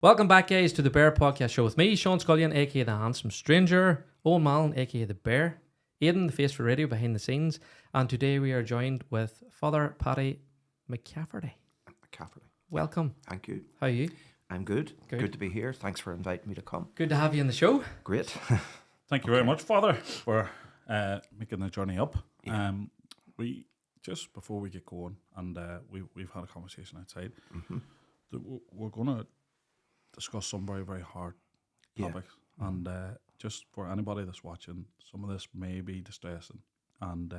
Welcome back, guys, to the Bear Podcast Show with me, Sean Scullion, aka the Handsome Stranger, Owen Mallon, aka the Bear, Aidan, the face for radio behind the scenes, and today we are joined with Father Paddy McCafferty. Welcome. Thank you. How are you? I'm good. Good to be here. Thanks for inviting me to come. Good to have you on the show. Great. Thank you very much, Father, for making the journey up. Yeah. We just before we get going, and we've had a conversation outside. Mm-hmm. That we're going to discuss some very, very hard topics, and just for anybody that's watching, some of this may be distressing, and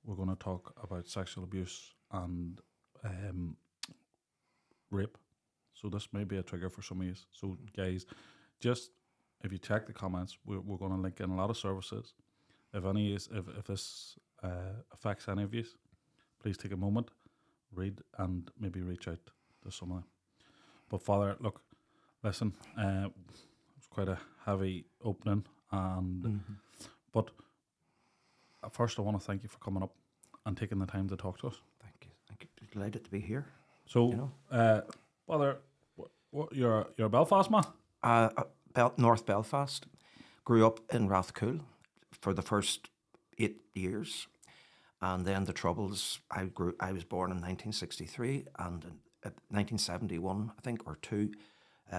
we're going to talk about sexual abuse and rape. So this may be a trigger for some of you. So guys, just if you check the comments, we're going to link in a lot of services. If this affects any of you, please take a moment, read, and maybe reach out to some of them. But Father, look, listen, it was quite a heavy opening, and but first I want to thank you for coming up and taking the time to talk to us. Thank you. Delighted to be here. So, Father, what you're a Belfast man? North Belfast. Grew up in Rathcoole for the first 8 years, and then the Troubles. I was born in 1963, and in 1971, I think, or two,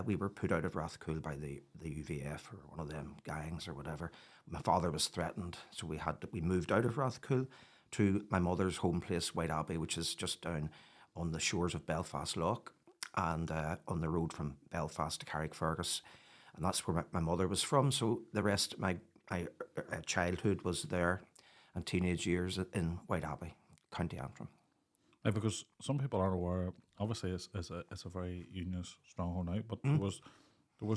we were put out of Rathcoole by the UVF or one of them gangs or whatever. My father was threatened, so we moved out of Rathcoole to my mother's home place, White Abbey, which is just down on the shores of Belfast Lough, and on the road from Belfast to Carrickfergus, and that's where my mother was from. So the rest of my childhood was there, and teenage years in White Abbey, County Antrim. Because some people aren't aware. Obviously, it's a very unionist stronghold now, but there was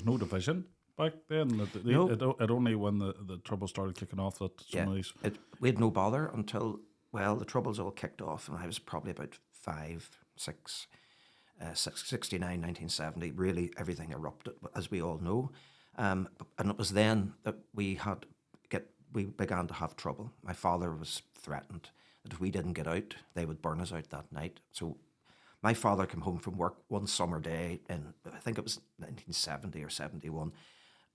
no division back then. It only when the Troubles started kicking off that some of these. We had no bother until the Troubles all kicked off, and I was probably about 69, 1970. Really, everything erupted, as we all know, and it was then that we began to have trouble. My father was threatened that if we didn't get out, they would burn us out that night. So my father came home from work one summer day in, I think it was 1970 or 71,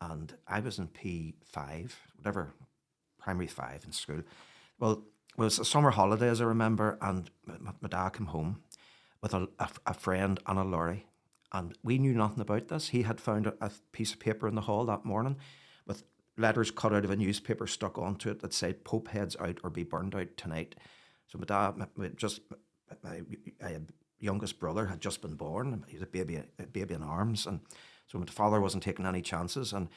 and I was in P5, whatever, primary 5 in school. Well, it was a summer holidays, I remember, and my dad came home with a friend and a lorry, and we knew nothing about this. He had found a piece of paper in the hall that morning with letters cut out of a newspaper stuck onto it that said, "Pope heads out or be burned out tonight." So my dad, my youngest brother had just been born. He was a baby in arms, and so my father wasn't taking any chances. And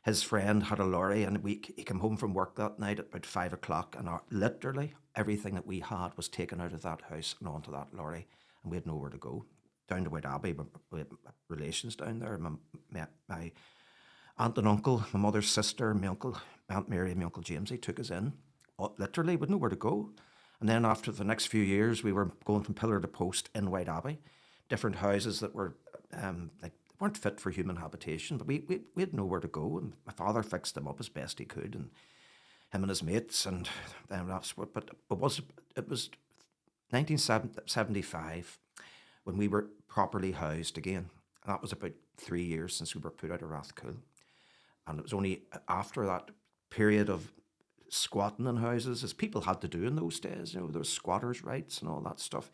his friend had a lorry, and he came home from work that night at about 5 o'clock, and literally everything that we had was taken out of that house and onto that lorry, and we had nowhere to go. Down to White Abbey, we had relations down there. My aunt and uncle, my mother's sister, my uncle, Aunt Mary and my Uncle James, he took us in. Literally, we had nowhere to go. And then after the next few years, we were going from pillar to post in White Abbey, different houses that were weren't fit for human habitation, but we had nowhere to go. And my father fixed them up as best he could, and him and his mates, and that's what. But it was 1975 when we were properly housed again. And that was about 3 years since we were put out of Rathcoole. And it was only after that period of squatting in houses, as people had to do in those days, there was squatters' rights and all that stuff.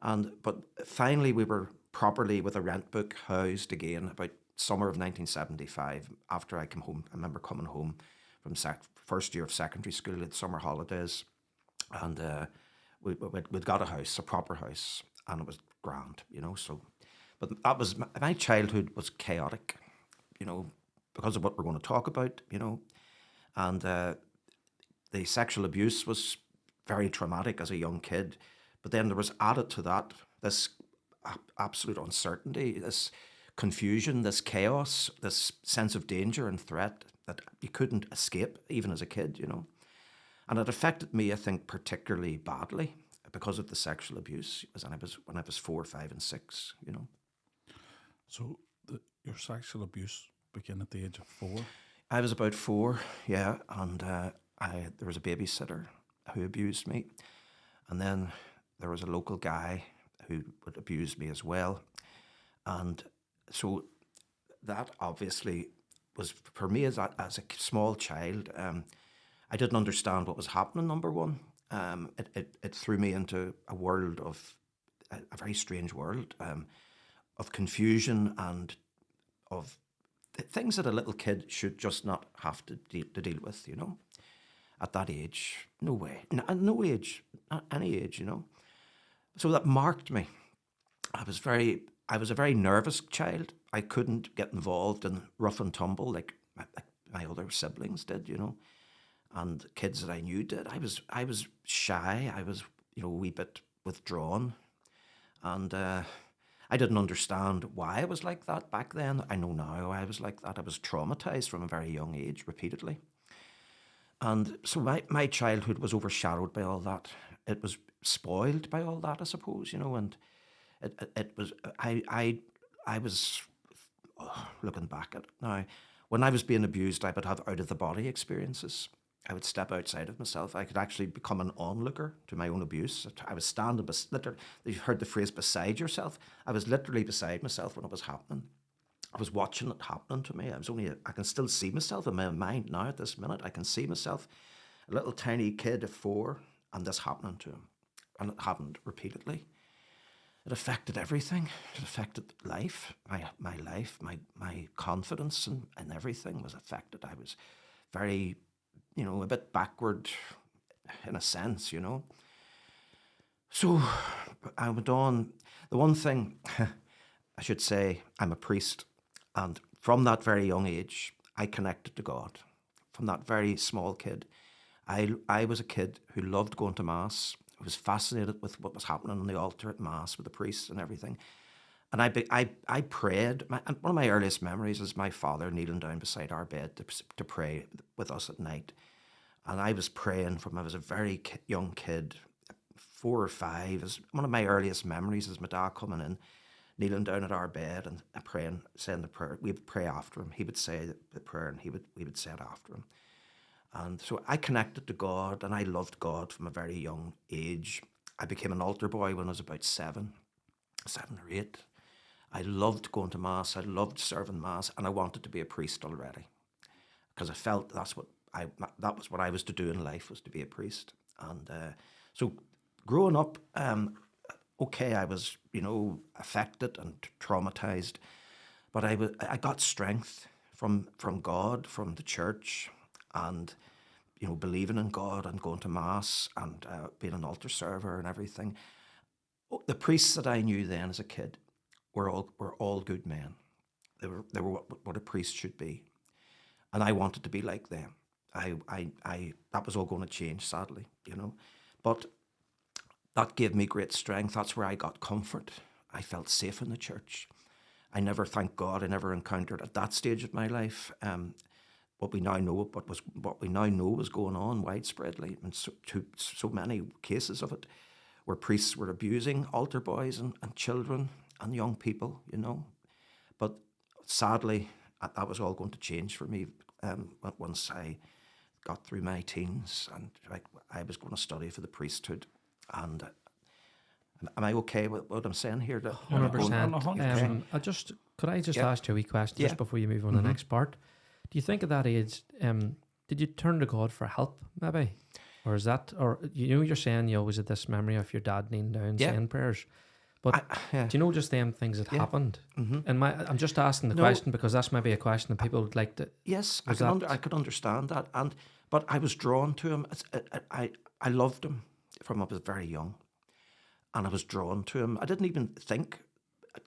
But finally we were properly with a rent book housed again about summer of 1975 after I came home. I remember coming home from first year of secondary school at summer holidays, and we'd got a house, a proper house, and it was grand, so. But that was, my childhood was chaotic, because of what we're going to talk about, and the sexual abuse was very traumatic as a young kid. But then there was added to that this absolute uncertainty, this confusion, this chaos, this sense of danger and threat that you couldn't escape even as a kid, And it affected me, I think, particularly badly because of the sexual abuse when I was 4, 5, and 6, So your sexual abuse began at the age of 4? I was about 4, yeah, and there was a babysitter who abused me, and then there was a local guy who would abuse me as well, and so that obviously was, for me as a small child, I didn't understand what was happening, number one. It threw me into a world of, a very strange world, of confusion and of things that a little kid should just not have to deal with, at that age. No way. At no age, not any age, So that marked me. I was a very nervous child. I couldn't get involved in rough and tumble like my other siblings did, and kids that I knew did. I was shy. I was, a wee bit withdrawn, and I didn't understand why I was like that back then. I know now I was like that. I was traumatized from a very young age, repeatedly. And so my childhood was overshadowed by all that. It was spoiled by all that, I suppose, and it was, I was, looking back at it now, when I was being abused, I would have out-of-the-body experiences. I would step outside of myself. I could actually become an onlooker to my own abuse. I was standing, literally, you've heard the phrase beside yourself. I was literally beside myself when it was happening. I was watching it happening to me. I can still see myself in my mind now at this minute. I can see myself, a little tiny kid of 4, and this happening to him. And it happened repeatedly. It affected everything. It affected life, my life, my confidence and everything was affected. I was very, a bit backward in a sense, So I went on. The one thing I should say, I'm a priest, and from that very young age, I connected to God. From that very small kid, I was a kid who loved going to Mass. I was fascinated with what was happening on the altar at Mass with the priests and everything. And I prayed. And one of my earliest memories is my father kneeling down beside our bed to pray with us at night. And I was praying from I was a very young kid, 4 or 5. Is one of my earliest memories is my dad coming in, kneeling down at our bed and praying, saying the prayer. We would pray after him. He would say the prayer and we would say it after him. And so I connected to God, and I loved God from a very young age. I became an altar boy when I was about 7 or 8. I loved going to Mass. I loved serving Mass, and I wanted to be a priest already because I felt that was what I was to do in life, was to be a priest. And so growing up, I was, affected and traumatized, but I got strength from God, from the church, and believing in God and going to Mass and being an altar server and everything. The priests that I knew then as a kid were all good men. They were what a priest should be, and I wanted to be like them. That was all going to change, sadly, but that gave me great strength. That's where I got comfort. I felt safe in the church. I never, thank God, I never encountered at that stage of my life what we now know was going on widespreadly, and so many cases of it, where priests were abusing altar boys and children and young people, But sadly, that was all going to change for me once I got through my teens, and I was going to study for the priesthood. And am I okay with what I'm saying here? 100%. Could I just ask you a wee question just before you move on to the next part? Do you think at that age, did you turn to God for help, maybe? Or is that, or you're saying you always had this memory of your dad kneeling down saying prayers. But do you know just them things that happened? Mm-hmm. And I'm just asking the question because that's maybe a question that people would like to. Yes, I could understand that, but I was drawn to him. I loved him from I was very young, and I was drawn to him. I didn't even think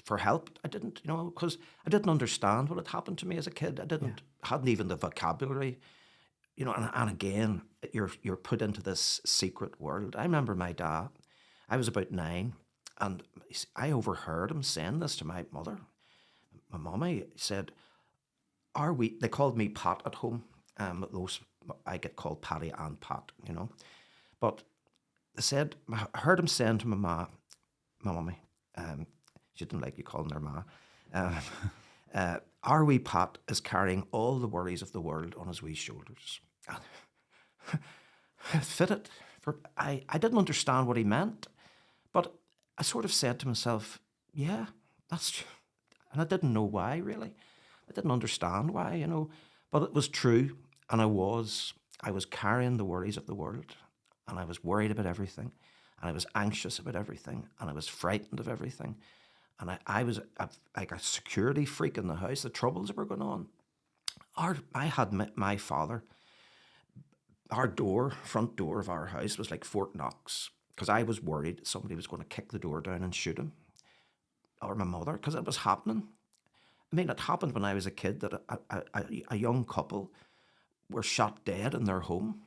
for help. I didn't, because I didn't understand what had happened to me as a kid. Hadn't even the vocabulary, and again, you're put into this secret world. I remember my dad. I was about 9. And I overheard him saying this to my mother. My mommy said, they called me Pat at home. I get called Paddy and Pat, But they said, I heard him saying to my mommy, she didn't like you calling her ma, our wee Pat is carrying all the worries of the world on his wee shoulders. It fitted. I didn't understand what he meant, but I sort of said to myself, yeah, that's true. And I didn't know why, really. I didn't understand why, you know. But it was true, and I was carrying the worries of the world, and I was worried about everything, and I was anxious about everything, and I was frightened of everything. And I was like a security freak in the house. The troubles that were going on. I had my father, our front door of our house was like Fort Knox, because I was worried somebody was going to kick the door down and shoot him, or my mother, because it was happening. I mean, it happened when I was a kid that a young couple were shot dead in their home,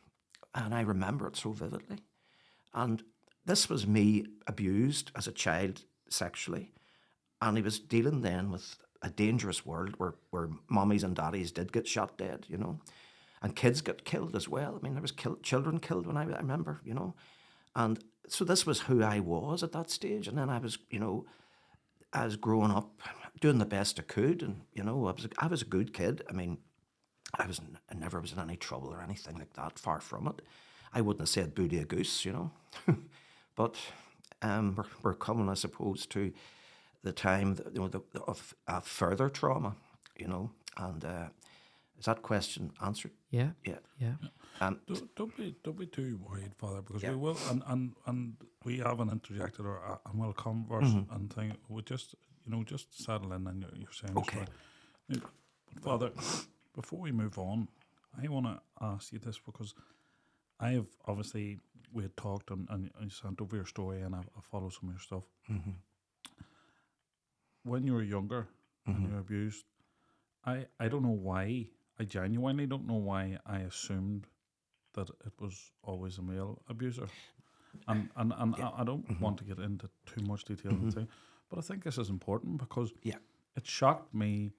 and I remember it so vividly. And this was me abused as a child sexually, and he was dealing then with a dangerous world where mummies and daddies did get shot dead, you know, and kids got killed as well. I mean, there was children killed when I remember, you know, and so this was who I was at that stage. And then I was, you know, I was growing up, doing the best I could, and you know, I was a good kid. I mean, I never was in any trouble or anything like that. Far from it. I wouldn't have said booty a goose, you know, but we're coming, I suppose, to the time that, you know, of further trauma, you know, and is that question answered? Yeah. Yeah. Don't be too worried, Father, because Yeah. we will, and we haven't interjected or and we'll converse and thing. We just, you know, just settle in and you're saying Okay. But Father, before we move on, I want to ask you this because I have obviously we had talked and you sent over your story and I followed some of your stuff. Mm-hmm. When you were younger and you were abused, I don't know why. I genuinely don't know why I assumed that it was always a male abuser. And I don't want to get into too much detail and thing, but I think this is important because it shocked me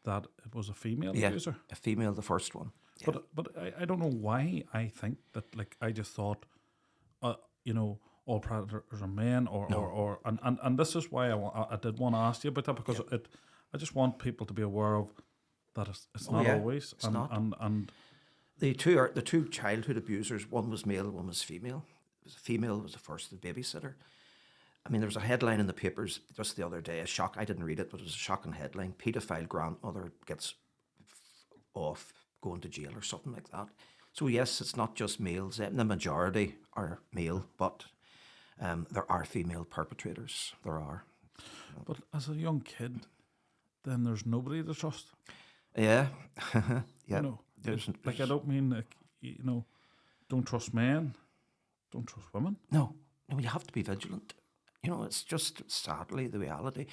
that it was a female abuser. A female, the first one. Yeah. But I don't know why I think that, like, I just thought, you know, all predators are men or and this is why I did want to ask you about that because I just want people to be aware of that it's not always. It's not. And The two childhood abusers, one was male, one was female. The female was the first, the babysitter. I mean, there was a headline in the papers just the other day, a shock, I didn't read it, but it was a shocking headline. Paedophile grandmother gets off going to jail or something like that. So yes, it's not just males. The majority are male, but there are female perpetrators. There are. But as a young kid, then there's nobody to trust. Yeah. You know, like, I don't mean, like, you know, don't trust men, don't trust women. No, you have to be vigilant. You know, it's just sadly the reality.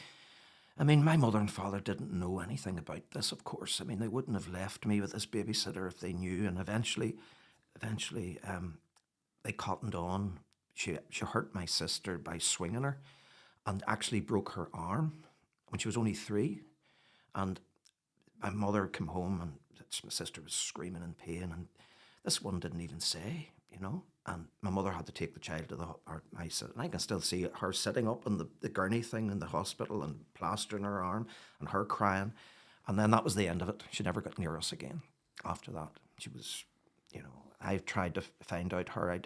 I mean, my mother and father didn't know anything about this, of course. I mean, they wouldn't have left me with this babysitter if they knew. And eventually, they cottoned on. She hurt my sister by swinging her and actually broke her arm when she was only 3. And my mother came home and my sister was screaming in pain. And this one didn't even say, you know. And my mother had to take the child to and I can still see her sitting up on the gurney thing in the hospital and plastering her arm and her crying. And then that was the end of it. She never got near us again after that. She was, you know, I tried to find out her,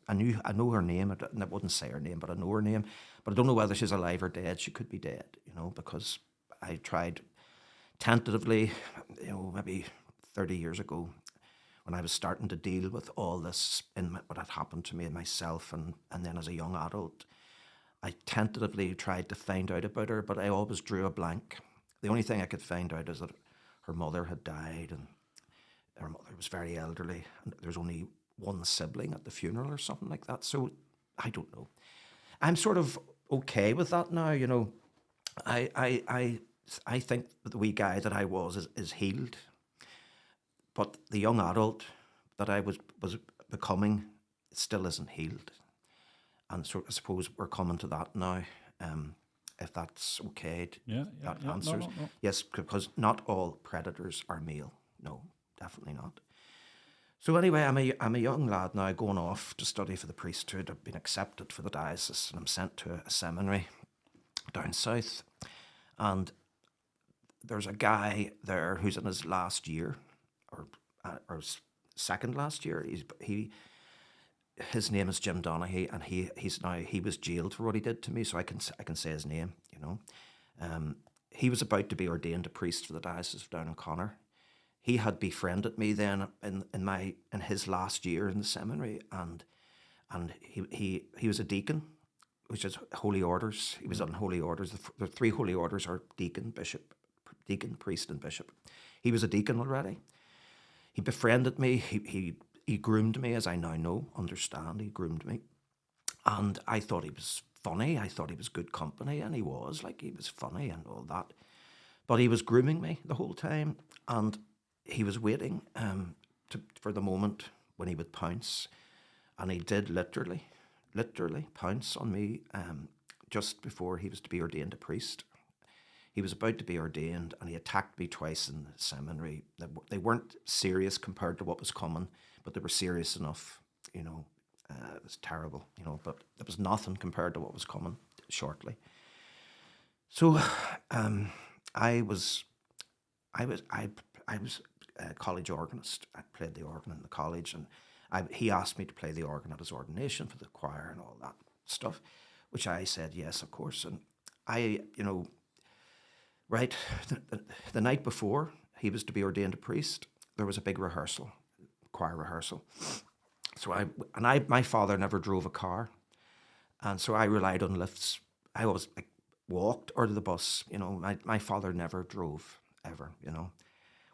I know her name. I wouldn't say her name, but I know her name. But I don't know whether she's alive or dead. She could be dead, you know, because I tried tentatively, you know, maybe 30 years ago, when I was starting to deal with all this what had happened to me and myself, and then as a young adult, I tentatively tried to find out about her, but I always drew a blank. The only thing I could find out is that her mother had died, and her mother was very elderly, and there was only one sibling at the funeral or something like that. So I don't know. I'm sort of okay with that now, you know. I think the wee guy that I was is healed. But the young adult that I was becoming still isn't healed. And so I suppose we're coming to that now, if that's okay. That answers. No. Yes, because not all predators are male. No, definitely not. So anyway, I'm a young lad now going off to study for the priesthood. I've been accepted for the diocese and I'm sent to a seminary down south. And there's a guy there who's in his last year, or second last year. His name is Jim Donaghy, and he was jailed for what he did to me, so I can say his name, you know. he was about to be ordained a priest for the Diocese of Down and Connor. He had befriended me then in his last year in the seminary, and he was a deacon, which is holy orders. He was on holy orders. The three holy orders are deacon, priest, and bishop. He was a deacon already. He befriended me. He groomed me, as I now understand. He groomed me, and I thought he was funny. I thought he was good company, and he was funny and all that. But he was grooming me the whole time, and he was waiting for the moment when he would pounce, and he did literally pounce on me just before he was to be ordained a priest. He was about to be ordained, and he attacked me twice in the seminary. They weren't serious compared to what was coming, but they were serious enough. It was terrible, but it was nothing compared to what was coming shortly. So I was a college organist. I played the organ in the college, and he asked me to play the organ at his ordination for the choir and all that stuff, which I said yes, of course. And right, the night before he was to be ordained a priest, there was a big rehearsal, choir rehearsal. So my father never drove a car, and so I relied on lifts. I always walked or to the bus. My father never drove ever.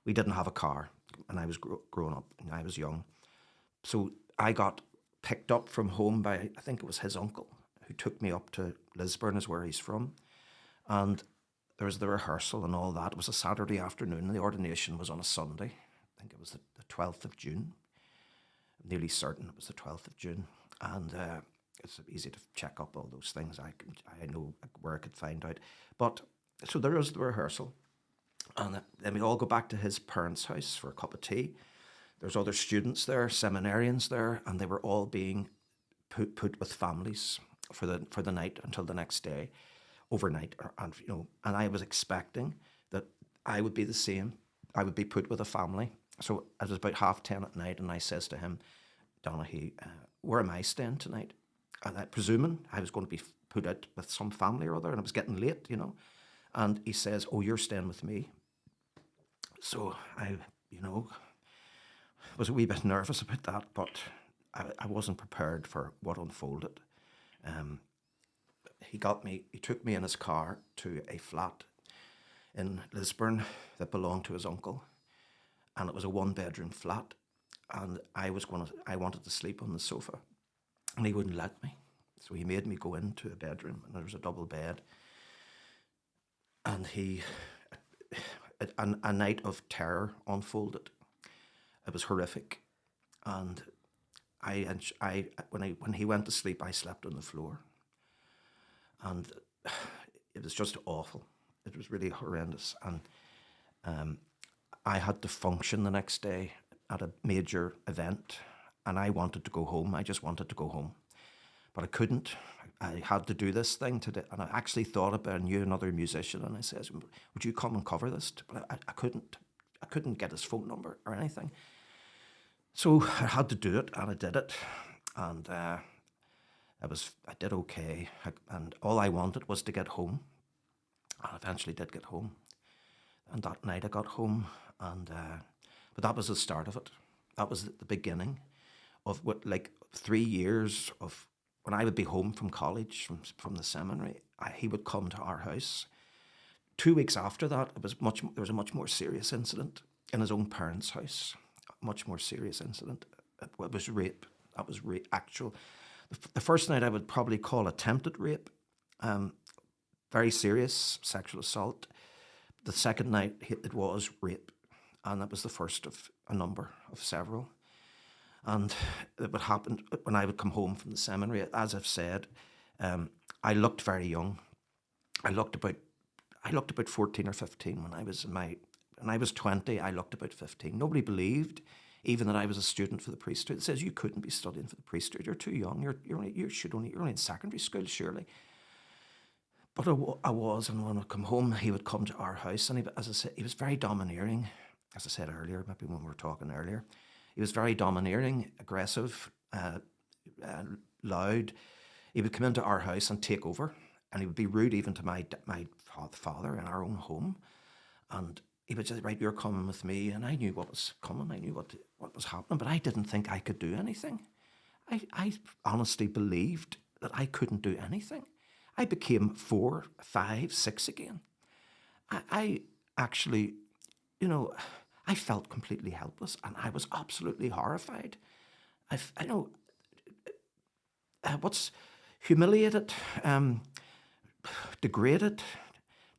We didn't have a car, and I was growing up, and I was young. So I got picked up from home by, I think it was his uncle, who took me up to Lisburn, is where he's from. And there was the rehearsal and all that. It was a Saturday afternoon, and the ordination was on a Sunday. I think it was the 12th of June. I'm nearly certain it was the 12th of June. And it's easy to check up all those things. I know where I could find out. But so there was the rehearsal. And then we all go back to his parents' house for a cup of tea. There's other students there, seminarians there, and they were all being put with families for the night until the next day, overnight. And I was expecting that I would be the same. I would be put with a family. So it was about 10:30 at night, and I says to him, Donaghy, where am I staying tonight? And presuming I was going to be put out with some family or other, and it was getting late, And he says, oh, you're staying with me. So I, was a wee bit nervous about that, but I wasn't prepared for what unfolded. He took me in his car to a flat in Lisburn that belonged to his uncle, and it was a 1-bedroom flat, and I wanted to sleep on the sofa, and he wouldn't let me. So he made me go into a bedroom, and there was a double bed, and a night of terror unfolded. It was horrific, and when he went to sleep, I slept on the floor, and it was just awful. It was really horrendous, and I had to function the next day at a major event, and I wanted to go home. I just wanted to go home, but I couldn't. I had to do this thing today, and I actually thought about, I knew another musician, and I says, would you come and cover this? But I couldn't get his phone number or anything. So I had to do it, and I did it, and I did okay, and all I wanted was to get home. I eventually did get home, and that night I got home, and but that was the start of it. That was the beginning of 3 years of when I would be home from college, from the seminary. He would come to our house. 2 weeks after that, there was a much more serious incident in his own parents' house. Much more serious incident. It was rape. That was actual. The first night I would probably call attempted rape. Very serious sexual assault. The second night it was rape, and that was the first of a number of several. And it would happen when I would come home from the seminary. As I've said, I looked very young. I looked about 14 or 15 when I was 20. I looked about 15. Nobody believed even that I was a student for the priesthood. It says you couldn't be studying for the priesthood. You're too young. You're only in secondary school, surely. But I was, and when I come home, he would come to our house, and as I said, he was very domineering. As I said earlier, maybe when we were talking earlier, he was very domineering, aggressive, loud. He would come into our house and take over. and he would be rude even to my father in our own home. And he would say, right, you're coming with me. And I knew what was coming. I knew what was happening, but I didn't think I could do anything. I honestly believed that I couldn't do anything. I became 4, 5, 6 again. I actually, I felt completely helpless, and I was absolutely horrified. I know what's humiliated, degraded,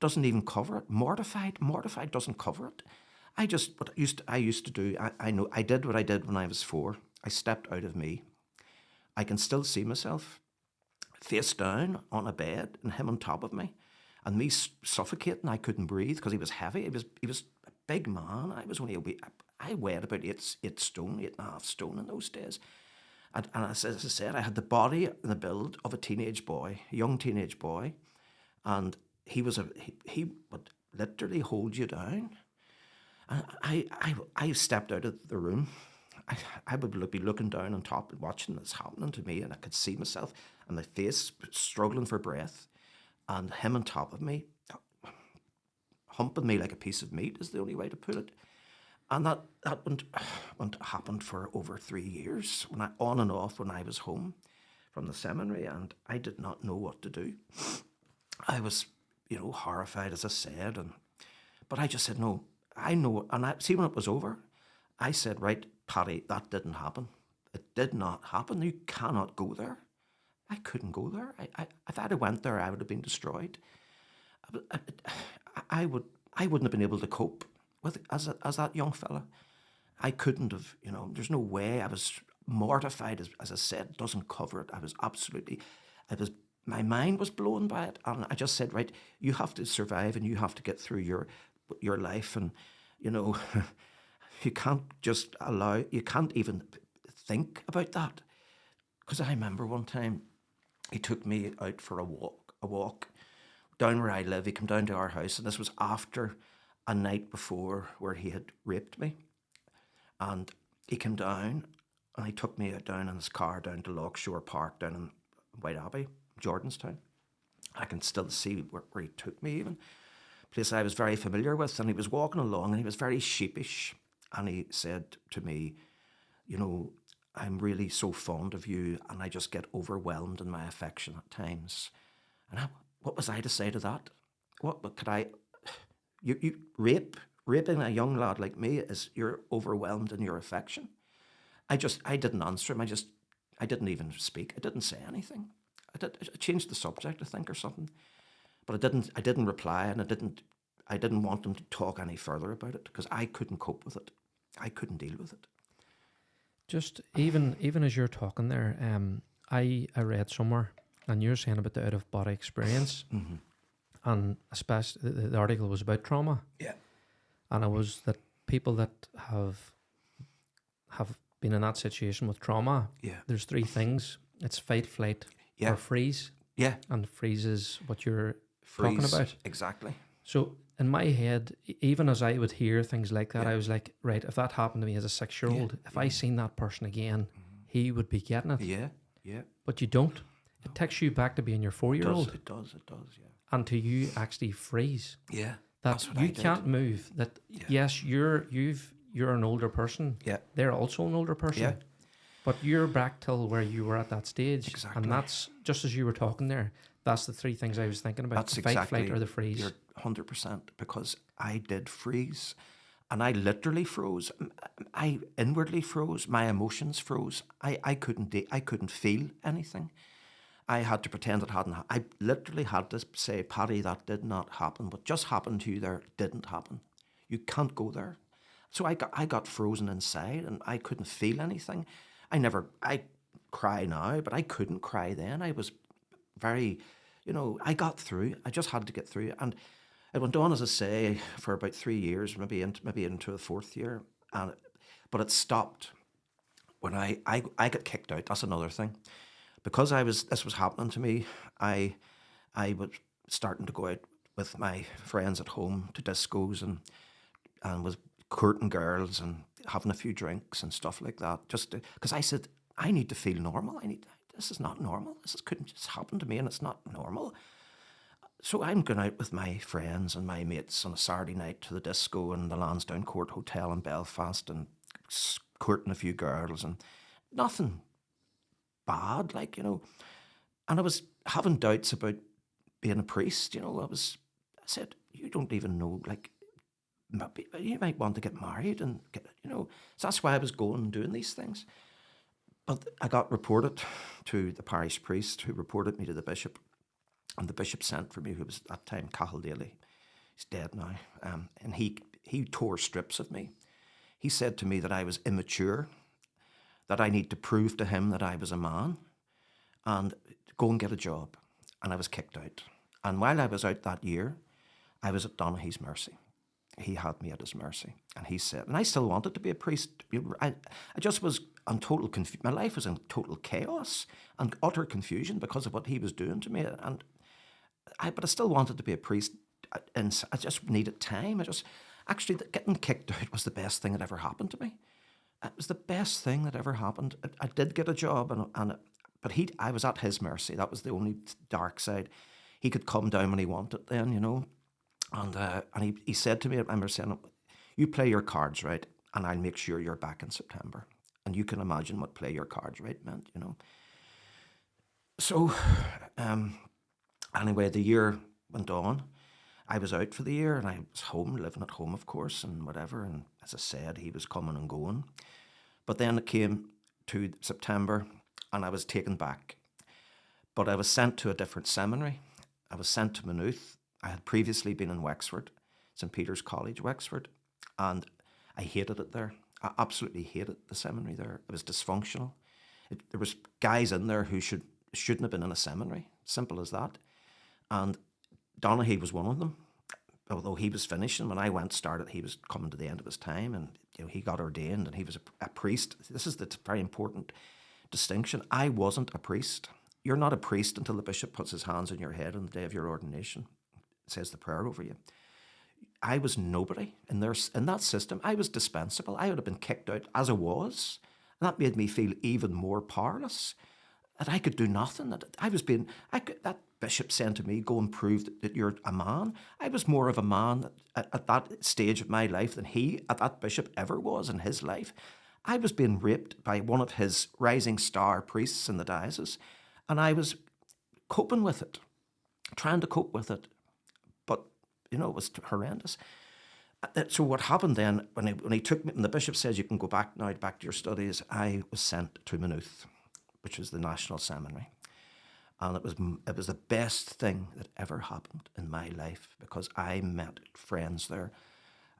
doesn't even cover it. Mortified doesn't cover it. I used to do. I know I did what I did when I was 4. I stepped out of me. I can still see myself face down on a bed and him on top of me, and me suffocating. I couldn't breathe because he was heavy. He was a big man. I was only a wee. I weighed about 8 stone, 8.5 stone in those days. And as I said, I had the body and the build of a young teenage boy, and he would literally hold you down. And I stepped out of the room. I would be looking down on top and watching this happening to me, and I could see myself and my face struggling for breath, and him on top of me, humping me like a piece of meat is the only way to put it. And that happened for over 3 years, on and off when I was home from the seminary, and I did not know what to do. I was, horrified, as I said, but I just said, no, I know. And when it was over, I said, right, Paddy, that didn't happen. It did not happen. You cannot go there. I couldn't go there. If I'd have went there, I would have been destroyed. I wouldn't have been able to cope with as that young fella. I couldn't have. There's no way. I was mortified. As I said, it doesn't cover it. My mind was blown by it, and I just said, right, you have to survive, and you have to get through your life, and you can't you can't even think about that. Because I remember one time he took me out for a walk down where I live. He came down to our house, and this was after a night before where he had raped me. And he came down, and he took me down in his car down to Loughran Park down in White Abbey, Jordanstown. I can still see where he took me even. Place I was very familiar with, and he was walking along, and he was very sheepish. And he said to me, I'm really so fond of you, and I just get overwhelmed in my affection at times. And what was I to say to that? What could I? You raping a young lad like me is you're overwhelmed in your affection. I didn't answer him. I didn't even speak. I didn't say anything. I changed the subject, I think, or something. But I didn't reply, and I didn't want him to talk any further about it because I couldn't cope with it. I couldn't deal with it. Just even as you're talking there, I read somewhere, and you're saying about the out of body experience, Mm-hmm. and especially the article was about trauma. Yeah. And it was that people that have been in that situation with trauma. Yeah. There's 3 things. It's fight, flight, Yeah. or freeze. Yeah. And freeze is what you're talking about. Exactly. So in my head, even as I would hear things like that, Yeah. I was like, right, if that happened to me as a 6-year-old, if I seen that person again, he would be getting it. Yeah. Yeah. But you don't. It takes you back to being your 4-year-old. It does. Yeah. And to you actually freeze. Yeah. That That's what you I did. can't move. That yes, you're an older person. Yeah. They're also an older person. Yeah. But you're back till where you were at that stage. Exactly. And that's just as you were talking there. That's the 3 things I was thinking about. That's the fight, exactly. flight, or the freeze. You're 100%, because I did freeze, and I literally froze. I inwardly froze. My emotions froze. I couldn't feel anything. I had to pretend it hadn't. I literally had to say, Paddy, that did not happen. What just happened to you there didn't happen. You can't go there. So I got frozen inside, and I couldn't feel anything. I cry now, but I couldn't cry then. I was very, I got through. I just had to get through. And it went on, as I say, for about 3 years, maybe into the 4th year. But it stopped when I got kicked out. That's another thing. Because this was happening to me, I was starting to go out with my friends at home to discos and was courting girls and having a few drinks and stuff like that. Just because I said, I need to feel normal. This is not normal. Couldn't just happen to me, and it's not normal. So I'm going out with my friends and my mates on a Saturday night to the disco in the Lansdowne Court Hotel in Belfast and courting a few girls and nothing bad, like, And I was having doubts about being a priest, I said, you don't even know, like, maybe you might want to get married and so that's why I was going and doing these things. But I got reported to the parish priest, who reported me to the bishop, and the bishop sent for me, who was at that time Cathal Daly. He's dead now, and he tore strips of me. He said to me that I was immature, that I need to prove to him that I was a man, and go and get a job. And I was kicked out. And while I was out that year, I was at Donaghy's mercy. He had me at his mercy. And he said, and I still wanted to be a priest. I just was on total confusion. My life was in total chaos and utter confusion because of what he was doing to me. But I still wanted to be a priest. And I just needed time. Actually, getting kicked out was the best thing that ever happened to me. It was the best thing that ever happened. I did get a job, but I was at his mercy. That was the only dark side. He could come down when he wanted then, And he said to me, I remember saying, you play your cards right, and I'll make sure you're back in September. And you can imagine what play your cards right meant, So, anyway, the year went on. I was out for the year, and I was home, living at home, of course, and whatever. And as I said, he was coming and going. But then it came to September, and I was taken back. But I was sent to a different seminary. I was sent to Maynooth. I had previously been in Wexford, St. Peter's College, Wexford, and I hated it there. I absolutely hated the seminary there. It was dysfunctional. There was guys in there who shouldn't have been in a seminary, simple as that. And Donaghy was one of them. Although he was finishing, when I started, he was coming to the end of his time, and he got ordained, and he was a priest. This is the very important distinction. I wasn't a priest. You're not a priest until the bishop puts his hands on your head on the day of your ordination, says the prayer over you. I was nobody in that system. I was dispensable. I would have been kicked out as I was, and that made me feel even more powerless. That I could do nothing. That bishop said to me, go and prove that you're a man. I was more of a man at that stage of my life than that bishop ever was in his life. I was being raped by one of his rising star priests in the diocese, and I was coping with it, trying to cope with it. But, it was horrendous. So what happened then, when he took me, and the bishop says, you can go back now, back to your studies, I was sent to Maynooth, which was the National Seminary. And it was the best thing that ever happened in my life, because I met friends there.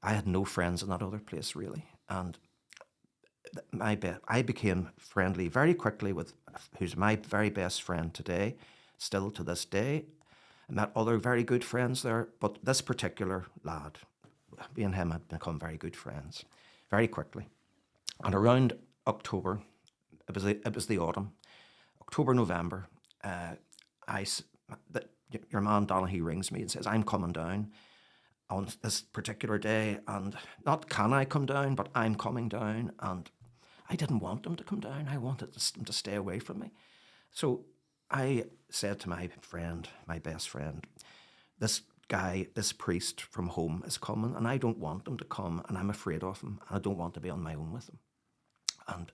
I had no friends in that other place, really. And I became friendly very quickly with who's my very best friend today, still to this day. I met other very good friends there, but this particular lad, me and him had become very good friends very quickly. And around October, it was the autumn, October, November, your man Donaghy rings me and says, I'm coming down on this particular day, and not can I come down, but I'm coming down. And I didn't want him to come down. I wanted him to stay away from me. So I said to my friend, my best friend, this guy, this priest from home is coming, and I don't want him to come, and I'm afraid of him, and I don't want to be on my own with him. And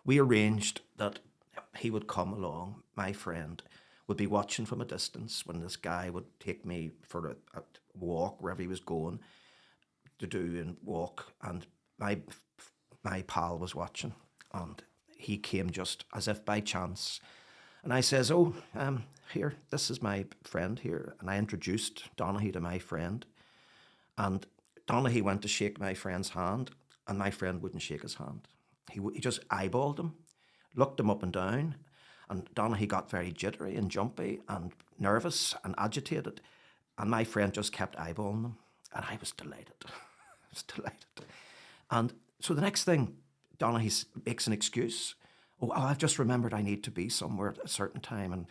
we arranged that he would come along, my friend would be watching from a distance when this guy would take me for a walk wherever he was going to do and walk, and my pal was watching, and he came just as if by chance. And I says, here, this is my friend here. And I introduced Donaghy to my friend. And Donaghy went to shake my friend's hand, and my friend wouldn't shake his hand. He just eyeballed him, looked him up and down, and Donaghy got very jittery and jumpy and nervous and agitated. And my friend just kept eyeballing him. And I was delighted. And so the next thing, Donaghy makes an excuse. I've just remembered I need to be somewhere at a certain time.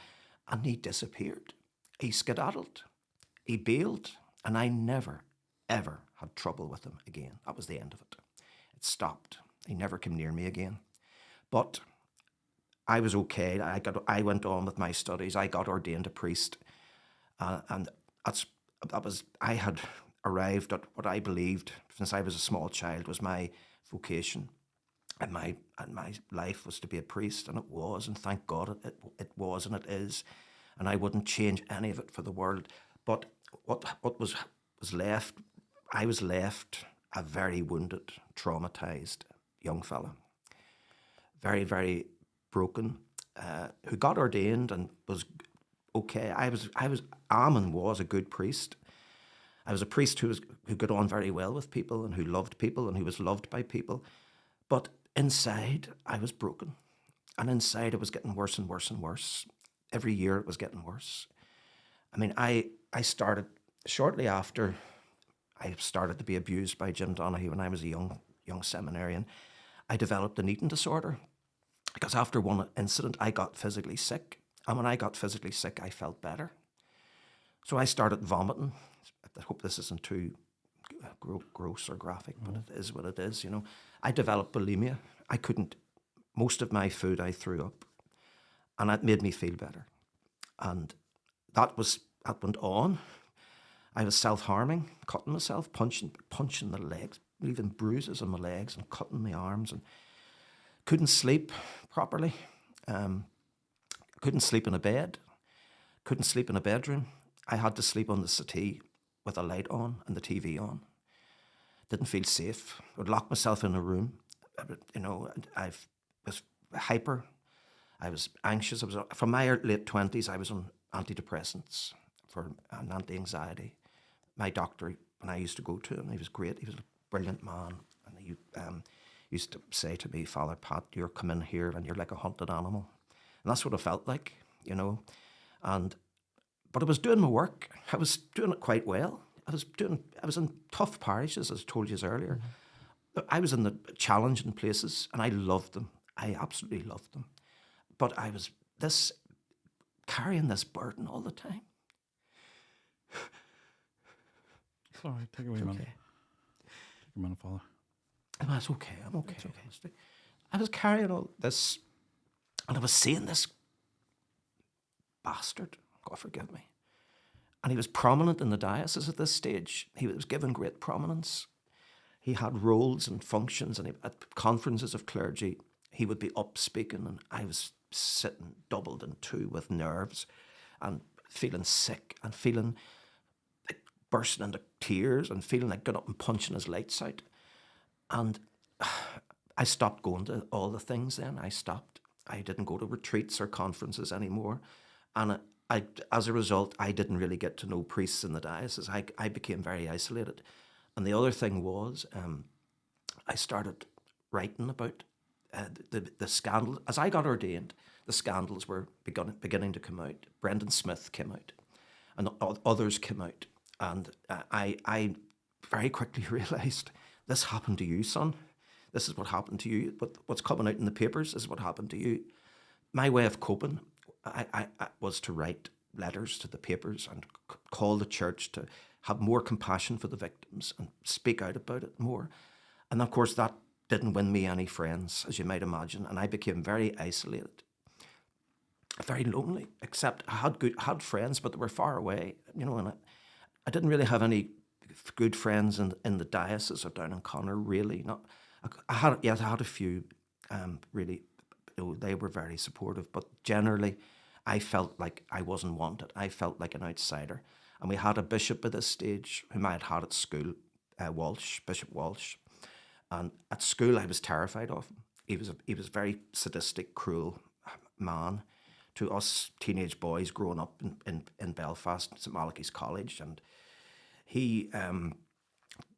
And he disappeared. He skedaddled. He bailed. And I never, ever had trouble with him again. That was the end of it. It stopped. He never came near me again. But I was okay. I went on with my studies. I got ordained a priest. And I had arrived at what I believed since I was a small child was my vocation, and my life was to be a priest, and it was, and thank God it was, and it is, and I wouldn't change any of it for the world. But what was left, I was left a very wounded, traumatized young fella, very, very broken, who got ordained and was okay. I am and was a good priest. I was a priest who got on very well with people and who loved people and who was loved by people. But inside, I was broken. And inside, it was getting worse and worse and worse. Every year, it was getting worse. I mean, I started, shortly after I started to be abused by Jim Donaghy when I was a young seminarian, I developed an eating disorder. Because after one incident, I got physically sick. And when I got physically sick, I felt better. So I started vomiting. I hope this isn't too gross or graphic, but it is what it is, you know. I developed bulimia. Most of my food I threw up. And that made me feel better. And that went on. I was self-harming, cutting myself, punching the legs, leaving bruises on my legs and cutting my arms, and couldn't sleep properly. Couldn't sleep in a bed. Couldn't sleep in a bedroom. I had to sleep on the settee with a light on and the TV on. Didn't feel safe. I would lock myself in a room. You know, I was hyper. I was anxious. From my late 20s, I was on antidepressants for an anti-anxiety. My doctor, when I used to go to him, he was great. He was a brilliant man. And he used to say to me, "Father Pat, you're coming here and you're like a hunted animal." And that's what it felt like, you know. But I was doing my work. I was doing it quite well. I was in tough parishes, as I told you earlier. Mm-hmm. I was in the challenging places, and I loved them. I absolutely loved them. But I was carrying this burden all the time. All right, take away a minute. Take a minute, Father. I'm okay. I was carrying all this, and I was seeing this bastard, God forgive me. And he was prominent in the diocese at this stage. He was given great prominence. He had roles and functions, and at conferences of clergy, he would be up speaking, and I was sitting doubled in two with nerves and feeling sick and feeling like bursting into tears and feeling like getting up and punching his lights out. And I stopped going to all the things then. I didn't go to retreats or conferences anymore. And as a result, I didn't really get to know priests in the diocese. I became very isolated. And the other thing was, I started writing about the scandal. As I got ordained, the scandals were beginning to come out. Brendan Smith came out, and others came out. And I very quickly realised, this happened to you, son. This is what happened to you. What's coming out in the papers is what happened to you. My way of coping I was to write letters to the papers and call the church to have more compassion for the victims and speak out about it more. And of course, that didn't win me any friends, as you might imagine, and I became very isolated, very lonely. Except I had friends, but they were far away, you know. And I didn't really have any good friends in the diocese or down in Connor. Really, not. I had a few, really. You know, they were very supportive, but generally, I felt like I wasn't wanted. I felt like an outsider. And we had a bishop at this stage whom I had at school, Bishop Walsh. And at school, I was terrified of him. He was a very sadistic, cruel man to us teenage boys growing up in Belfast, St Malachy's College. And him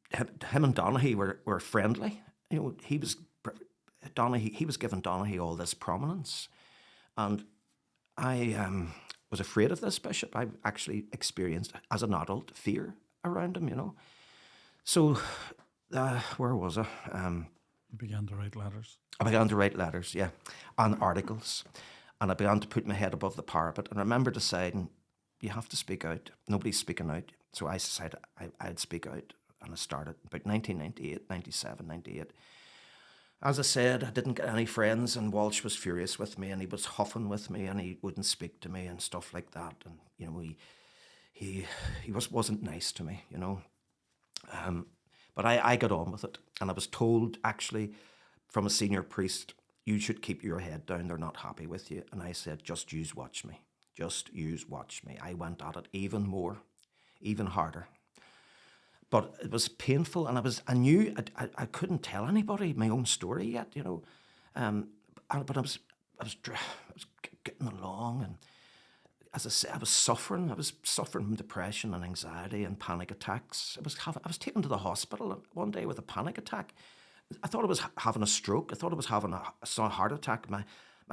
and Donaghy were friendly. You know, he was giving Donaghy all this prominence. And I was afraid of this bishop. I actually experienced, as an adult, fear around him, you know. So, where was I? You began to write letters. I began to write letters, yeah, and articles. And I began to put my head above the parapet. And I remember deciding, you have to speak out. Nobody's speaking out. So I decided I'd speak out. And I started about 1998, 97, 98. As I said, I didn't get any friends, and Walsh was furious with me, and he was huffing with me, and he wouldn't speak to me and stuff like that. And, you know, he wasn't nice to me, you know. But I got on with it, and I was told actually from a senior priest, you should keep your head down. They're not happy with you. And I said, just use watch me. Just use watch me. I went at it even more, even harder. But it was painful, and I knew I couldn't tell anybody my own story yet, you know. But I was getting along, and as I said, I was suffering. I was suffering from depression and anxiety and panic attacks. I was taken to the hospital one day with a panic attack. I thought I was having a stroke. I thought I was having a heart attack. My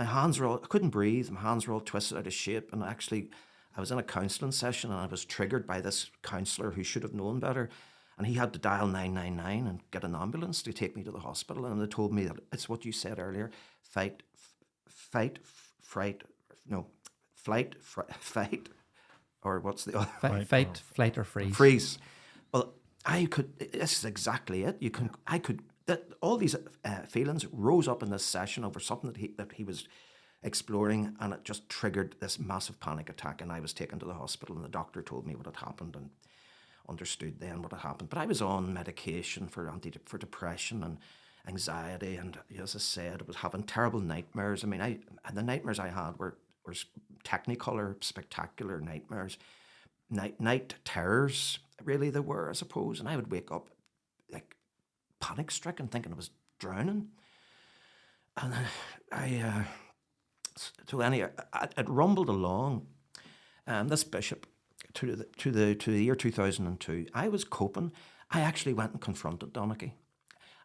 hands were all, I couldn't breathe. My hands were all twisted out of shape. And actually, I was in a counselling session, and I was triggered by this counsellor who should have known better. And he had to dial 999 and get an ambulance to take me to the hospital. And they told me that it's what you said earlier, fight, or what's the other? Fight, flight, or freeze. Freeze. Well, this is exactly it. All these feelings rose up in this session over something that he was exploring, and it just triggered this massive panic attack, and I was taken to the hospital, and the doctor told me what had happened and understood then what had happened. But I was on medication for depression and anxiety, and as I said, I was having terrible nightmares. I mean, and the nightmares I had were technicolor, spectacular nightmares, night terrors, really they were, I suppose. And I would wake up like panic-stricken, thinking I was drowning. And it rumbled along. This bishop, to the year 2002, I was coping. I actually went and confronted Donaghy.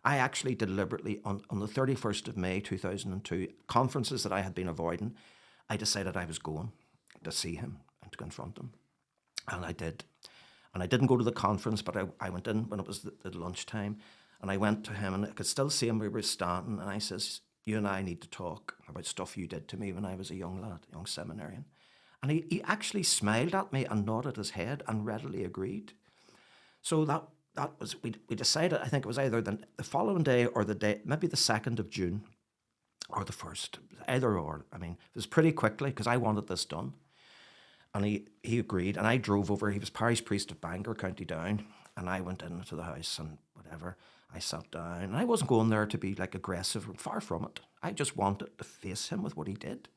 I actually deliberately, on the 31st of May 2002, conferences that I had been avoiding, I decided I was going to see him and to confront him. And I did. And I didn't go to the conference, but I went in when it was the lunchtime, and I went to him, and I could still see him. We were standing, and I says, you and I need to talk about stuff you did to me when I was a young lad, young seminarian. And he actually smiled at me and nodded his head and readily agreed. So that was, we decided, I think it was either the following day or the day, maybe the 2nd of June or the 1st, either or. I mean, it was pretty quickly because I wanted this done. And he agreed, and I drove over. He was parish priest of Bangor, County Down, and I went into the house and whatever. I sat down, and I wasn't going there to be like aggressive, far from it. I just wanted to face him with what he did,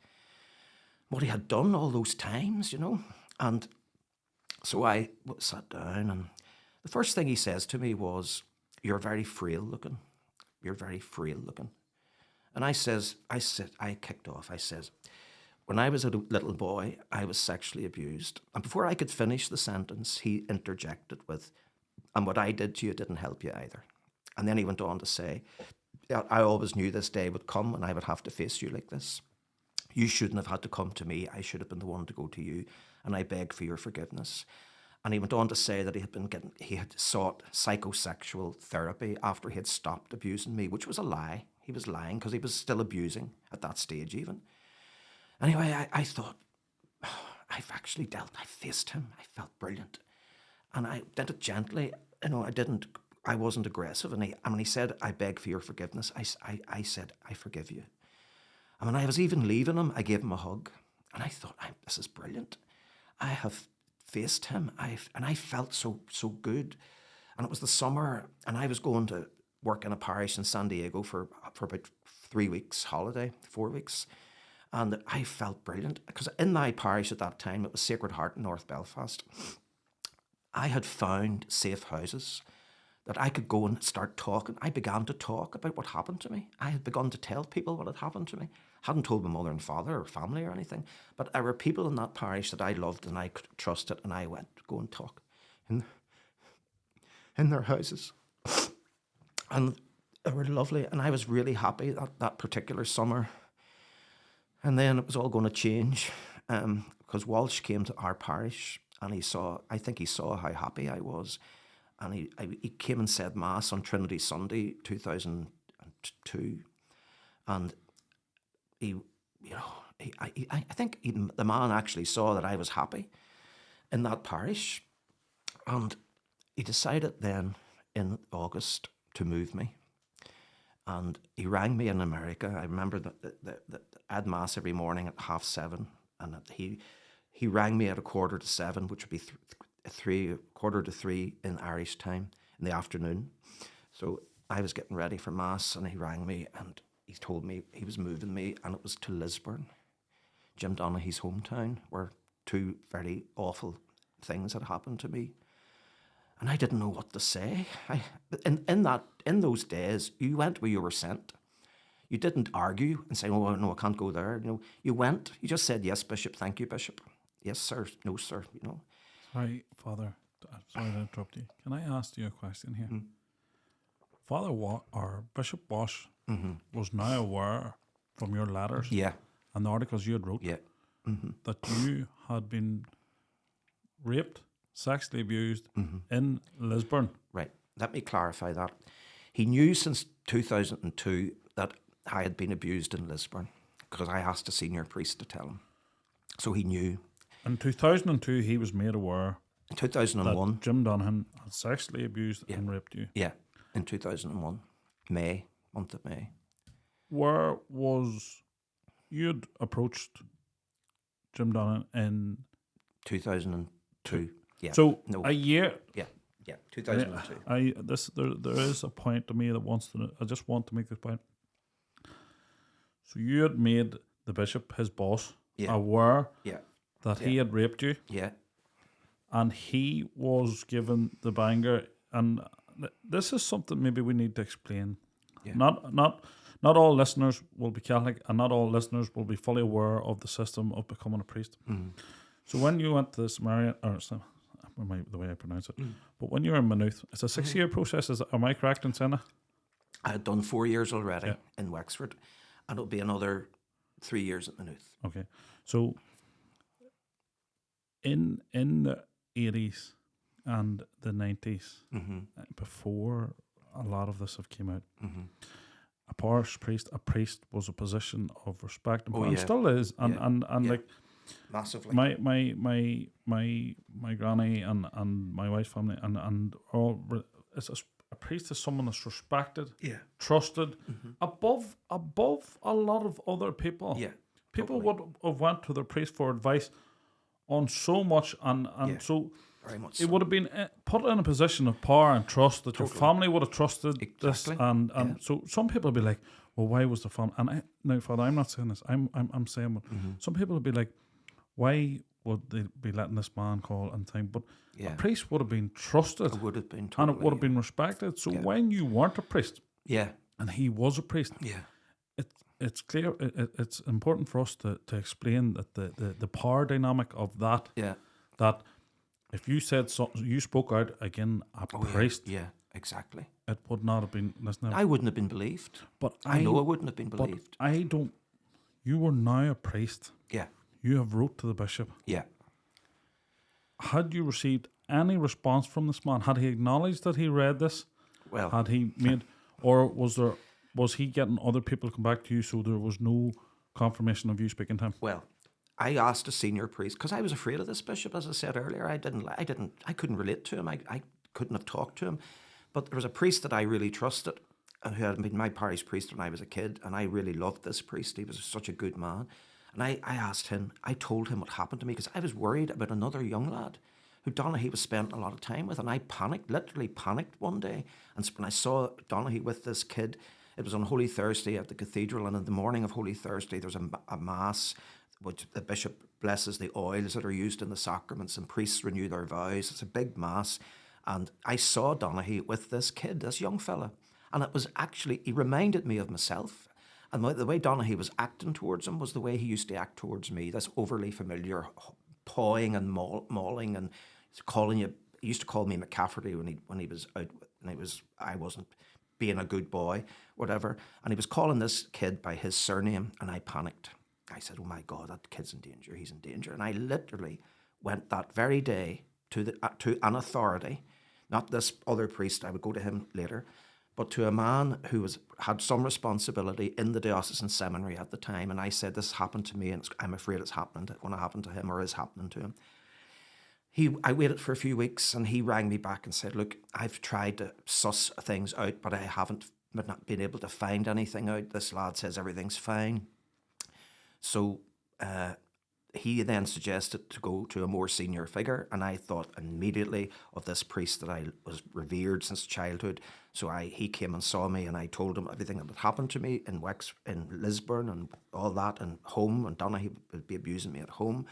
what he had done all those times, you know. And so I sat down, and the first thing he says to me was, you're very frail looking. You're very frail looking. And I kicked off. I says, when I was a little boy, I was sexually abused. And before I could finish the sentence, he interjected with, and what I did to you didn't help you either. And then he went on to say, I always knew this day would come and I would have to face you like this. You shouldn't have had to come to me. I should have been the one to go to you. And I beg for your forgiveness. And he went on to say that he had sought psychosexual therapy after he had stopped abusing me, which was a lie. He was lying because he was still abusing at that stage even. Anyway, I thought, I've actually I faced him. I felt brilliant. And I did it gently. You know, I wasn't aggressive. And when he said, I beg for your forgiveness, I said, I forgive you. And when I was even leaving him, I gave him a hug. And I thought, this is brilliant. I have faced him. And I felt so good. And it was the summer, and I was going to work in a parish in San Diego for about 3 weeks holiday, 4 weeks. And I felt brilliant because in my parish at that time, it was Sacred Heart in North Belfast. I had found safe houses that I could go and start talking. I began to talk about what happened to me. I had begun to tell people what had happened to me. I hadn't told my mother and father or family or anything, but there were people in that parish that I loved and I could trust it, and I went to go and talk in their houses. And they were lovely, and I was really happy that particular summer. And then it was all going to change because Walsh came to our parish, and I think he saw how happy I was. And he came and said Mass on Trinity Sunday 2002. And I think the man actually saw that I was happy in that parish. And he decided then in August to move me. And he rang me in America. I remember that I had Mass every morning at 7:30, and he he rang me at 7:15, which would be 3:45 in Irish time in the afternoon. So I was getting ready for Mass, and he rang me, and he told me he was moving me, and it was to Lisburn, Jim Donaghy's hometown, where 2 very awful things had happened to me. And I didn't know what to say. In those days, you went where you were sent. You didn't argue and say, "Oh no, I can't go there." You went. You just said, "Yes, Bishop. Thank you, Bishop. Yes, sir. No, sir." Sorry, Father. Sorry to interrupt you. Can I ask you a question here? Father or Bishop Wash was now aware from your letters and the articles you had wrote that you had been raped, sexually abused in Lisburn. Right. Let me clarify that. He knew since 2002 that I had been abused in Lisburn because I asked a senior priest to tell him. So he knew. In 2002, he was made aware. In 2001. That Jim Donaghy had sexually abused and raped you. Yeah, in 2001, month of May. Where was you'd approached Jim Donaghy in 2002? Yeah. So a year. Yeah, 2002. There is a point to me that wants to. I just want to make this point. So you had made the bishop, his boss, aware that he had raped you. Yeah. And he was given the banger, and this is something maybe we need to explain. Yeah. Not all listeners will be Catholic, and not all listeners will be fully aware of the system of becoming a priest. So when you went to the Samarian, the way I pronounce it, but when you were in Maynooth, it's a 6-year process. Am I correct in saying that? I had done 4 years already in Wexford, and it'll be another 3 years at Maynooth. Okay, so in the 80s and the 90s, before a lot of this have came out, a parish priest, a priest was a position of respect and, and still is, and like massively. My granny and my wife's family and all, it's a priest is someone that's respected, trusted, above a lot of other people. Yeah, people would have went to their priest for advice on so much, and so very much it would have been put in a position of power and trust that your family would have trusted this, and so some people would be like, well, why was the family? And now, Father, I'm not saying this. I'm saying some people would be like, why would they be letting this man call and thing? But a priest would have been trusted. It would have been and it would have been respected. So when you weren't a priest, and he was a priest, it's clear. It's important for us to explain that the power dynamic of that. That if you said something, you spoke out again, a priest. Yeah, exactly. It would not have been. I wouldn't have been believed. But I know I wouldn't have been believed. But I don't. You were now a priest. Yeah. You have wrote to the bishop. Yeah. Had you received any response from this man? Had he acknowledged that he read this? Well, had he made, or was he getting other people to come back to you, so there was no confirmation of you speaking to him? Well, I asked a senior priest because I was afraid of this bishop, as I said earlier. I couldn't relate to him. I couldn't have talked to him. But there was a priest that I really trusted, who had been my parish priest when I was a kid, and I really loved this priest. He was such a good man. And I asked him, I told him what happened to me, because I was worried about another young lad who Donaghy was spending a lot of time with. And I literally panicked one day. And when I saw Donaghy with this kid, it was on Holy Thursday at the cathedral. And in the morning of Holy Thursday, there's a mass, which the bishop blesses the oils that are used in the sacraments, and priests renew their vows. It's a big mass. And I saw Donaghy with this kid, this young fella. And it was actually, he reminded me of myself. And the way Donaghy was acting towards him was the way he used to act towards me. This overly familiar pawing and mauling and calling you. He used to call me McCafferty when he was out, and I wasn't being a good boy, whatever. And he was calling this kid by his surname, and I panicked. I said, "Oh my God, that kid's in danger. He's in danger." And I literally went that very day to an authority, not this other priest. I would go to him later. But to a man who had some responsibility in the diocesan seminary at the time, and I said, "This happened to me, and I'm afraid it's going to happen to him, or is happening to him." I waited for a few weeks, and he rang me back and said, "Look, I've tried to suss things out, but I haven't not been able to find anything out. This lad says everything's fine." So he then suggested to go to a more senior figure, and I thought immediately of this priest that I was revered since childhood. So he came and saw me, and I told him everything that had happened to me in Lisburn and all that, and home, and Donaghy would be abusing me at home.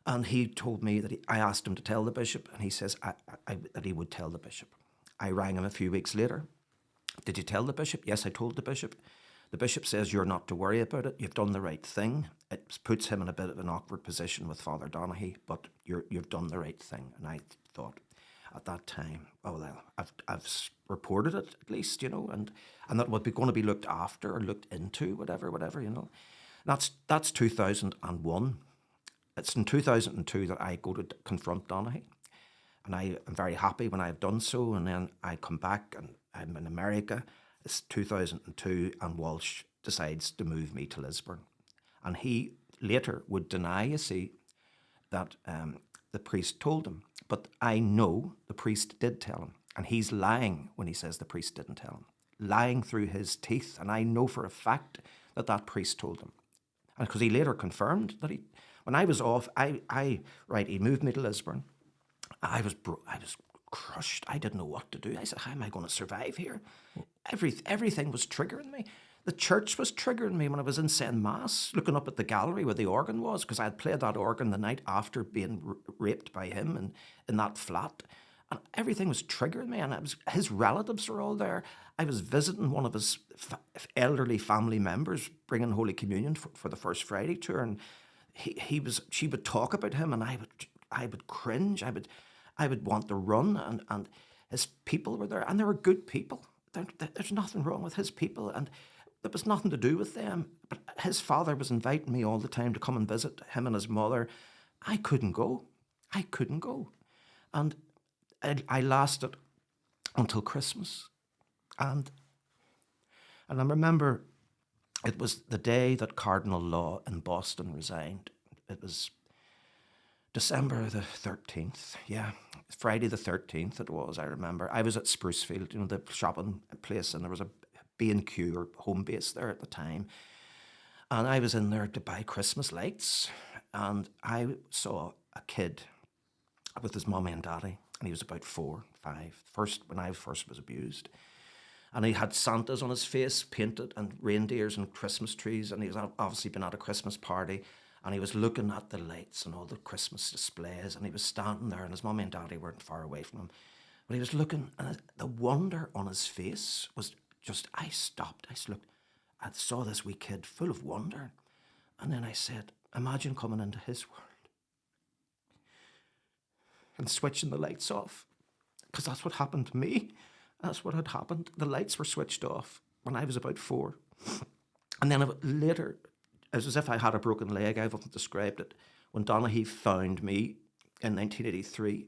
And he told me that I asked him to tell the bishop, and he says that he would tell the bishop. I rang him a few weeks later. Did you tell the bishop? Yes, I told the bishop. The bishop says you're not to worry about it. You've done the right thing. It puts him in a bit of an awkward position with Father Donaghy, but you've done the right thing. And I thought at that time, oh well, I've reported it at least, you know, and that would be going to be looked after or looked into, whatever, you know. That's 2001. It's in 2002 that I go to confront Donaghy, and I am very happy when I've done so. And then I come back and I'm in America. It's 2002, and Walsh decides to move me to Lisburn. And he later would deny, you see, that the priest told him. But I know the priest did tell him. And he's lying when he says the priest didn't tell him. Lying through his teeth. And I know for a fact that priest told him. And because he later confirmed that when I was off, he moved me to Lisburn. I was crushed. I didn't know what to do. I said, how am I going to survive here? Everything was triggering me. The church was triggering me when I was in St. Mass, looking up at the gallery where the organ was, because I had played that organ the night after being raped by him in that flat. And everything was triggering me, and his relatives were all there. I was visiting one of his elderly family members, bringing Holy Communion for the First Friday tour, and she would talk about him, and I would cringe. I would want to run, and his people were there, and they were good people. There's nothing wrong with his people, and there was nothing to do with them. But his father was inviting me all the time to come and visit him and his mother. I couldn't go. And I lasted until Christmas. And I remember it was the day that Cardinal Law in Boston resigned. It was December the 13th, yeah. Friday the 13th it was, I remember. I was at Sprucefield, you know, the shopping place, and there was a B&Q or home base there at the time. And I was in there to buy Christmas lights, and I saw a kid with his mummy and daddy, and he was about 4, 5, when I first was abused. And he had Santas on his face, painted, and reindeers and Christmas trees, and he was obviously been at a Christmas party. And he was looking at the lights and all the Christmas displays, and he was standing there, and his mummy and daddy weren't far away from him. But he was looking, and the wonder on his face was just, I stopped, I looked, I saw this wee kid full of wonder. And then I said, imagine coming into his world and switching the lights off. Because that's what happened to me. That's what had happened. The lights were switched off when I was about 4. And then later, it was as if I had a broken leg. I've often described it. When Donaghy found me in 1983,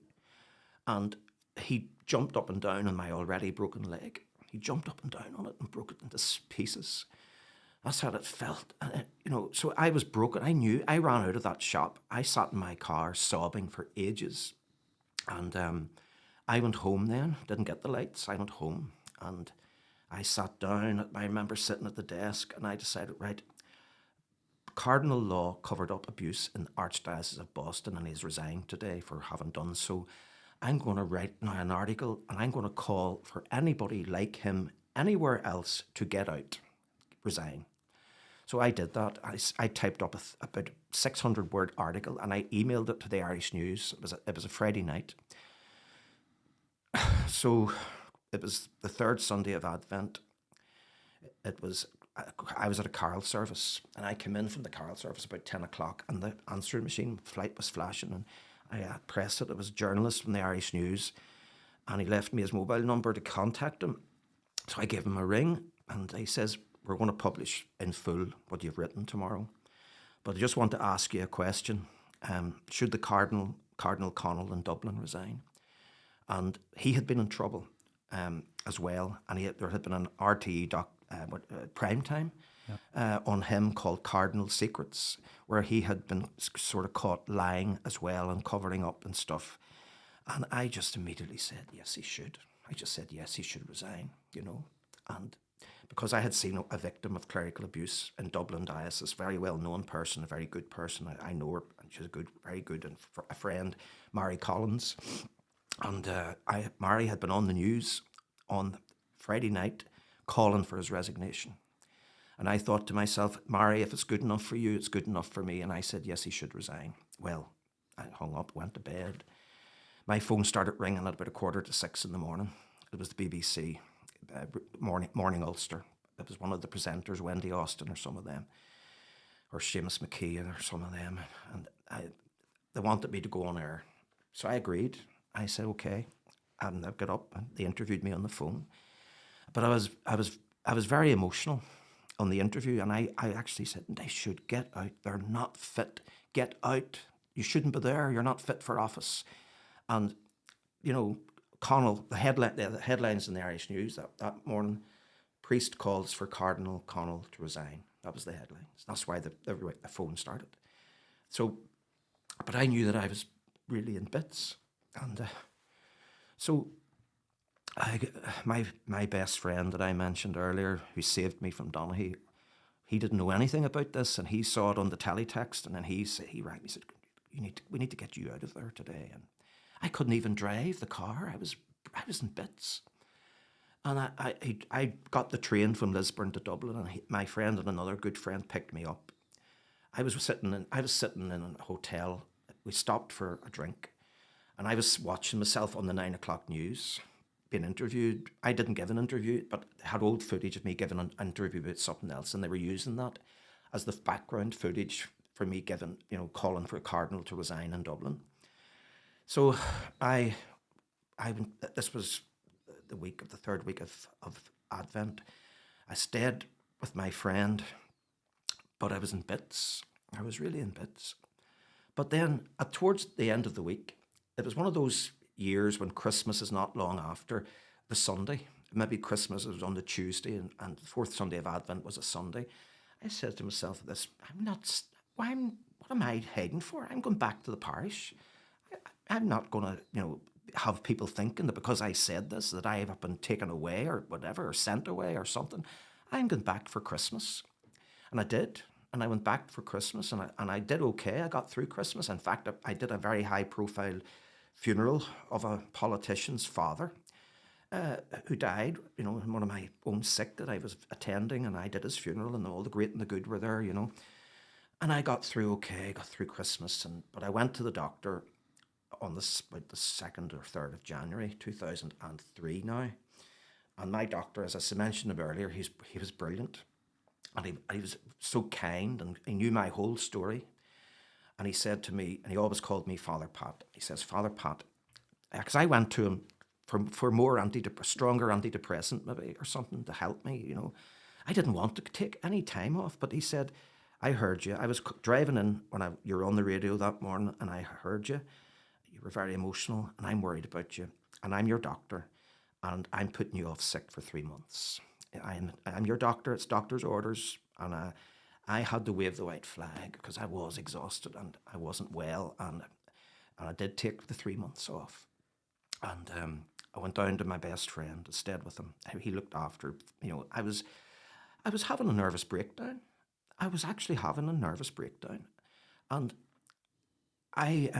and he jumped up and down on my already broken leg. He jumped up and down on it and broke it into pieces. That's how it felt. And so I was broken. I ran out of that shop. I sat in my car sobbing for ages. And I went home then, didn't get the lights. I went home, and I sat down. I remember sitting at the desk, and I decided, right, Cardinal Law covered up abuse in the Archdiocese of Boston, and he's resigned today for having done so. I'm going to write now an article, and I'm going to call for anybody like him anywhere else to get out, resign. So I did that. I typed up about 600-word article, and I emailed it to the Irish News. It was a Friday night. So it was the third Sunday of Advent. I was at a carol service, and I came in from the carol service about 10 o'clock, and the answering machine was flashing, and I pressed it. It was a journalist from the Irish News, and he left me his mobile number to contact him. So I gave him a ring, and he says, we're going to publish in full what you've written tomorrow. But I just want to ask you a question. Should the Cardinal Connell in Dublin resign? And he had been in trouble as well, and there had been an RTE prime time on him called Cardinal Secrets, where he had been sort of caught lying as well and covering up and stuff. And I just immediately said, yes, he should. I just said, yes, he should resign, And because I had seen a victim of clerical abuse in Dublin Diocese, very well-known person, a very good person. I know her, and she's a good, very good, and a friend, Mary Collins. And Mary had been on the news on Friday night calling for his resignation. And I thought to myself, Mary, if it's good enough for you, it's good enough for me. And I said, yes, he should resign. Well, I hung up, went to bed. My phone started ringing at about 5:45 in the morning. It was the BBC, Morning Ulster. It was one of the presenters, Wendy Austin or some of them, or Seamus McKeon or some of them. And they wanted me to go on air. So I agreed. I said, okay. And I got up and they interviewed me on the phone. But I was very emotional on the interview, and I actually said, they should get out. They're not fit. Get out. You shouldn't be there. You're not fit for office. And, you know, Connell, the headlines in the Irish News that morning, priest calls for Cardinal Connell to resign. That was the headlines. That's why the phone started. So, but I knew that I was really in bits. And so my best friend that I mentioned earlier, who saved me from Donaghy, he didn't know anything about this, and he saw it on the teletext, and then he rang me and said, we need to get you out of there today. And I couldn't even drive the car. I was in bits. And I got the train from Lisburn to Dublin, and my friend and another good friend picked me up. I was sitting in a hotel. We stopped for a drink, and I was watching myself on the 9 o'clock news, being interviewed. I didn't give an interview, but had old footage of me giving an interview about something else, and they were using that as the background footage for me giving, calling for a cardinal to resign in Dublin. So this was the third week of Advent. I stayed with my friend, but I was in bits. I was really in bits. But then towards the end of the week, it was one of those years when Christmas is not long after the Sunday. Maybe Christmas was on the Tuesday and the fourth Sunday of Advent was a Sunday. I said to myself, what am I hiding for? I'm going back to the parish. I'm not going to, have people thinking that because I said this, that I have been taken away or whatever, or sent away or something. I'm going back for Christmas. And I did. And I went back for Christmas, and I did okay. I got through Christmas. In fact, I did a very high-profile funeral of a politician's father who died, in one of my own sick that I was attending, and I did his funeral, and all the great and the good were there, And I got through okay, got through Christmas, but I went to the doctor on about the 2nd or 3rd of January 2003 now. And my doctor, as I mentioned earlier, he was brilliant. And he was so kind, and he knew my whole story. And he said to me, and he always called me Father Pat. He says, Father Pat, because I went to him for more stronger antidepressant maybe or something to help me, I didn't want to take any time off, but he said, I heard you. I was driving in when you were on the radio that morning, and I heard you. You were very emotional, and I'm worried about you. And I'm your doctor, and I'm putting you off sick for 3 months. I'm your doctor. It's doctor's orders, and I had to wave the white flag because I was exhausted and I wasn't well, and I did take the 3 months off. And I went down to my best friend and stayed with him. He looked after. I was having a nervous breakdown. I was actually having a nervous breakdown, and I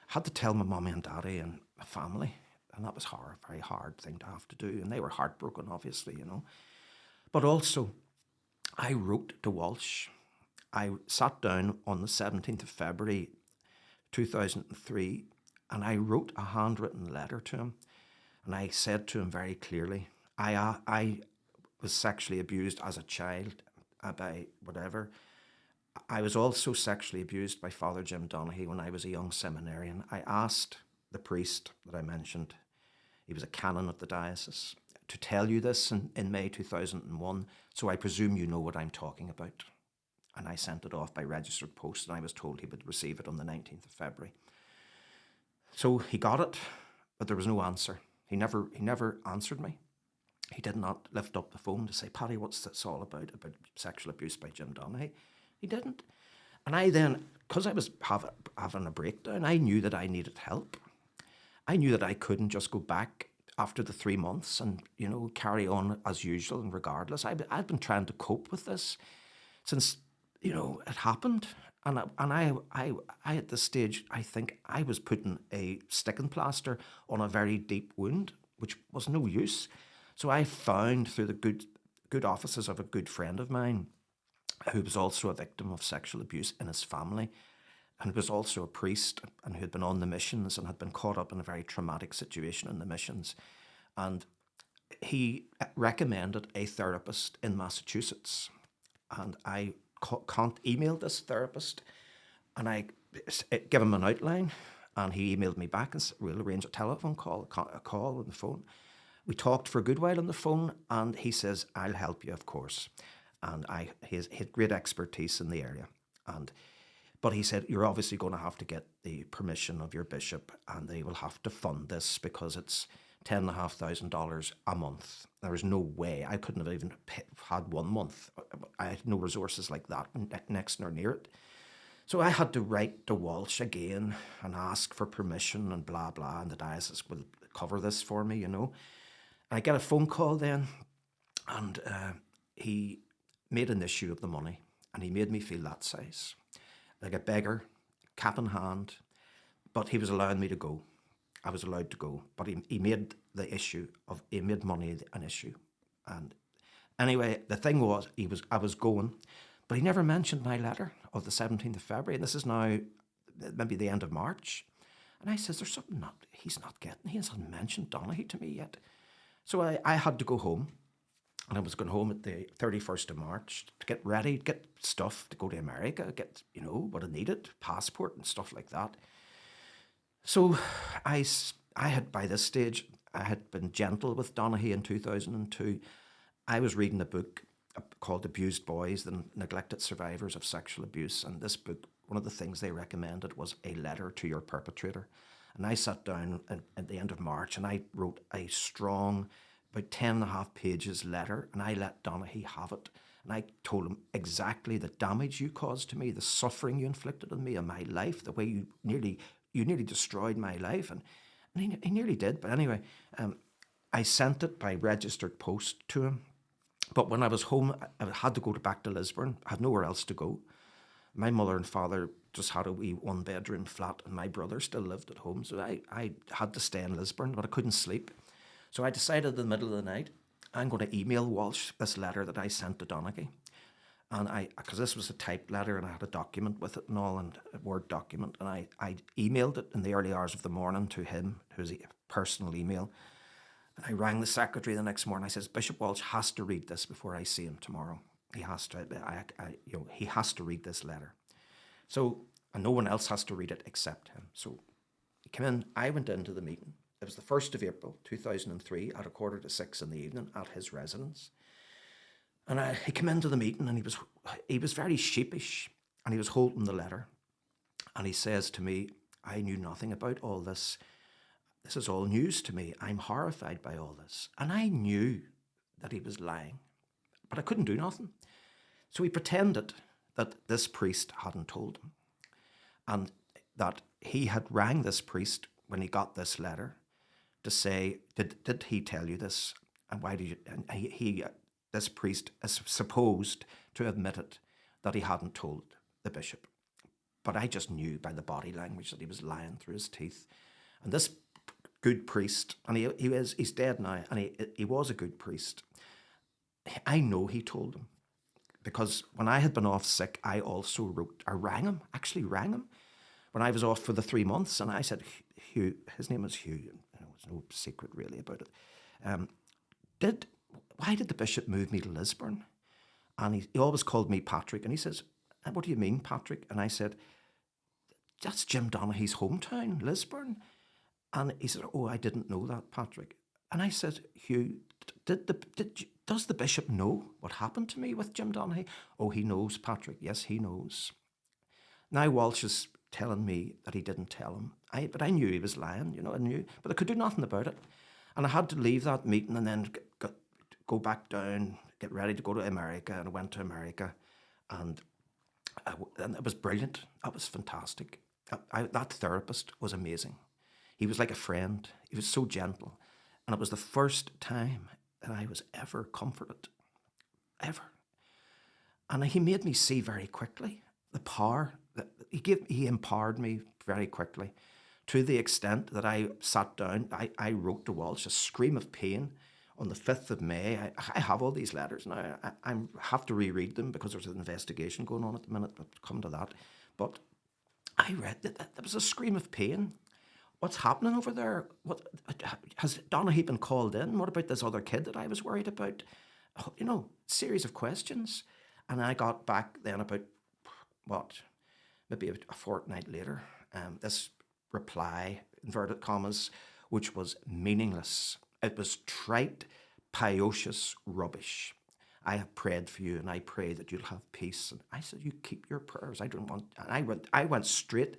had to tell my mommy and daddy and my family. And that was a very hard thing to have to do. And they were heartbroken, obviously, But also, I wrote to Walsh. I sat down on the 17th of February 2003, and I wrote a handwritten letter to him. And I said to him very clearly, I was sexually abused as a child by whatever. I was also sexually abused by Father Jim Donaghy when I was a young seminarian. I asked the priest that I mentioned, he was a canon of the diocese, to tell you this in May 2001, so I presume you know what I'm talking about. And I sent it off by registered post, and I was told he would receive it on the 19th of February. So he got it, but there was no answer. He never answered me. He did not lift up the phone to say, Paddy, what's this all about sexual abuse by Jim Donaghy? He didn't. And I then, because I was having a breakdown, I knew that I needed help. I knew that I couldn't just go back after the 3 months and, carry on as usual and regardless. I've been trying to cope with this since, it happened. And I at this stage, I think I was putting a sticking plaster on a very deep wound, which was no use. So I found through the good offices of a good friend of mine, who was also a victim of sexual abuse in his family, and was also a priest and who had been on the missions and had been caught up in a very traumatic situation in the missions. And he recommended a therapist in Massachusetts. And I emailed this therapist, and I gave him an outline, and he emailed me back and said, we'll arrange a telephone call, a call on the phone. We talked for a good while on the phone, and he says, I'll help you, of course. And he had great expertise in the area. But he said, you're obviously going to have to get the permission of your bishop, and they will have to fund this because it's $10,500 a month. There was no way. I couldn't have even had 1 month. I had no resources like that next nor near it. So I had to write to Walsh again and ask for permission and blah, blah, and the diocese will cover this for me, I get a phone call then, and he made an issue of the money, and he made me feel that size, like a beggar, cap in hand, but he was allowing me to go. I was allowed to go, but he made he made money an issue. And anyway, the thing was, I was going, but he never mentioned my letter of the 17th of February, and this is now maybe the end of March. And I says, there's something he's not getting. He hasn't mentioned Donaghy to me yet. So I had to go home, and I was going home at the 31st of March to get ready, get stuff to go to America, get, what I needed, passport and stuff like that. So I had, by this stage, I had been gentle with Donaghy in 2002. I was reading a book called Abused Boys, the Neglected Survivors of Sexual Abuse. And this book, one of the things they recommended was a letter to your perpetrator. And I sat down at the end of March and I wrote a strong, about 10.5 pages letter, and I let Donaghy have it. And I told him exactly the damage you caused to me, the suffering you inflicted on me and my life, the way you nearly destroyed my life. And he nearly did. But anyway, I sent it by registered post to him. But when I was home, I had to go back to Lisburn. I had nowhere else to go. My mother and father just had a wee 1-bedroom flat, and my brother still lived at home. So I had to stay in Lisburn, but I couldn't sleep. So I decided in the middle of the night, I'm going to email Walsh this letter that I sent to Donaghy. And because this was a typed letter and I had a document with it and all, and a Word document, and I emailed it in the early hours of the morning to him, who's a personal email. And I rang the secretary the next morning. I says, Bishop Walsh has to read this before I see him tomorrow. He has to. He has to read this letter. So, and no one else has to read it except him. So, he came in. I went into the meeting. It was the 1st of April, 2003, at 5:45 in the evening at his residence. And he came into the meeting, and he was very sheepish, and he was holding the letter. And he says to me, I knew nothing about all this. This is all news to me. I'm horrified by all this. And I knew that he was lying, but I couldn't do nothing. So he pretended that this priest hadn't told him, and that he had rang this priest when he got this letter to say, did he tell you this? And why did you? And this priest is supposed to admit it, that he hadn't told the bishop. But I just knew by the body language that he was lying through his teeth. And this good priest, and he's dead now, and he was a good priest. I know he told him, because when I had been off sick, I rang him when I was off for the 3 months, and I said, Hugh, his name was Hugh, and there was no secret really about it. Why did the bishop move me to Lisburn? And he always called me Patrick, and he says, what do you mean, Patrick? And I said, that's Jim Donaghy's hometown, Lisburn. And he said, oh, I didn't know that, Patrick. And I said, Hugh, does the bishop know what happened to me with Jim Donaghy? Oh, he knows, Patrick. Yes, he knows. Now Walsh is telling me that he didn't tell him. But I knew he was lying, I knew. But I could do nothing about it. And I had to leave that meeting and then go back down, get ready to go to America. And I went to America. And it was brilliant. That was fantastic. That therapist was amazing. He was like a friend. He was so gentle. And it was the first time that I was ever comforted, ever. And he made me see very quickly the power that he empowered me very quickly, to the extent that I sat down, I wrote to Walsh a scream of pain on the 5th of May. I have all these letters now. I have to reread them because there's an investigation going on at the minute, but come to that. But I read that there was a scream of pain. What's happening over there? What has Donaghy been called in? What about this other kid that I was worried about? You know, series of questions. And I got back then about, maybe a fortnight later, this reply, inverted commas, which was meaningless. It was trite, piocious rubbish. I have prayed for you, and I pray that you'll have peace. And I said, you keep your prayers. I don't want. And I went straight.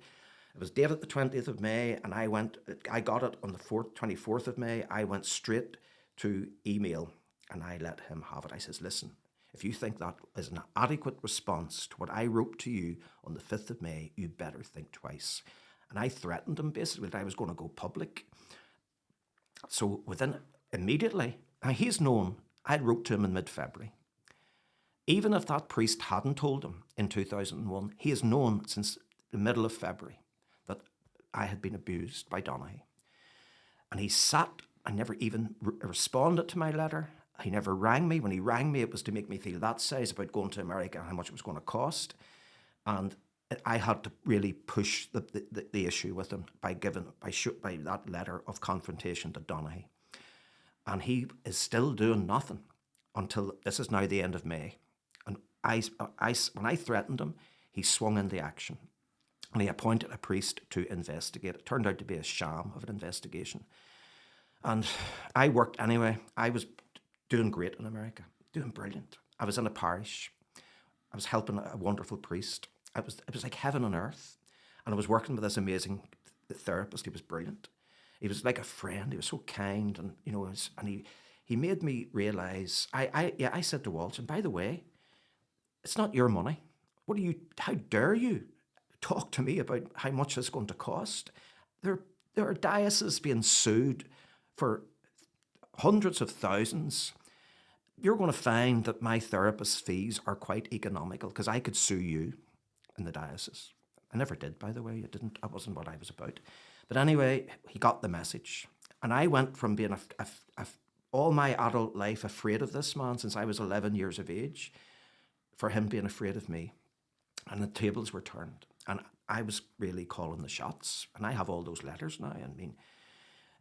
It was dated the 20th of May, and I got it on the 24th of May. I went straight to email, and I let him have it. I says, listen, if you think that is an adequate response to what I wrote to you on the 5th of May, you better think twice. And I threatened him basically that I was going to go public. So immediately, now he's known, I wrote to him in mid-February. Even if that priest hadn't told him in 2001, he has known since the middle of February that I had been abused by Donaghy. And he sat and never even responded to my letter. He never rang me. When he rang me, it was to make me feel that size about going to America and how much it was going to cost. And I had to really push the issue with him by that letter of confrontation to Donaghy. And he is still doing nothing until this is now the end of May. And when I threatened him, he swung into action. And he appointed a priest to investigate. It turned out to be a sham of an investigation. And I worked anyway. I was doing great in America, doing brilliant. I was in a parish. I was helping a wonderful priest. It was like heaven on earth. And I was working with this amazing therapist. He was brilliant. He was like a friend. He was so kind. And, you know, he made me realise, I said to Walsh, and by the way, it's not your money. How dare you talk to me about how much it's going to cost? There are dioceses being sued for hundreds of thousands. You're going to find that my therapist's fees are quite economical because I could sue you in the diocese. I never did, by the way. That wasn't what I was about. But anyway, he got the message. And I went from being all my adult life afraid of this man since I was 11 years of age, for him being afraid of me. And the tables were turned. And I was really calling the shots. And I have all those letters now. I mean,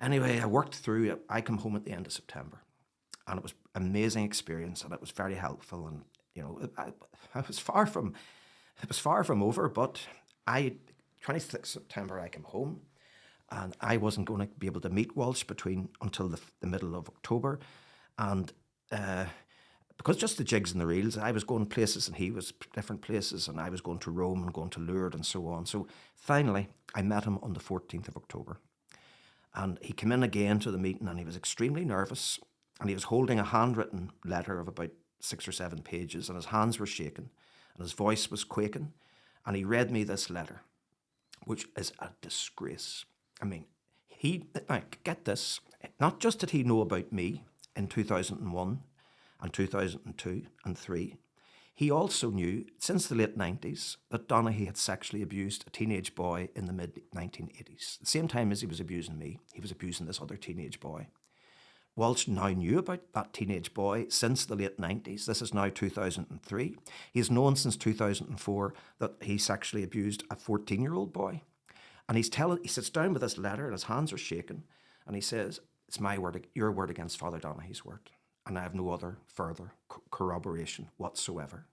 anyway, I worked through it. I come home at the end of September. And it was an amazing experience. And it was very helpful. And, you know, it was far from over. But 26th September, I came home. And I wasn't going to be able to meet Walsh until the middle of October. And because just the jigs and the reels, I was going places and he was different places, and I was going to Rome and going to Lourdes and so on. So finally, I met him on the 14th of October. And he came in again to the meeting, and he was extremely nervous. And he was holding a handwritten letter of about 6 or 7 pages, and his hands were shaking, and his voice was quaking. And he read me this letter, which is a disgrace. I mean, get this, not just did he know about me in 2001 and 2002 and 3, he also knew, since the late 90s, that Donaghy had sexually abused a teenage boy in the mid-1980s. The same time as he was abusing me, he was abusing this other teenage boy. Walsh now knew about that teenage boy since the late 90s. This is now 2003. He has known since 2004 that he sexually abused a 14-year-old boy. And he sits down with this letter, and his hands are shaking, and he says, it's my word, your word against Father Donaghy's word. And I have no other further corroboration whatsoever.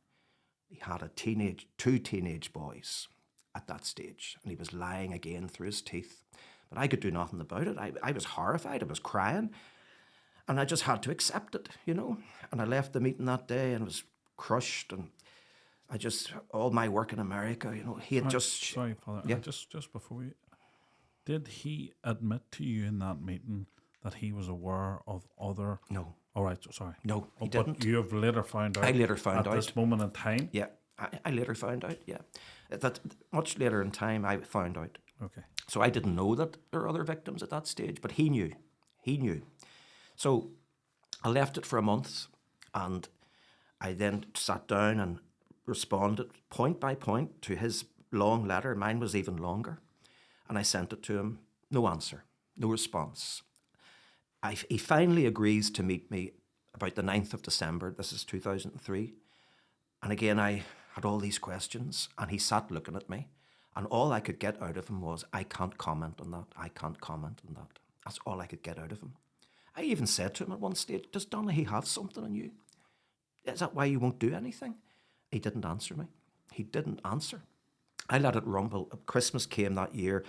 He had two teenage boys at that stage, and he was lying again through his teeth. But I could do nothing about it. I was horrified. I was crying. And I just had to accept it, you know. And I left the meeting that day and was crushed. And all my work in America, you know, he had Sorry, Father. Yeah. Just before we... Did he admit to you in that meeting that he was aware of other... No. All right, sorry. No, he didn't. But you have later found out. I later found out. At this moment in time? Yeah, I later found out, yeah. That much later in time, I found out. Okay. So I didn't know that there were other victims at that stage, but he knew. He knew. So I left it for a month, and I then sat down and responded point by point to his long letter. Mine was even longer. And I sent it to him. No answer, no response. He finally agrees to meet me about the 9th of December. This is 2003. And again, I had all these questions, and he sat looking at me. And all I could get out of him was, I can't comment on that. I can't comment on that. That's all I could get out of him. I even said to him at one stage, does Donaghy have something on you? Is that why you won't do anything? He didn't answer me. He didn't answer. I let it rumble. Christmas came that year.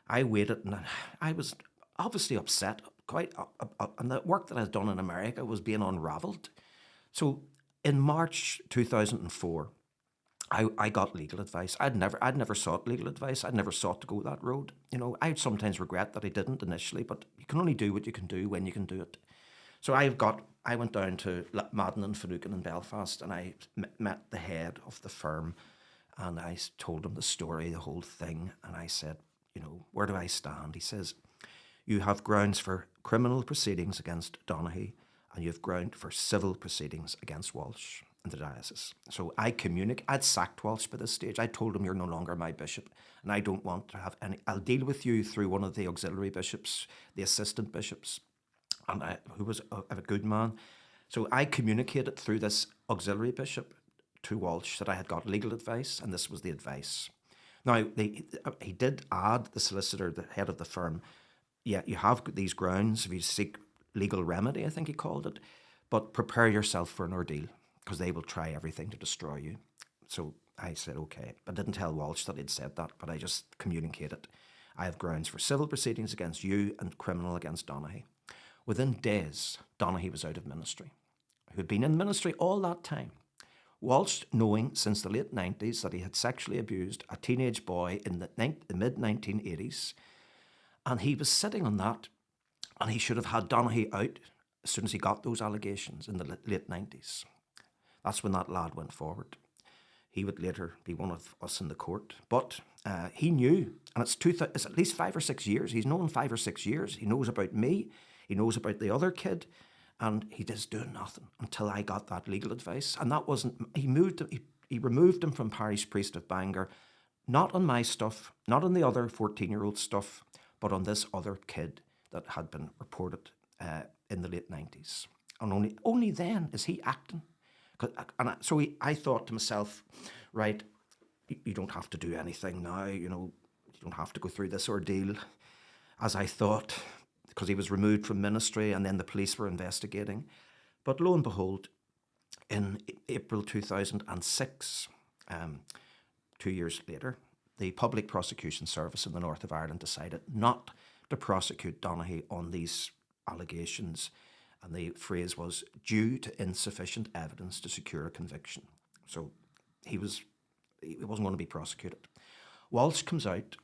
I waited, and I was obviously upset, and the work that I'd done in America was being unravelled. So in March 2004, I got legal advice. I'd never sought legal advice. I'd never sought to go that road. You know, I'd sometimes regret that I didn't initially, but you can only do what you can do when you can do it. So I went down to Madden and Finucane in Belfast, and I met the head of the firm, and I told him the story, the whole thing, and I said, you know, where do I stand? He says, you have grounds for criminal proceedings against Donaghy, and you have ground for civil proceedings against Walsh in the diocese. So I'd sacked Walsh by this stage. I told him, you're no longer my bishop, and I don't want to have any, I'll deal with you through one of the auxiliary bishops, the assistant bishops, and who was a good man. So I communicated through this auxiliary bishop to Walsh that I had got legal advice, and this was the advice. Now, he did add, the solicitor, the head of the firm, yeah, you have these grounds if you seek legal remedy, I think he called it, but prepare yourself for an ordeal, because they will try everything to destroy you. So I said, okay. I didn't tell Walsh that he'd said that, but I just communicated. I have grounds for civil proceedings against you and criminal against Donaghy. Within days, Donaghy was out of ministry, who'd been in ministry all that time. Walsh, knowing since the late 90s that he had sexually abused a teenage boy in the mid-1980s, and he was sitting on that, and he should have had Donaghy out as soon as he got those allegations in the late 90s. That's when that lad went forward. He would later be one of us in the court. But he knew, and it's at least 5 or 6 years. He's known 5 or 6 years. He knows about me. He knows about the other kid. And he just doing nothing until I got that legal advice. And that wasn't, he removed him from parish priest of Bangor, not on my stuff, not on the other 14-year-old stuff, but on this other kid that had been reported in the late 90s. And only then is he acting. So I thought to myself, right, you don't have to do anything now, you know, you don't have to go through this ordeal, as I thought, because he was removed from ministry and then the police were investigating. But lo and behold, in April 2006, 2 years later, the Public Prosecution Service in the north of Ireland decided not to prosecute Donaghy on these allegations. And the phrase was, due to insufficient evidence to secure a conviction. So he wasn't going to be prosecuted. Walsh comes out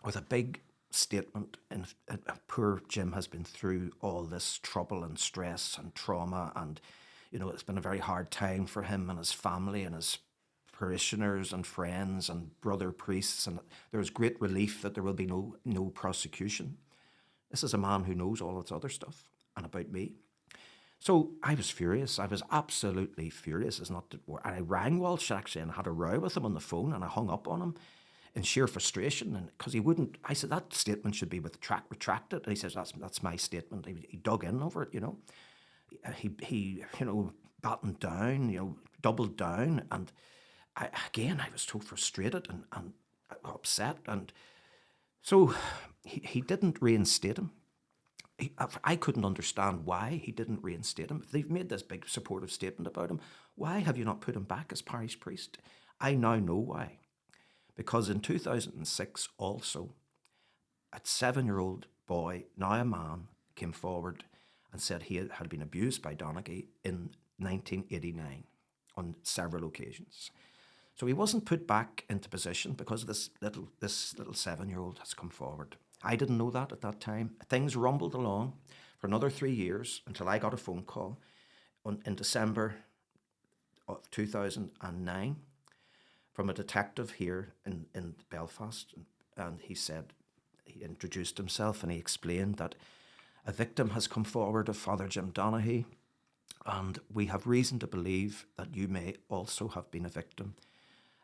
with a big statement, and poor Jim has been through all this trouble and stress and trauma, and you know, it's been a very hard time for him and his family and his parishioners and friends and brother priests, and there's great relief that there will be no prosecution. This is a man who knows all this other stuff and about me. So I was furious. I was absolutely furious. I rang Walsh actually and had a row with him on the phone, and I hung up on him in sheer frustration, and because he wouldn't. I said that statement should be retracted, and he says that's my statement. He dug in over it, you know. He battened down, you know, doubled down, and I was so frustrated and upset, and so he didn't reinstate him. I couldn't understand why he didn't reinstate him. If they've made this big supportive statement about him, why have you not put him back as parish priest? I now know why. Because in 2006 also, a 7-year-old boy, now a man, came forward and said he had been abused by Donaghy in 1989 on several occasions. So he wasn't put back into position because this little 7-year-old has come forward. I didn't know that at that time. Things rumbled along for another 3 years until I got a phone call in December of 2009 from a detective here in Belfast. And he said, he introduced himself and he explained that A victim has come forward of Father Jim Donaghy, and we have reason to believe that you may also have been a victim.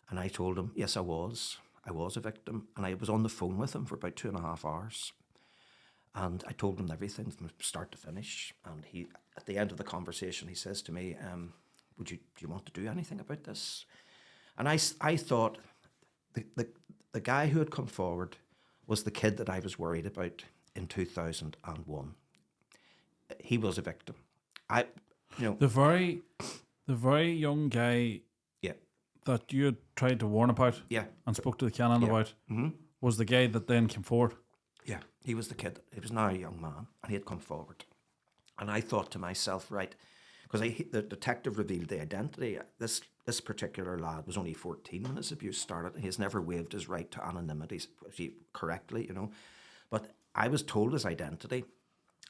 And I told him, yes, I was. I was a victim. And I was on the phone with him for about 2.5 hours. And I told him everything from start to finish. And he, at the end of the conversation, he says to me, do you want to do anything about this? And I thought the guy who had come forward was the kid that I was worried about in 2001. He was a victim. The very young guy Yeah. that you had tried to warn about Yeah. and spoke to the canon about was the guy that then came forward. Yeah, he was the kid. He was now a young man, and he had come forward. And I thought to myself, right, because the detective revealed the identity. This particular lad was only 14 when his abuse started. He has never waived his right to anonymity correctly, But I was told his identity,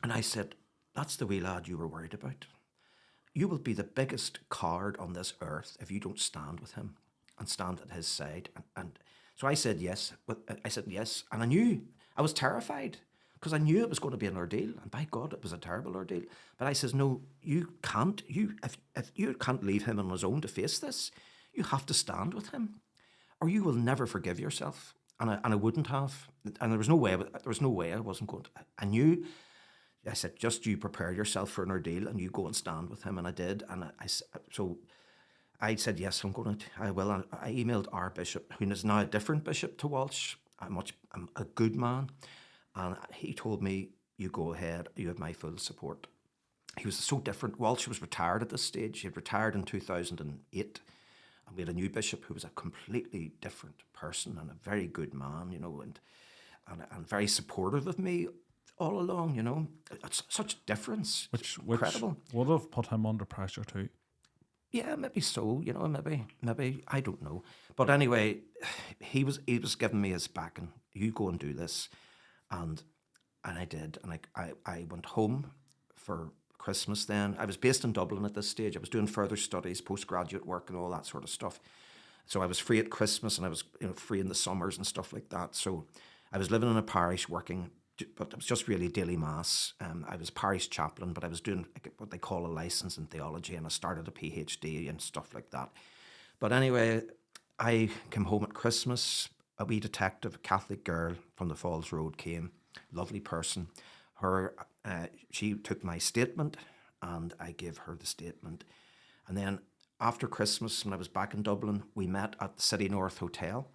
and I said, that's the wee lad you were worried about. You will be the biggest coward on this earth if you don't stand with him and stand at his side. And so I said yes. And I knew, I was terrified because I knew it was going to be an ordeal. And by God, it was a terrible ordeal. But I says, no, you can't. If you can't leave him on his own to face this, you have to stand with him or you will never forgive yourself. And I wouldn't have. And there was no way I wasn't going to. I knew. I said, just you prepare yourself for an ordeal and you go and stand with him. And I did. And so I said, yes, I will. And I emailed our bishop, who is now a different bishop to Walsh. I'm a good man. And he told me, you go ahead, you have my full support. He was so different. Walsh was retired at this stage. He had retired in 2008. And we had a new bishop who was a completely different person and a very good man, and very supportive of me all along, It's such a difference. Which incredible. Would have put him under pressure too. Yeah, maybe so, maybe, I don't know. But anyway, he was giving me his back and you go and do this. And I did. And I went home for Christmas then. I was based in Dublin at this stage. I was doing further studies, postgraduate work and all that sort of stuff. So I was free at Christmas and I was free in the summers and stuff like that. So I was living in a parish working, but it was just really daily mass. I was parish chaplain, but I was doing what they call a license in theology, and I started a PhD and stuff like that. But anyway, I came home at Christmas. A wee detective, a Catholic girl from the Falls Road came, lovely person. She took my statement, and I gave her the statement. And then after Christmas, when I was back in Dublin, we met at the City North Hotel,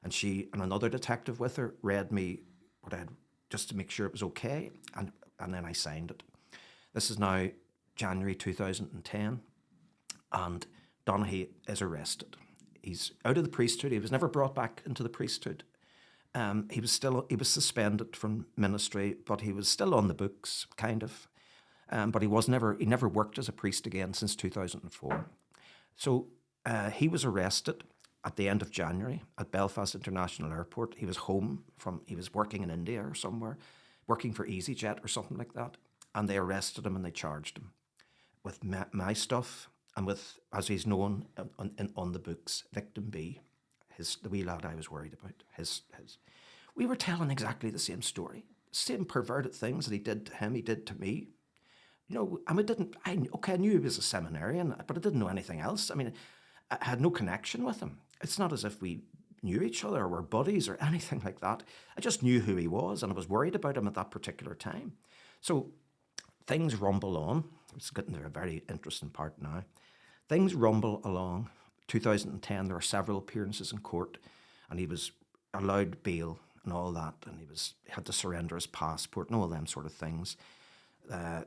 and she and another detective with her read me what I had, just to make sure it was okay, and then I signed it. This is now January 2010, and Donaghy is arrested. He's out of the priesthood. He was never brought back into the priesthood. He was suspended from ministry, but he was still on the books, kind of. But he never worked as a priest again since 2004. So he was arrested at the end of January at Belfast International Airport. He was he was working in India or somewhere, working for EasyJet or something like that. And they arrested him and they charged him with my stuff and with, as he's known on the books, Victim B, the wee lad I was worried about. We were telling exactly the same story, same perverted things that he did to him, he did to me. I knew he was a seminarian, but I didn't know anything else. I mean, I had no connection with him. It's not as if we knew each other or were buddies or anything like that. I just knew who he was and I was worried about him at that particular time. So things rumble on. It's getting to a very interesting part now. Things rumble along. 2010, there were several appearances in court and he was allowed bail and all that, and he had to surrender his passport and all them sort of things.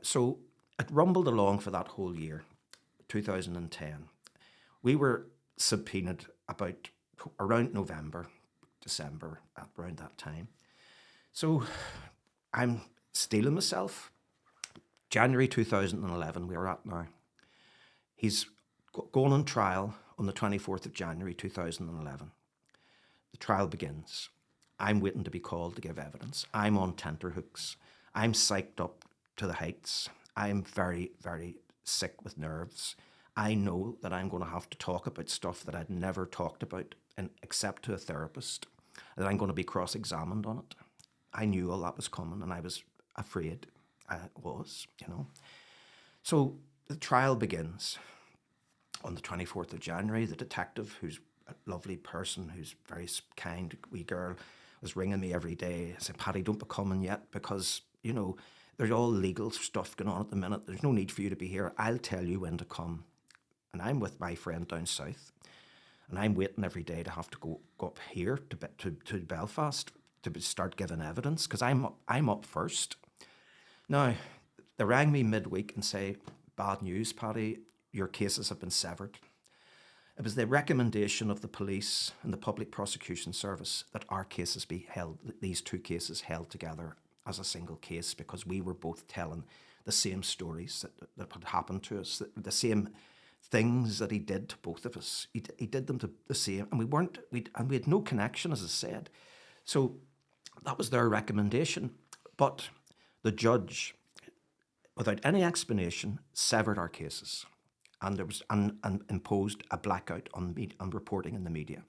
So it rumbled along for that whole year, 2010. We were subpoenaed around November, December, around that time. So I'm steeling myself. January 2011, we are at now. He's going on trial on the 24th of January 2011. The trial begins. I'm waiting to be called to give evidence. I'm on tenterhooks. I'm psyched up to the heights. I'm very, very sick with nerves. I know that I'm going to have to talk about stuff that I'd never talked about except to a therapist, that I'm going to be cross-examined on it. I knew all that was coming and I was afraid. was, So the trial begins on the 24th of January. The detective, who's a lovely person, who's very kind, wee girl, was ringing me every day. I said, Paddy, don't be coming yet because, there's all legal stuff going on at the minute. There's no need for you to be here. I'll tell you when to come. And I'm with my friend down south. And I'm waiting every day to have to go up here to Belfast to start giving evidence because I'm up first. Now, they rang me midweek and say, bad news, Paddy, your cases have been severed. It was the recommendation of the police and the Public Prosecution Service that our cases be held, these two cases held together as a single case because we were both telling the same stories that had happened to us, the same things that he did to both of us. He did them to the same, and we had no connection, as I said. So that was their recommendation. But the judge, without any explanation, severed our cases, and there was and imposed a blackout on reporting in the media.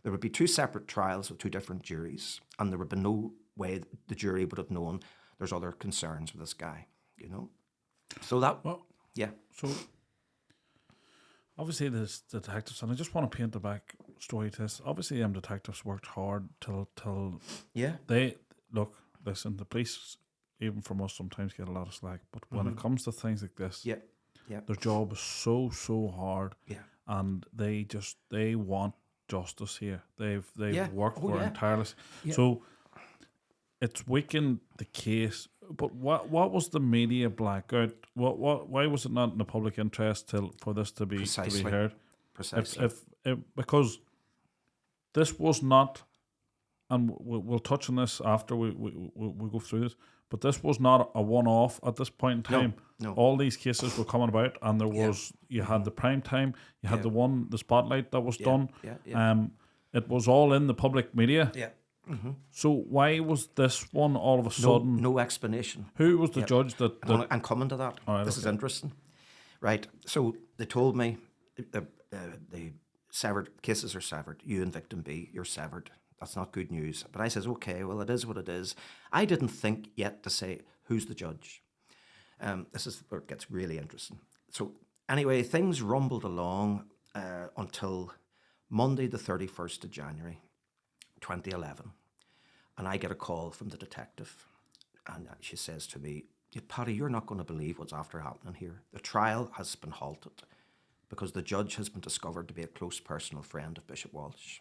There would be two separate trials with two different juries, and there would be no way the jury would have known there's other concerns with this guy, So that, yeah. So obviously there's detectives, and I just want to paint the back story to this. Obviously, detectives worked hard till they look. Listen, the police, even from us, sometimes get a lot of slack. But when it comes to things like this, their job is so hard, and they want justice here. They've worked for it tirelessly. So it's weakened the case. But what was the media blackout? Why was it not in the public interest for this to be heard? Precisely. If because this was not, and we'll touch on this after we go through this. But this was not a one-off at this point in time. No. All these cases were coming about, and there was you had the prime time, you had the spotlight that was done. It was all in the public media. Yeah. Mm-hmm. So why was this one all of a sudden? No explanation. Who was the judge that? I'm coming to that. Right, this is interesting. Right. So they told me the severed cases are severed. You and victim B, you're severed. That's not good news. But I says, okay, well, it is what it is. I didn't think yet to say who's the judge. This is where it gets really interesting. So anyway, things rumbled along until Monday, the 31st of January, 2011. And I get a call from the detective. And she says to me, Paddy, you're not going to believe what's after happening here. The trial has been halted because the judge has been discovered to be a close personal friend of Bishop Walsh.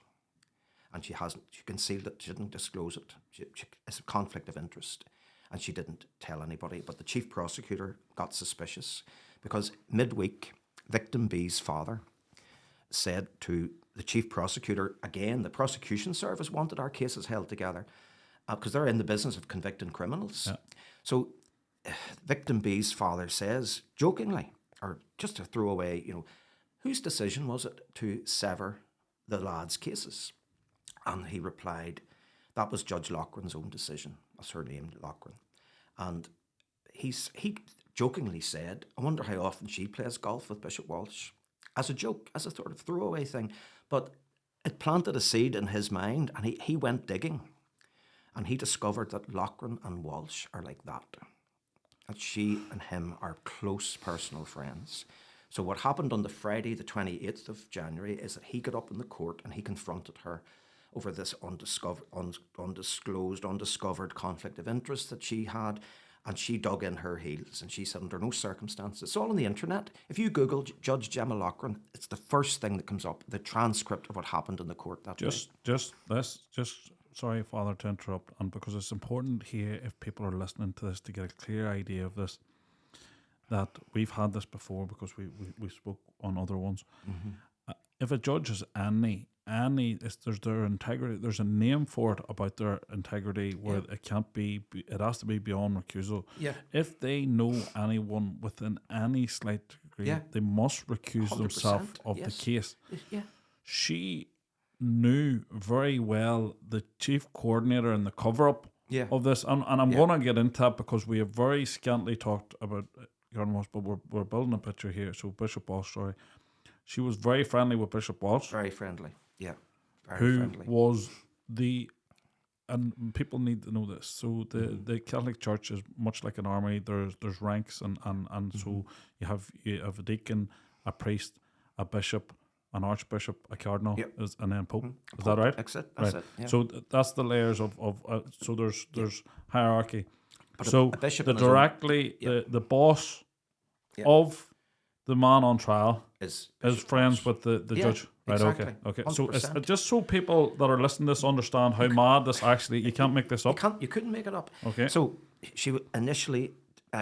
And she concealed it, she didn't disclose it. It's a conflict of interest. And she didn't tell anybody. But the chief prosecutor got suspicious because midweek, victim B's father said to the chief prosecutor, again, the prosecution service wanted our cases held together because they're in the business of convicting criminals. Yeah. So victim B's father says, jokingly, or just to throw away, whose decision was it to sever the lads' cases? And he replied, that was Judge Loughran's own decision. That's her name, Loughran. And he jokingly said, I wonder how often she plays golf with Bishop Walsh. As a joke, as a sort of throwaway thing. But it planted a seed in his mind, and he went digging. And he discovered that Loughran and Walsh are like that. That she and him are close personal friends. So what happened on the Friday, the 28th of January, is that he got up in the court and he confronted her over this undiscovered conflict of interest that she had, and she dug in her heels and she said under no circumstances. It's all on the internet. If you Google Judge Gemma Loughran, it's the first thing that comes up, the transcript of what happened in the court that day. Sorry, Father, to interrupt, and because it's important here if people are listening to this to get a clear idea of this, that we've had this before because we spoke on other ones. Mm-hmm. If a judge has there's their integrity, there's a name for it about their integrity where it can't be, it has to be beyond recusal. Yeah. If they know anyone within any slight degree, they must recuse themselves of the case. Yeah. She knew very well the chief coordinator and the cover-up of this, and I'm going to get into that because we have very scantily talked about but we're building a picture here. So Bishop Walsh, she was very friendly with Bishop Walsh. Very friendly, yeah. Who was the and people need to know this. So the Catholic Church is much like an army. There's ranks, and so you have a deacon, a priest, a bishop, an archbishop, a cardinal, and then pope. Is that right? That's it. Right. Yeah. So that's the layers of so there's hierarchy. But So a bishop the in his own- directly the boss of the man on trial is is friends with the judge. Right, exactly. okay. So it's 100%. just so people that are listening to this understand how mad this actually, you can't make this up. You couldn't make it up. Okay. So she initially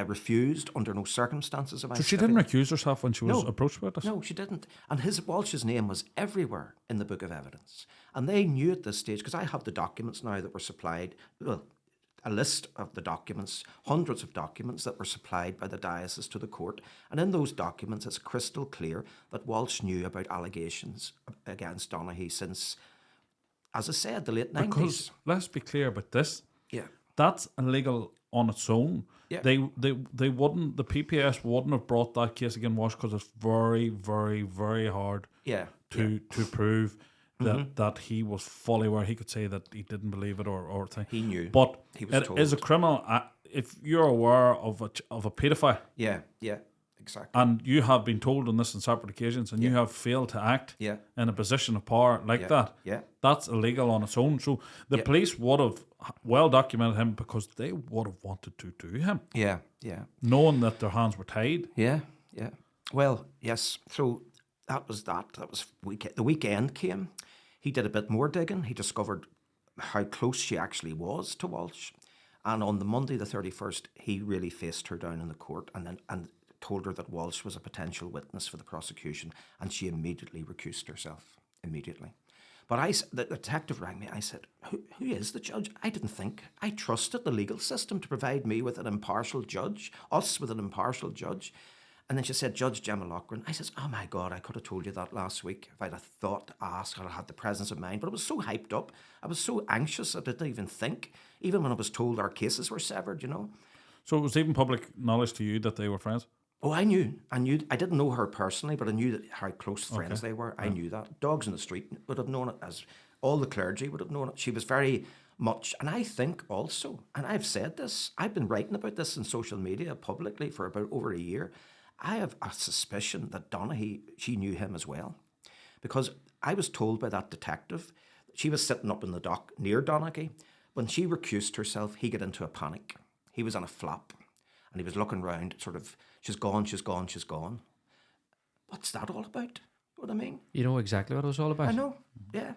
refused under no circumstances. So she didn't recuse herself when she was approached about this? No, she didn't. And Walsh's name was everywhere in the book of evidence. And they knew at this stage, because I have the documents now that were supplied, well, a list of the documents, hundreds of documents that were supplied by the diocese to the court. And in those documents, it's crystal clear that Walsh knew about allegations against Donaghy since, as I said, the late 90s. Because let's be clear about this. Yeah. That's illegal on its own. Yeah. They wouldn't, the PPS wouldn't have brought that case against Walsh because it's very, very, very hard to prove that he was fully aware. He could say that he didn't believe it or thing. He knew. But he was it told. is a criminal. If you're aware of a paedophile, Yeah, exactly. and you have been told on this on separate occasions, and you have failed to act in a position of power like that, that's illegal on its own. So the police would have well documented him because they would have wanted to do him. Yeah. Knowing that their hands were tied. Yeah. Well, yes. So that was that. That was the weekend came. He did a bit more digging. He discovered how close she actually was to Walsh. And on the Monday, the 31st, he really faced her down in the court and told her that Walsh was a potential witness for the prosecution. And she immediately recused herself. Immediately. But the detective rang me. I said, who is the judge? I didn't think. I trusted the legal system to provide me with an impartial judge, us with an impartial judge. And then she said, Judge Gemma Loughran. I says, oh my God, I could have told you that last week if I'd have thought to ask or had the presence of mind. But I was so hyped up. I was so anxious I didn't even think, even when I was told our cases were severed, So it was even public knowledge to you that they were friends? Oh, I knew. I didn't know her personally, but I knew how close friends they were. I knew that. Dogs in the street would have known it, as all the clergy would have known it. She was very much, and I think also, and I've said this, I've been writing about this in social media publicly for about over a year. I have a suspicion that Donaghy, she knew him as well. Because I was told by that detective, she was sitting up in the dock near Donaghy. When she recused herself, he got into a panic. He was on a flap. And he was looking round, sort of, she's gone. What's that all about? You know what I mean? You know exactly what it was all about. I know, yeah.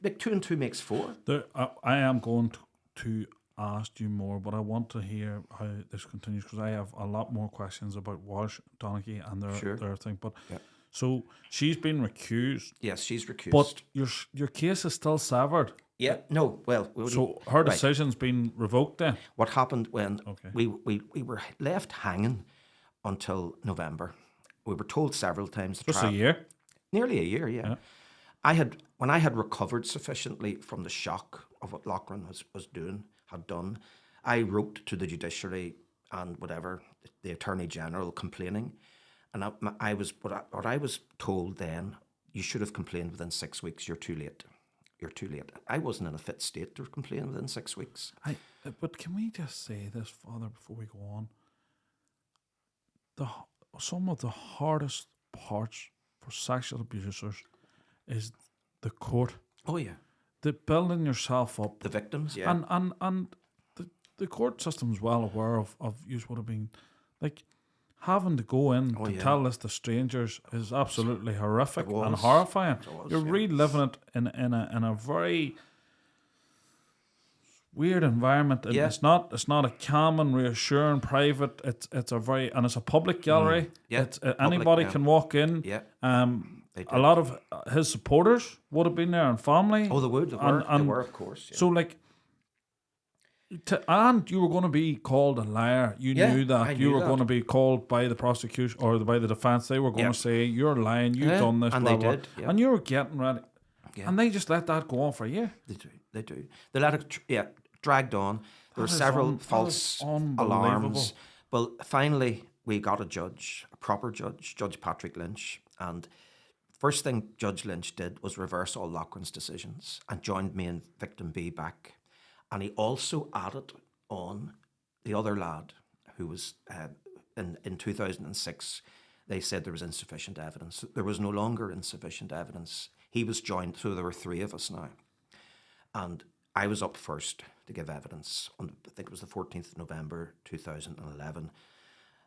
Like 2 and 2 makes 4. I am going to ask you more, but I want to hear how this continues because I have a lot more questions about Walsh, Donaghy and their thing. But so she's been recused. Yes, she's recused. But your case is still severed. Yeah, no, well... So her decision's been revoked then? What happened when we were left hanging until November. We were told several times... Just a year? Nearly a year, yeah. When I had recovered sufficiently from the shock of what Loughran had done, I wrote to the judiciary and whatever, the Attorney General complaining. And I was told then, you should have complained within 6 weeks, you're too late. You're too late. I wasn't in a fit state to complain within 6 weeks. But can we just say this, Father, before we go on? Some of the hardest parts for sexual abusers is the court. Oh, yeah. The building yourself up. The victims, yeah. And the court system's well aware of use would have been like having to go in to tell this to strangers is absolutely horrific and horrifying. You're reliving it in a very weird environment. And it's not a calm and reassuring private. It's a public gallery. It's anybody can walk in. Yeah. A lot of his supporters would have been there and family. Oh, they would. They were, of course. Yeah. So, like, and you were going to be called a liar. You knew that. You were going to be called by the prosecution or by the defence. They were going to say, you're lying, you've done this, and blah, they blah. did. Yeah. And you were getting ready. Yeah. And they just let that go on for a year. They do. They let it, dragged on. There were several false alarms. Well, finally, we got a proper judge, Judge Patrick Lynch, and first thing Judge Lynch did was reverse all Loughran's decisions and joined me and Victim B back. And he also added on the other lad who was in 2006. They said there was insufficient evidence. There was no longer insufficient evidence. He was joined, so there were 3 of us now. And I was up first to give evidence on, I think it was the 14th of November 2011.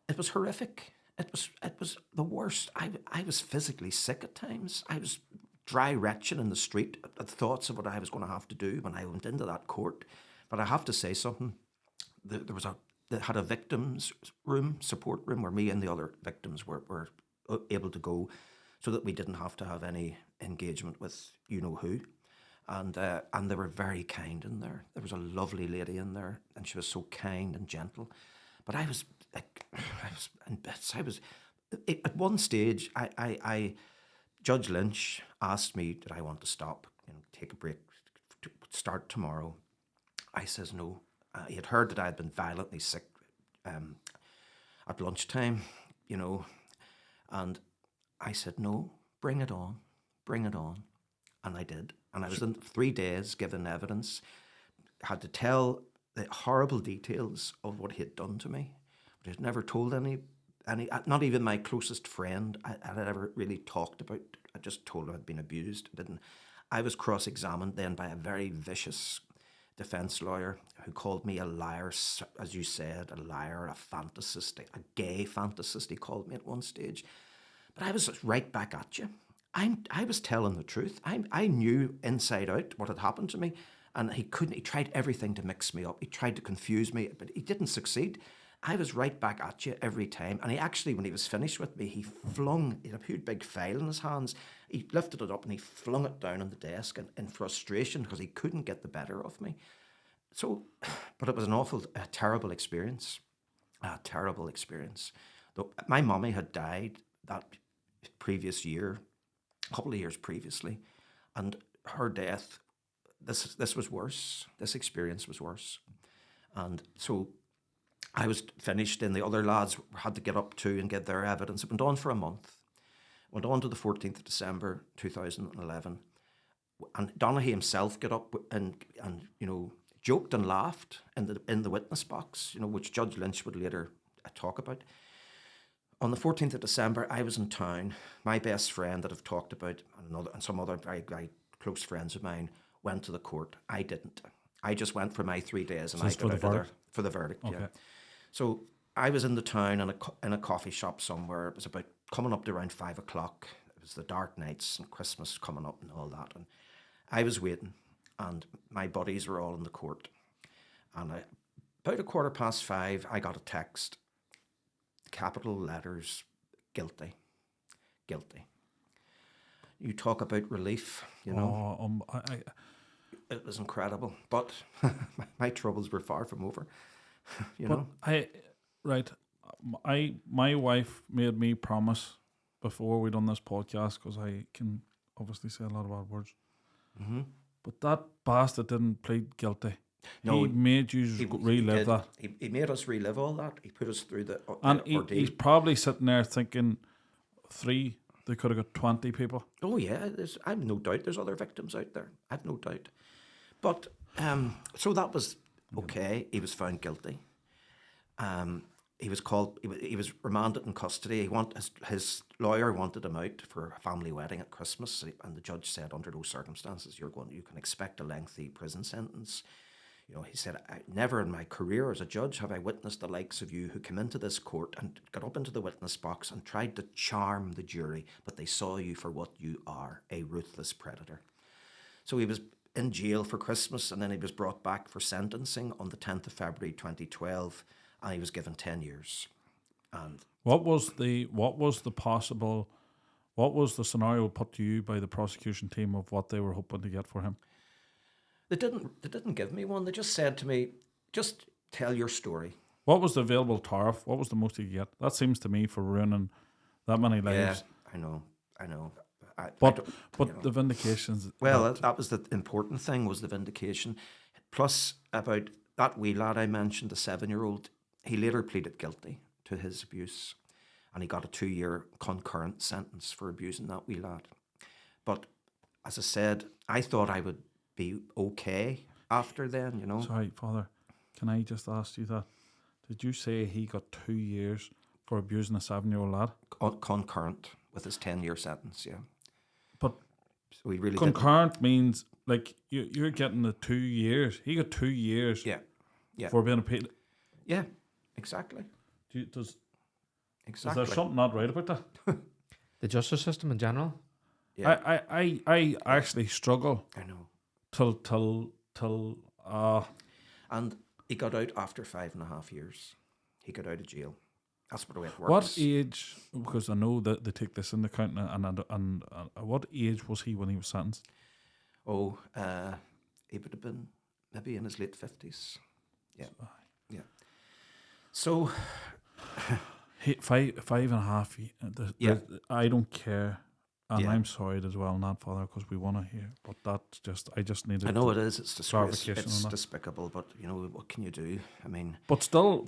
It was horrific. It was the worst. I was physically sick at times. I was dry retching in the street at the thoughts of what I was going to have to do when I went into that court. But I have to say something. They had a victims room, support room, where me and the other victims were able to go, so that we didn't have to have any engagement with you-know-who. And they were very kind in there. There was a lovely lady in there, and she was so kind and gentle. But I was in bits. At one stage, Judge Lynch asked me, did I want to stop and take a break, to start tomorrow? I says no. He had heard that I had been violently sick at lunchtime, and I said, no, bring it on. And I did. And I was in 3 days giving evidence, had to tell the horrible details of what he had done to me. But I had never told any, not even my closest friend I had ever really talked about. I just told him I'd been abused. I was cross-examined then by a very vicious defence lawyer who called me a liar, as you said, a liar, a fantasist, a gay fantasist, he called me at one stage. But I was right back at you. I was telling the truth. I knew inside out what had happened to me, and he tried everything to mix me up. He tried to confuse me, but he didn't succeed. I was right back at you every time. And he actually, when he was finished with me, he had a huge big file in his hands. He lifted it up and he flung it down on the desk in frustration because he couldn't get the better of me. So, but it was a terrible experience. A terrible experience. Though my mummy had died that previous year, a couple of years previously, and her death, this was worse. This experience was worse. And so I was finished, and the other lads had to get up too and get their evidence. It went on for a month. Went on to the 14th of December 2011. And Donaghy himself got up and joked and laughed in the witness box, which Judge Lynch would later talk about. On the 14th of December, I was in town. My best friend that I've talked about, and some other very, very close friends of mine, went to the court. I didn't. I just went for my 3 days, and I got out of there for the verdict. Okay. Yeah. So I was in the town in a coffee shop somewhere. It was about coming up to around 5 o'clock. It was the dark nights and Christmas coming up and all that. And I was waiting, and my buddies were all in the court. And about 5:15, I got a text. Capital letters, guilty. You talk about relief, It was incredible, but my troubles were far from over, My wife made me promise before we done this podcast, because I can obviously say a lot of bad words. Mm-hmm. But that bastard didn't plead guilty. No, he made you relive that. He made us relive all that. He put us through the ordeal. He's probably sitting there thinking, they could have got 20 people. Oh yeah, I've no doubt there's other victims out there. I've no doubt. But so that was okay. He was found guilty. He was remanded in custody. His lawyer wanted him out for a family wedding at Christmas, and the judge said, under those circumstances, you can expect a lengthy prison sentence. He said, never in my career as a judge have I witnessed the likes of you who came into this court and got up into the witness box and tried to charm the jury, but they saw you for what you are, a ruthless predator. So he was in jail for Christmas, and then he was brought back for sentencing on the 10th of February 2012, and he was given 10 years. And what was the scenario put to you by the prosecution team of what they were hoping to get for him? They didn't give me one. They just said to me, just tell your story. What was the available tariff? What was the most you could get? That seems to me for ruining that many lives. Yeah, I know. But the vindications. Well, that was the important thing, was the vindication. Plus, about that wee lad I mentioned, the 7-year-old, he later pleaded guilty to his abuse, and he got a 2-year concurrent sentence for abusing that wee lad. But as I said, I thought I would be okay. after then, you know. Sorry, Father, can I just ask you that? Did you say he got 2 years for abusing a 7-year-old lad? Concurrent with his 10-year sentence, yeah. But So he really concurrent means like you're getting the 2 years. He got 2 years yeah, for being a paid. yeah, exactly. Is Exactly. there something not right about that? The justice system in general. Yeah, I actually struggle I know. till And he got out after 5.5 years. He got out of jail. That's the way it works. what age? Because I know that they take this into account. And what age was he when he was sentenced? Oh, he would have been maybe in his late 50s. Yeah, yeah. So, Five and a half. I don't care, and Yeah. I'm sorry as well, not Father, because we want to hear. But that's just, I just needed. I know it is. It's clarification It's on that. despicable, but you know what can you do? I mean, But still,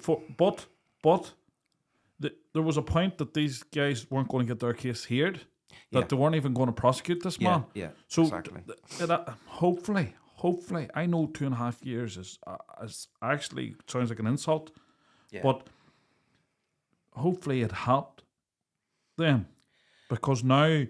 there was a point that these guys weren't going to get their case heard. That Yeah. they weren't even going to prosecute this man. yeah, So exactly. hopefully, I know 2.5 years is actually sounds like an insult, Yeah. but hopefully it helped them, because now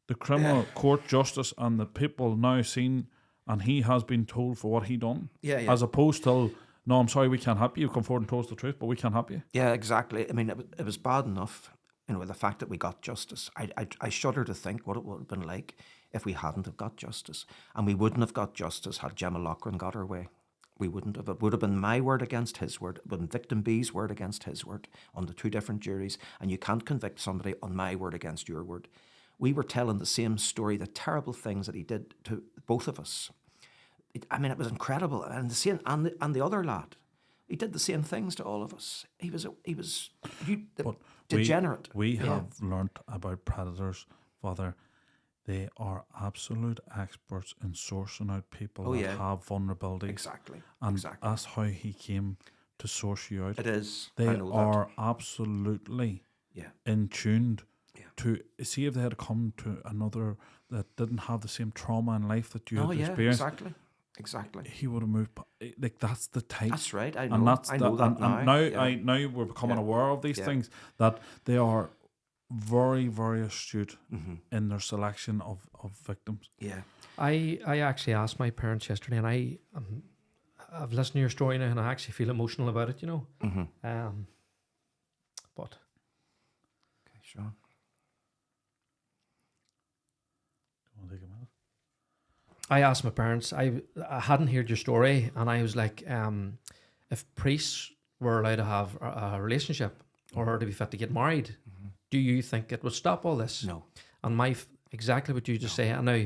the criminal court justice and the people now seen, and he has been told for what he done, Yeah, yeah. as opposed to, no, I'm sorry, we can't help you. Come forward and told us the truth, but we can't help you. Yeah, exactly. I mean, it was bad enough, you know, the fact that we got justice. I shudder to think what it would have been like if we hadn't have got justice. And we wouldn't have got justice had Gemma Loughran got her way. We wouldn't have. It would have been my word against his word. It would have been victim B's word against his word on the two different juries. And you can't convict somebody on my word against your word. We were telling the same story, the terrible things that he did to both of us. It was incredible. And the same, and the other lad, he did the same things to all of us. He was degenerate. We have learnt about predators, Father. They are absolute experts in sourcing out people that have vulnerabilities. Exactly. And exactly. that's how he came to source you out. It is. They I know are absolutely in tuned to see if they had come to another that didn't have the same trauma in life that you had experienced. Exactly. He would have moved. Like, that's the type. That's right. I know. And that's I know that now. And now we're becoming aware of these things, that they are very, very astute in their selection of victims. Yeah. I actually asked my parents yesterday, and I've listened to your story now, and I actually feel emotional about it, you know. But Okay, sure. Do you want to take a minute? I asked my parents, I hadn't heard your story, and I was like, if priests were allowed to have a relationship or to be fit to get married, do you think it would stop all this? No. And exactly what you just say. And now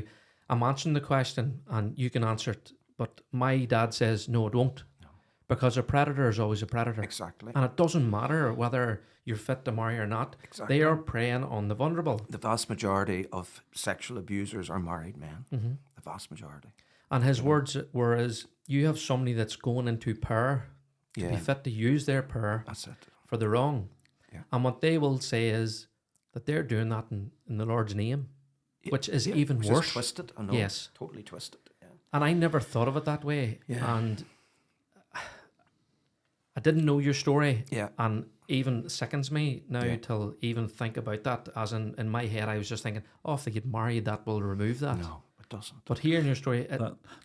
I'm answering the question, and you can answer it, but my dad says, no, it won't. No. Because a predator is always a predator. Exactly. And it doesn't matter whether you're fit to marry or not. Exactly. They are preying on the vulnerable. The vast majority of sexual abusers are married men. The vast majority. And his words were, is you have somebody that's going into power to be fit to use their power That's it. for the wrong. Yeah. And what they will say is that they're doing that in the Lord's name, which is even Which worse. is twisted. I know. Yes. Totally twisted. Yeah. And I never thought of it that way. Yeah. And I didn't know your story. Yeah. And even sickens me now Yeah. to even think about that. As in my head, I was just thinking, oh, if they get married, that will remove that. No, it doesn't. But hearing your story,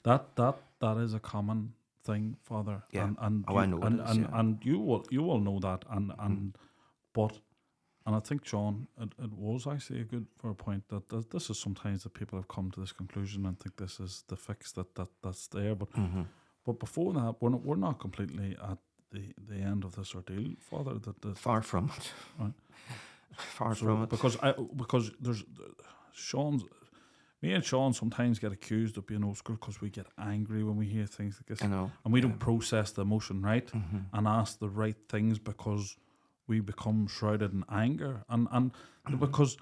That is a common thing, Father. Yeah. And I know it is, and you will know that. And I think, John, it was actually a good for a point that this is sometimes that people have come to this conclusion and think this is the fix that's there. But before that, we're not completely at the end of this ordeal, Father. Far from it. Right. Far from it. Because there's me and Sean sometimes get accused of being old school because we get angry when we hear things like this. I know. And we don't process the emotion right and ask the right things because we become shrouded in anger. And because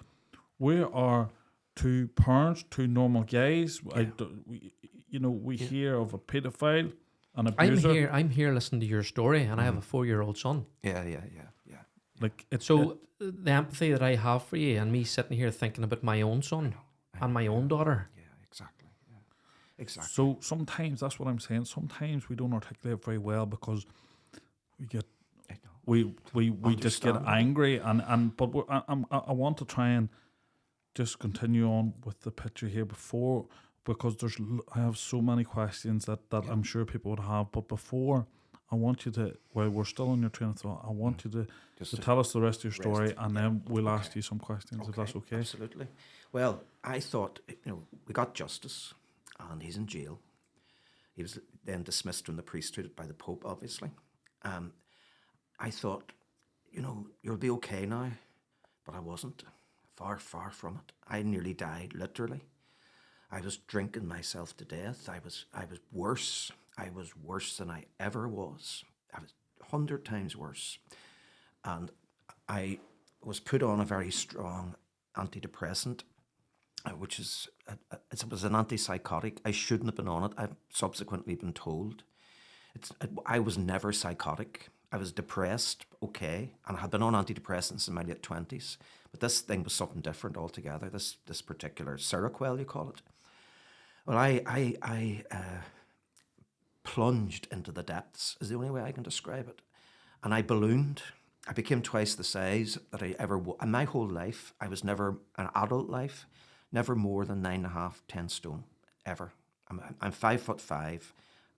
we are two parents, two normal guys. We hear of a pedophile, an abuser. I'm here listening to your story, and I have a 4-year-old son. Yeah. Like The empathy that I have for you, and me sitting here thinking about my own son and my own daughter. Yeah, exactly. Yeah. Exactly. So sometimes, that's what I'm saying, sometimes we don't articulate very well because we get, we just get Understandable. angry, but I want to try and just continue on with the picture here because I have so many questions that I'm sure people would have, but before, I want you to, while we're still on your train of thought, I want you to tell us the rest of your story, and then we'll ask you some questions, if that's okay. Absolutely. Well, I thought, we got justice, and he's in jail. He was then dismissed from the priesthood by the Pope, obviously. I thought, you'll be okay now, but I wasn't. Far, far from it. I nearly died, literally. I was drinking myself to death. I was worse. I was worse than I ever was. I was 100 times worse. And I was put on a very strong antidepressant, which is, it was an antipsychotic. I shouldn't have been on it. I've subsequently been told. I was never psychotic. I was depressed, okay, and I had been on antidepressants in my late 20s. But this thing was something different altogether, this particular Seroquel, you call it. Well, I plunged into the depths, is the only way I can describe it. And I ballooned. I became twice the size that I ever was. In my whole life, I was never, an adult life, never more than 9.5, 10 stone, ever. I'm 5'5",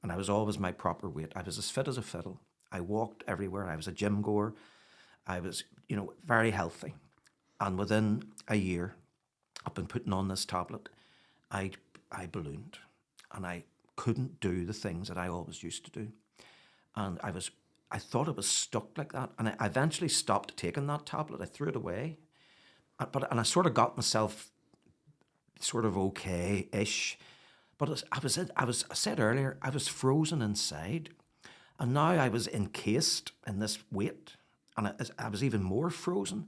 and I was always my proper weight. I was as fit as a fiddle. I walked everywhere. I was a gym goer. I was, very healthy. And within a year, I've been putting on this tablet. I ballooned, and I couldn't do the things that I always used to do. And I thought it was stuck like that. And I eventually stopped taking that tablet. I threw it away. And I sort of got myself sort of okay-ish. But I said earlier, I was frozen inside. And now I was encased in this weight. And I was even more frozen.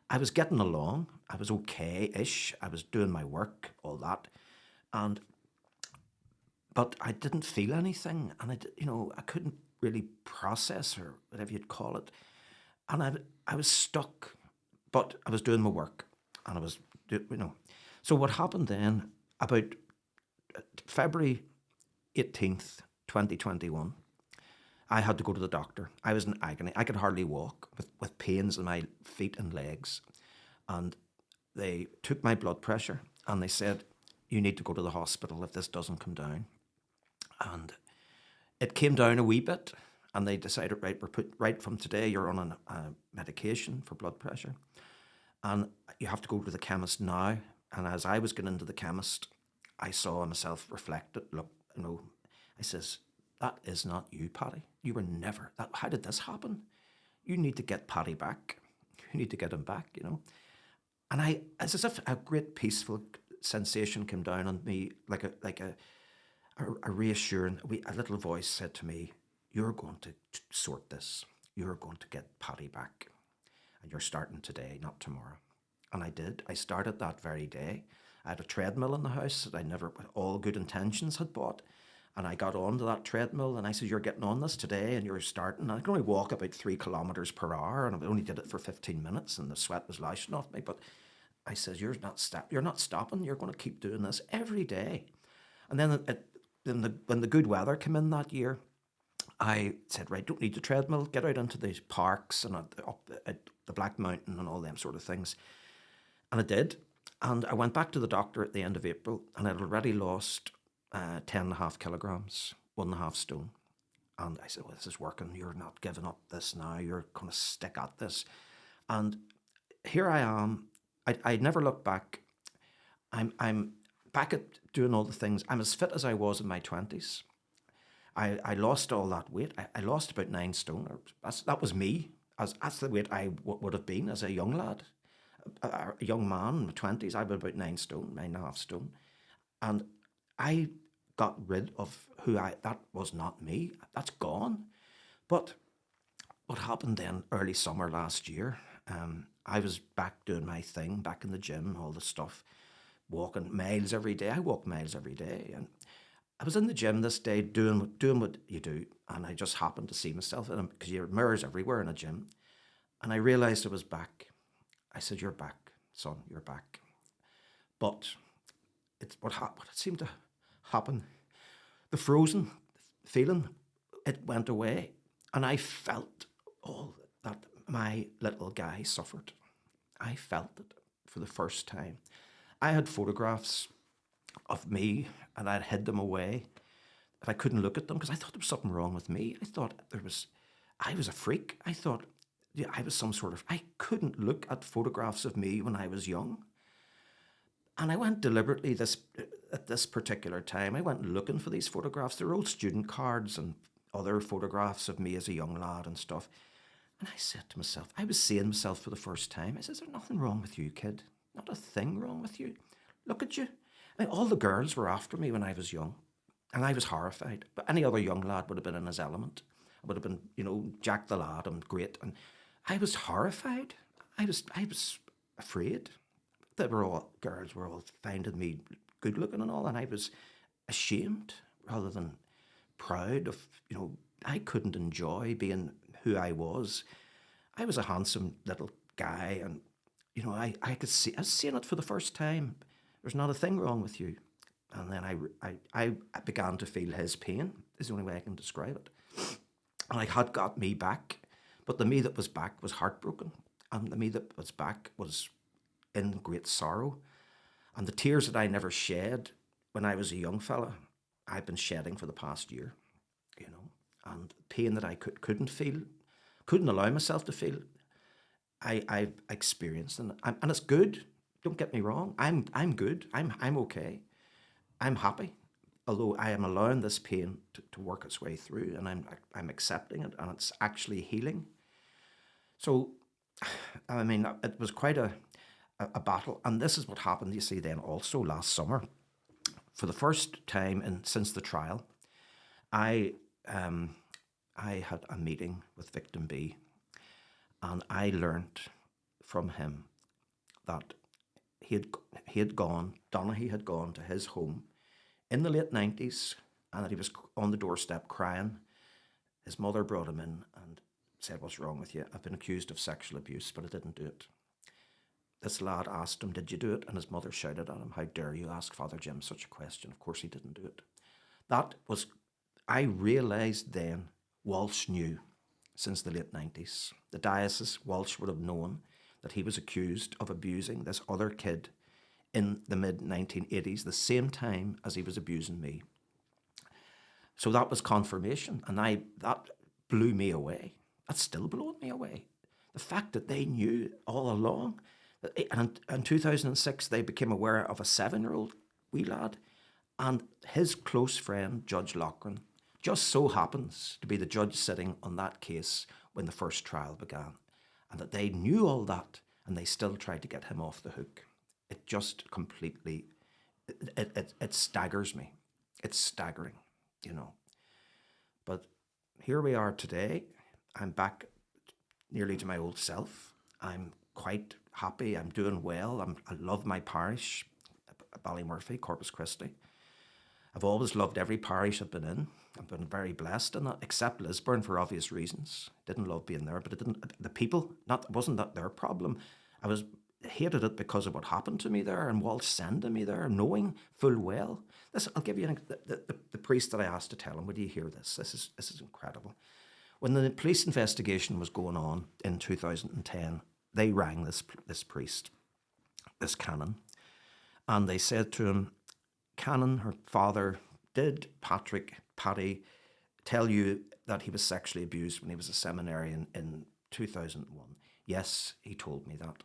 I was getting along. I was okay-ish. I was doing my work, all that. But I didn't feel anything. And I couldn't really process, or whatever you'd call it. And I was stuck. But I was doing my work. And I was, So what happened then, about February 18th, 2021, I had to go to the doctor. I was in agony. I could hardly walk with pains in my feet and legs. And they took my blood pressure and they said, you need to go to the hospital if this doesn't come down. And it came down a wee bit, and they decided, right from today, you're on a medication for blood pressure. And you have to go to the chemist now. And as I was going into the chemist, I saw myself reflected. Look, I says, that is not you, Paddy. You were never that. How did this happen? You need to get Paddy back. You need to get him back, And it's as if a great peaceful sensation came down on me, like a reassuring, a little voice said to me, you're going to sort this. You're going to get Paddy back. And you're starting today, not tomorrow. And I did. I started that very day. I had a treadmill in the house that I never, with all good intentions, had bought. And I got onto that treadmill and I said, you're getting on this today and you're starting. And I could only walk about 3 kilometres per hour, and I only did it for 15 minutes and the sweat was lashing off me. But I said, you're not stopping. You're going to keep doing this every day. And then when the good weather came in that year, I said, right, don't need the treadmill. Get out into these parks and up the Black Mountain and all them sort of things. And I did. And I went back to the doctor at the end of April, and I'd already lost 10.5 kilograms, 1.5 stone. And I said, well, this is working. You're not giving up this now. You're going to stick at this. And here I am. I never look back. I'm back at doing all the things. I'm as fit as I was in my 20s. I lost all that weight. I lost about 9 stone. That was me. That's the weight I would have been as a young lad. A young man in my 20s, I was about 9 stone, 9.5 stone. And I got rid of that was not me. That's gone. But what happened then early summer last year, I was back doing my thing, back in the gym, all the stuff, walking miles every day. I walk miles every day. And I was in the gym this day doing what you do. And I just happened to see myself in because there are mirrors everywhere in a gym. And I realised I was back. I said, you're back, son, you're back. But what seemed to happened. The frozen feeling, it went away, and I felt all that my little guy suffered. I felt it for the first time. I had photographs of me, and I'd hid them away. That I couldn't look at them because I thought there was something wrong with me. I thought I was a freak. I thought I was some sort of. I couldn't look at photographs of me when I was young. And I went deliberately at this particular time. I went looking for these photographs. They're old student cards and other photographs of me as a young lad and stuff. And I said to myself, I was seeing myself for the first time. I said, there's nothing wrong with you, kid. Not a thing wrong with you. Look at you. I mean, all the girls were after me when I was young. And I was horrified. But any other young lad would have been in his element. I would have been, Jack the lad and great. And I was horrified. I was afraid. Girls were all finding me good looking and all, and I was ashamed rather than proud of, I couldn't enjoy being who I was. I was a handsome little guy, and, I could see, I was seeing it for the first time. There's not a thing wrong with you. And then I began to feel his pain, is the only way I can describe it. And I had got me back, but the me that was back was heartbroken, and the me that was back was in great sorrow. And the tears that I never shed when I was a young fella, I've been shedding for the past year, and pain that I couldn't feel, couldn't allow myself to feel, I've experienced, and it's good. Don't get me wrong. I'm good. I'm okay. I'm happy, although I am allowing this pain to work its way through, and I'm accepting it, and it's actually healing. So, I mean, it was quite a battle, and this is what happened. You see, then also last summer, for the first time since the trial, I had a meeting with Victim B, and I learnt from him that Donaghy had gone to his home in the late 90s, and that he was on the doorstep crying. His mother brought him in and said, "What's wrong with you? I've been accused of sexual abuse, but I didn't do it." This lad asked him, "Did you do it?" And his mother shouted at him, "How dare you ask Father Jim such a question? Of course he didn't do it." I realised then Walsh knew since the late 90s. The diocese, Walsh would have known that he was accused of abusing this other kid in the mid-1980s, the same time as he was abusing me. So that was confirmation, and that blew me away. That's still blowing me away. The fact that they knew all along. And in 2006, they became aware of a 7-year-old wee lad, and his close friend, Judge Loughran, just so happens to be the judge sitting on that case when the first trial began, and that they knew all that, and they still tried to get him off the hook. It just completely, it staggers me. It's staggering, But here we are today. I'm back nearly to my old self. I'm quite happy. I'm doing well. I love my parish, Ballymurphy, Corpus Christi. I've always loved every parish I've been in. I've been very blessed in that, except Lisburn for obvious reasons. Didn't love being there, but the people, wasn't that their problem. I hated it because of what happened to me there, and Walsh sending me there, knowing full well. I'll give you the priest that I asked to tell him, would you hear this? This is incredible. When the police investigation was going on in 2010, they rang this priest, this canon, and they said to him, "Canon, her father, did Paddy tell you that he was sexually abused when he was a seminarian in 2001? "Yes, he told me that."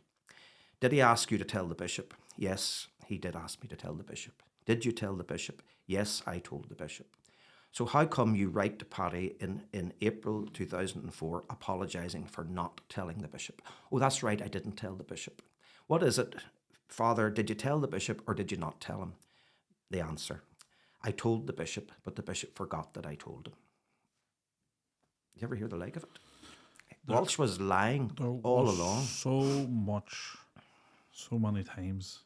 "Did he ask you to tell the bishop?" "Yes, he did ask me to tell the bishop." "Did you tell the bishop?" "Yes, I told the bishop." "So how come you write to Paddy in April 2004 apologising for not telling the bishop?" "Oh, that's right, I didn't tell the bishop." "What is it, Father, did you tell the bishop or did you not tell him?" The answer, "I told the bishop, but the bishop forgot that I told him." You ever hear the like of it? Walsh was lying all along. So many times,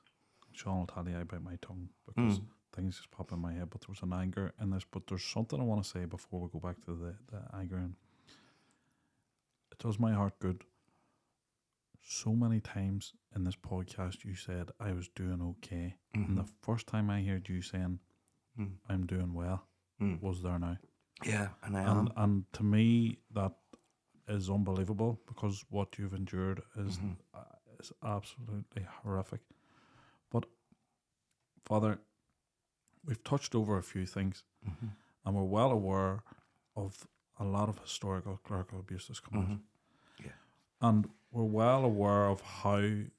Sean will tell you I bite my tongue because things just pop in my head, but there was an anger in this, but there's something I want to say before we go back to the anger, and it does my heart good. So many times in this podcast you said I was doing okay, and the first time I heard you saying I'm doing well was there now. Yeah, and I am. And to me, that is unbelievable, because what you've endured is absolutely horrific. But, Father, we've touched over a few things, and we're well aware of a lot of historical clerical abuse that's come out. Yeah. And we're well aware of how the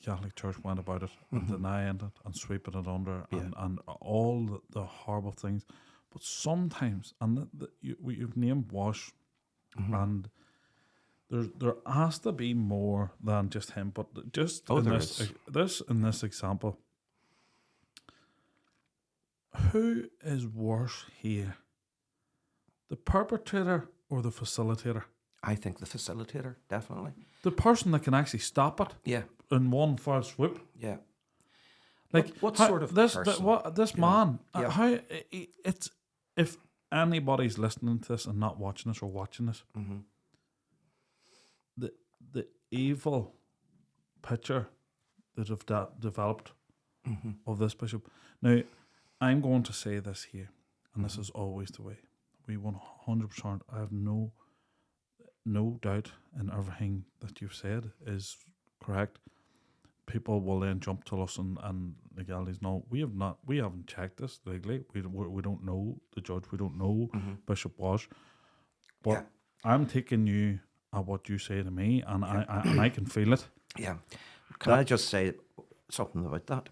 Catholic Church went about it, and denying it and sweeping it under, and all the horrible things. But sometimes, and you've named Wash, and there has to be more than just him. But just in this example, who is worse here, the perpetrator or the facilitator? I think the facilitator, definitely. The person that can actually stop it. Yeah. In one fell swoop. Yeah. Like what how, sort of this? person? This man? Yeah. How it's if anybody's listening to this and not watching this or watching this, the evil picture that have developed of this bishop. Now, I'm going to say this here, and this is always the way. We 100%. I have no doubt in everything that you've said is correct. People will then jump to us and legalities. No, we haven't checked this legally. We don't know the judge. We don't know Bishop Wash. But I'm taking you at what you say to me, and I can feel it. Yeah. Can I just say something about that?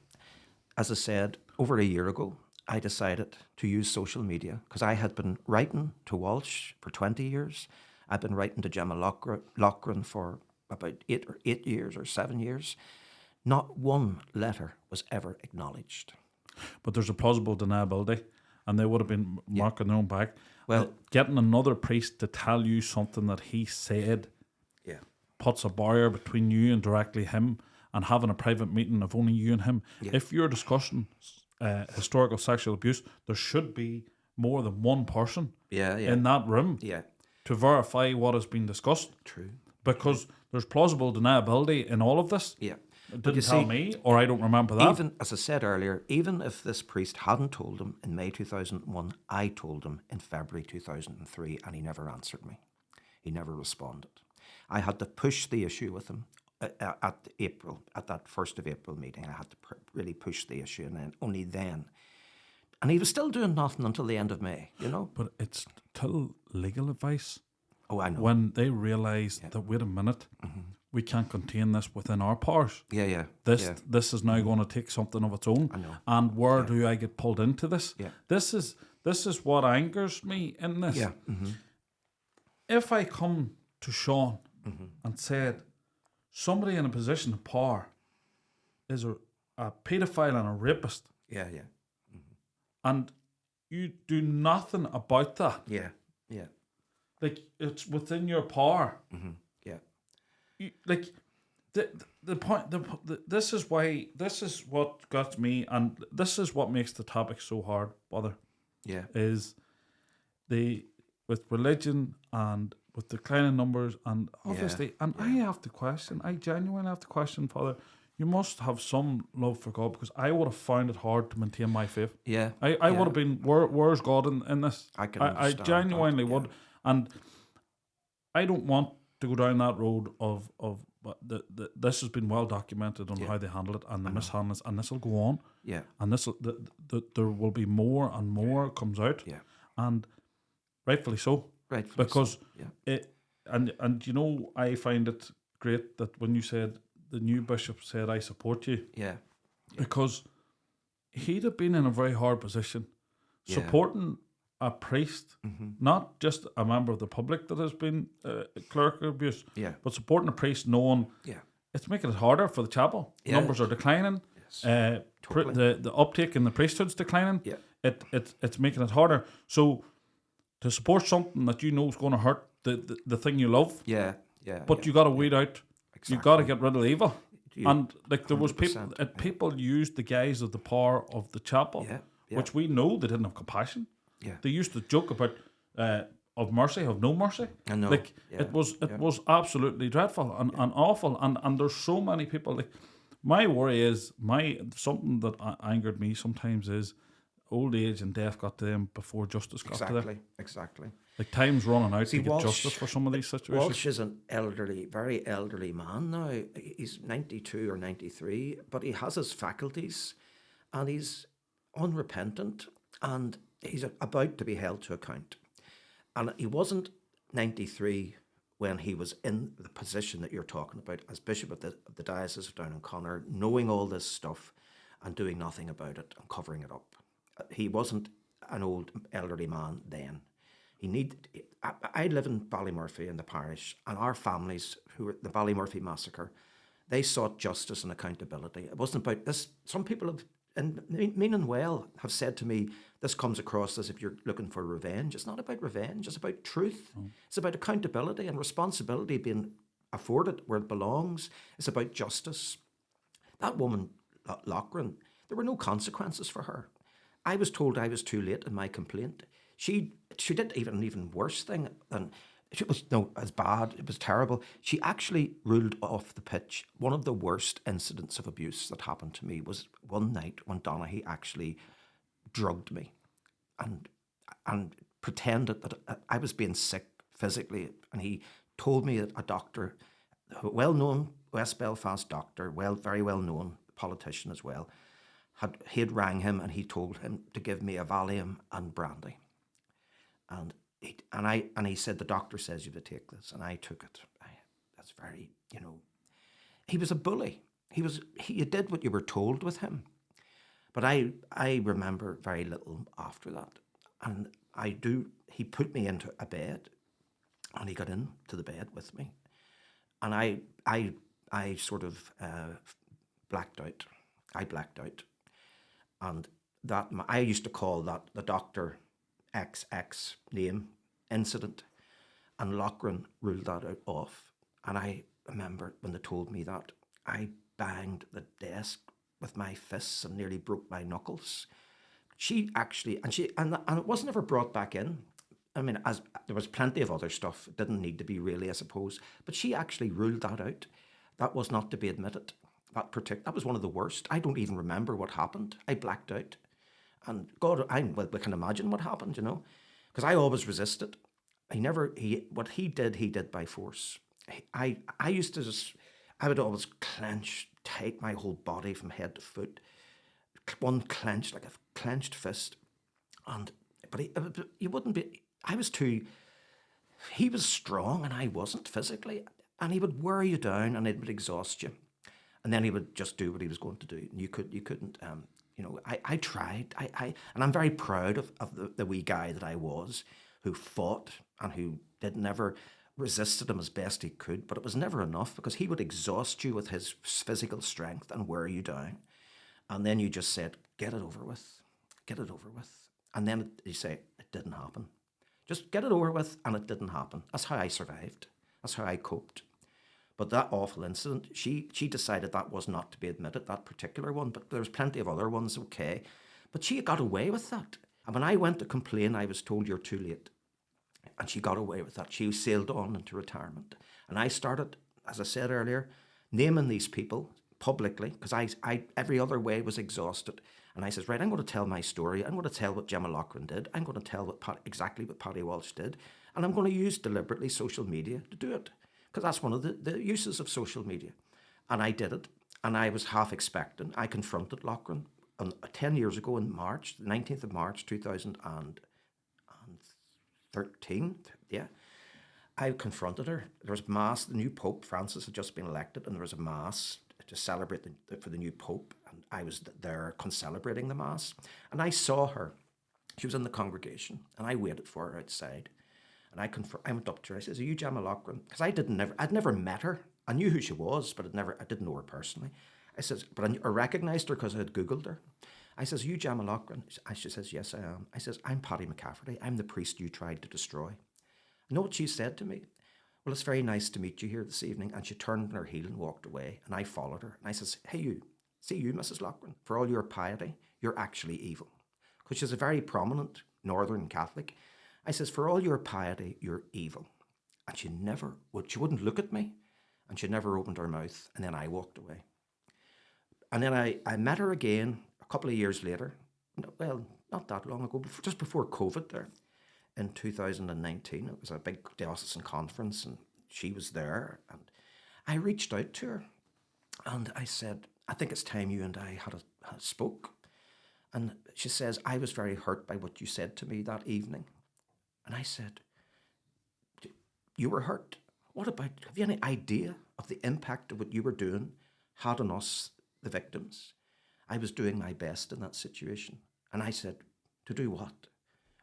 As I said, over a year ago, I decided to use social media because I had been writing to Walsh for 20 years. I'd been writing to Gemma Loughran for about 8 years or 7 years. Not one letter was ever acknowledged. But there's a plausible deniability, and they would have been marking their own back. Well, getting another priest to tell you something that he said puts a barrier between you and directly him, and having a private meeting of only you and him. Yeah. If you're discussing historical sexual abuse, there should be more than one person in that room to verify what has been discussed. True. Because there's plausible deniability in all of this. Yeah. It didn't tell me, or I don't remember that. Even, as I said earlier, even if this priest hadn't told him in May 2001, I told him in February 2003, and he never answered me. He never responded. I had to push the issue with him at that 1st of April meeting. I had to really push the issue, and then only then. And he was still doing nothing until the end of May, you know. But it's till legal advice. Oh, I know. When they realise that, wait a minute, we can't contain this within our powers. This is now going to take something of its own. I know. And where do I get pulled into this? Yeah. This is what angers me in this. Yeah. If I come to Sean and said, somebody in a position of power is a paedophile and a rapist. Yeah. And you do nothing about that. Yeah. Like, it's within your power. Yeah. The point. This is what got me, and this is what makes the topic so hard, brother. Yeah. Is with religion and with declining numbers, and obviously, I have to question. I genuinely have to question, Father. You must have some love for God, because I would have found it hard to maintain my faith. Yeah. I would have been, where's God in this? I can understand. I genuinely that, would. And I don't want to go down that road of this has been well documented on how they handle it and the mishandling, and this will go on. Yeah. And there will be more and more comes out. Yeah. And rightfully so. Rightfully because so. Yeah. And you know, I find it great that when you said the new bishop said, I support you. Yeah. Because he'd have been in a very hard position supporting a priest, not just a member of the public that has been clerical abuse, but supporting a priest knowing it's making it harder for the chapel. Numbers are declining. Yes. Totally. The uptake in the priesthood's declining. Yeah. It's making it harder. So to support something that you know is going to hurt the thing you love, but you got to weed out. Exactly. You got to get rid of the evil. And like there was people used the guise of the power of the chapel, which we know they didn't have compassion. Yeah. They used to joke about of mercy, of no mercy. I know. Like it was absolutely dreadful and awful. And there's so many people. Like my worry is something that angered me sometimes is old age and death got to them before justice got to them. Exactly. Like time's running out See, to get Walsh- justice for some of these situations. Walsh is an elderly, very elderly man now. He's 92 or 93, but he has his faculties and he's unrepentant and he's about to be held to account. And he wasn't 93 when he was in the position that you're talking about as Bishop of the Diocese of Down and Connor, knowing all this stuff and doing nothing about it and covering it up. He wasn't an old elderly man then. I live in Ballymurphy in the parish, and our families who were the Ballymurphy massacre, they sought justice and accountability. It wasn't about this. Some people have, and meaning well, have said to me, this comes across as if you're looking for revenge. It's not about revenge. It's about truth. It's about accountability and responsibility being afforded where it belongs. It's about justice. That woman, Loughran, there were no consequences for her. I was told I was too late in my complaint. She did an even worse thing than it was. No, as bad. It was terrible. She actually ruled off the pitch. One of the worst incidents of abuse that happened to me was one night when Donaghy actually drugged me, and pretended that I was being sick physically, and he told me that a doctor, a well-known West Belfast doctor, very well known politician as well, had rang him and he told him to give me a Valium and brandy. And he said, the doctor says you have to take this, and I took it. That's very, he was a bully. He did what you were told with him. But I remember very little after that. And he put me into a bed, and he got into the bed with me. And I sort of blacked out. I blacked out. And that I used to call that the Dr. XX name incident, and Loughran ruled that off. And I remember when they told me that, I banged the desk with my fists and nearly broke my knuckles. She actually, and it wasn't ever brought back in. I mean, as there was plenty of other stuff, it didn't need to be really, I suppose, but she actually ruled that out. That was not to be admitted. That was one of the worst. I don't even remember what happened. I blacked out. And God, we can imagine what happened, because I always resisted. What he did by force. I would always clench tight my whole body from head to foot, one clenched, like a clenched fist. But he wouldn't be, he was strong and I wasn't physically, and he would wear you down and it would exhaust you. And then he would just do what he was going to do. And you couldn't, I tried. And I'm very proud of the wee guy that I was, who fought and who never resisted him as best he could. But it was never enough, because he would exhaust you with his physical strength and wear you down. And then you just said, get it over with. Get it over with. And then you say, it didn't happen. Just get it over with, and it didn't happen. That's how I survived. That's how I coped. But that awful incident, she decided that was not to be admitted, that particular one, but there was plenty of other ones, okay. But she got away with that. And when I went to complain, I was told, you're too late. And she got away with that. She sailed on into retirement. And I started, as I said earlier, naming these people publicly, because I every other way was exhausted. And I says, right, I'm going to tell my story. I'm going to tell what Gemma Loughran did. I'm going to tell exactly what Paddy Walsh did. And I'm going to use deliberately social media to do it, because that's one of the uses of social media. And I did it, and I was half expecting. I confronted Loughran 10 years ago in March, the 19th of March, 2013. Yeah. I confronted her. There was mass. The new Pope, Francis, had just been elected, and there was a mass to celebrate for the new Pope. And I was there celebrating the mass. And I saw her. She was in the congregation, and I waited for her outside. And I went up to her. I says, are you Gemma Loughran? Because I'd never met her. I knew who she was, but I didn't know her personally. I says, but I recognized her because I had Googled her. I says, are you Gemma Loughran? She says, yes, I am. I says, I'm Paddy McCafferty. I'm the priest you tried to destroy. You know what she said to me? Well, it's very nice to meet you here this evening. And she turned on her heel and walked away. And I followed her. And I says, hey, you, Mrs. Loughran, for all your piety, you're actually evil. Because she's a very prominent Northern Catholic. I says, for all your piety, you're evil. And she wouldn't look at me, and she never opened her mouth, and then I walked away. And then I met her again a couple of years later, well, not that long ago, just before COVID there, in 2019. It was a big diocesan conference and she was there. And I reached out to her and I said, I think it's time you and I had spoke. And she says, I was very hurt by what you said to me that evening. And I said, you were hurt? What about, have you any idea of the impact of what you were doing had on us, the victims? I was doing my best in that situation. And I said, to do what?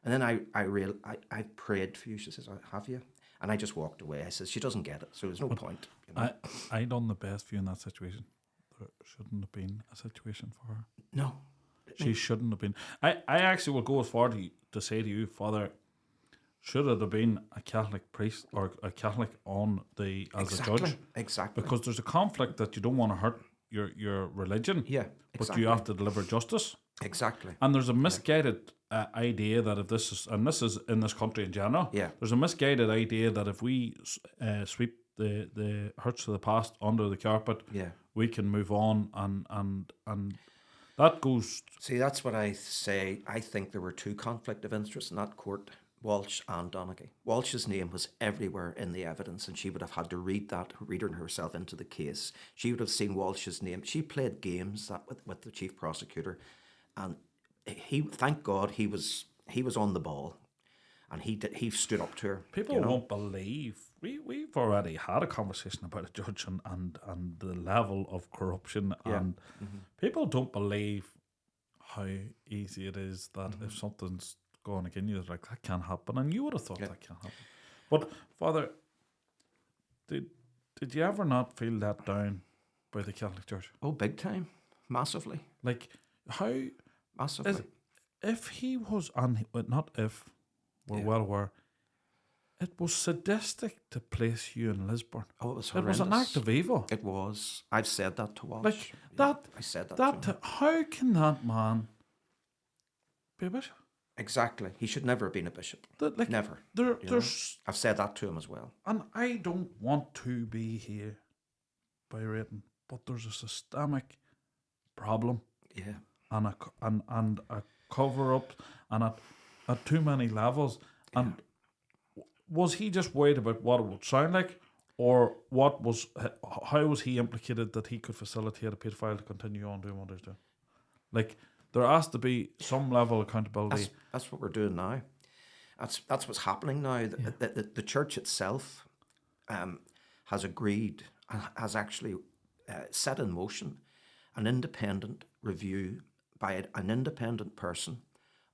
And then I prayed for you. She says, have you? And I just walked away. I said, she doesn't get it, so there's no point. You know? I done the best for you in that situation. There shouldn't have been a situation for her. No. She shouldn't have been. I actually will go as far to say to you, Father, should it have been a Catholic priest or a Catholic as a judge? Exactly. Because there's a conflict that you don't want to hurt your religion. Yeah, exactly. But you have to deliver justice. Exactly. And there's a misguided idea that if this is, and this is in this country in general, there's a misguided idea that if we sweep the hurts of the past under the carpet, we can move on and that goes. See, that's what I say. I think there were two conflict of interest in that court, Walsh and Donaghy. Walsh's name was everywhere in the evidence, and she would have had to read herself into the case. She would have seen Walsh's name. She played games with the chief prosecutor, and thank God, he was on the ball, and he stood up to her. People won't believe. We've already had a conversation about a judge and the level of corruption, and people don't believe how easy it is that if something's going against you, like that can't happen, and you would have thought that can't happen. But Father, did you ever not feel let down by the Catholic Church? Oh, big time, massively. Like how massively? If he was not if we're well aware. It was sadistic to place you in Lisburn. Oh, it was It horrendous. was an act of evil. It was. I've said that to Walsh. Like that. I said that to him. How can that man be a bishop? Exactly. He should never have been a bishop. Never. I've said that to him as well. And I don't want to be here by rating, but there's a systemic problem. Yeah. And a cover up and at too many levels. And was he just worried about what it would sound like, or how was he implicated that he could facilitate a paedophile to continue on doing what he's doing? Like, there has to be some level of accountability. That's what we're doing now. That's what's happening now. The church itself has agreed and has actually set in motion an independent review by an independent person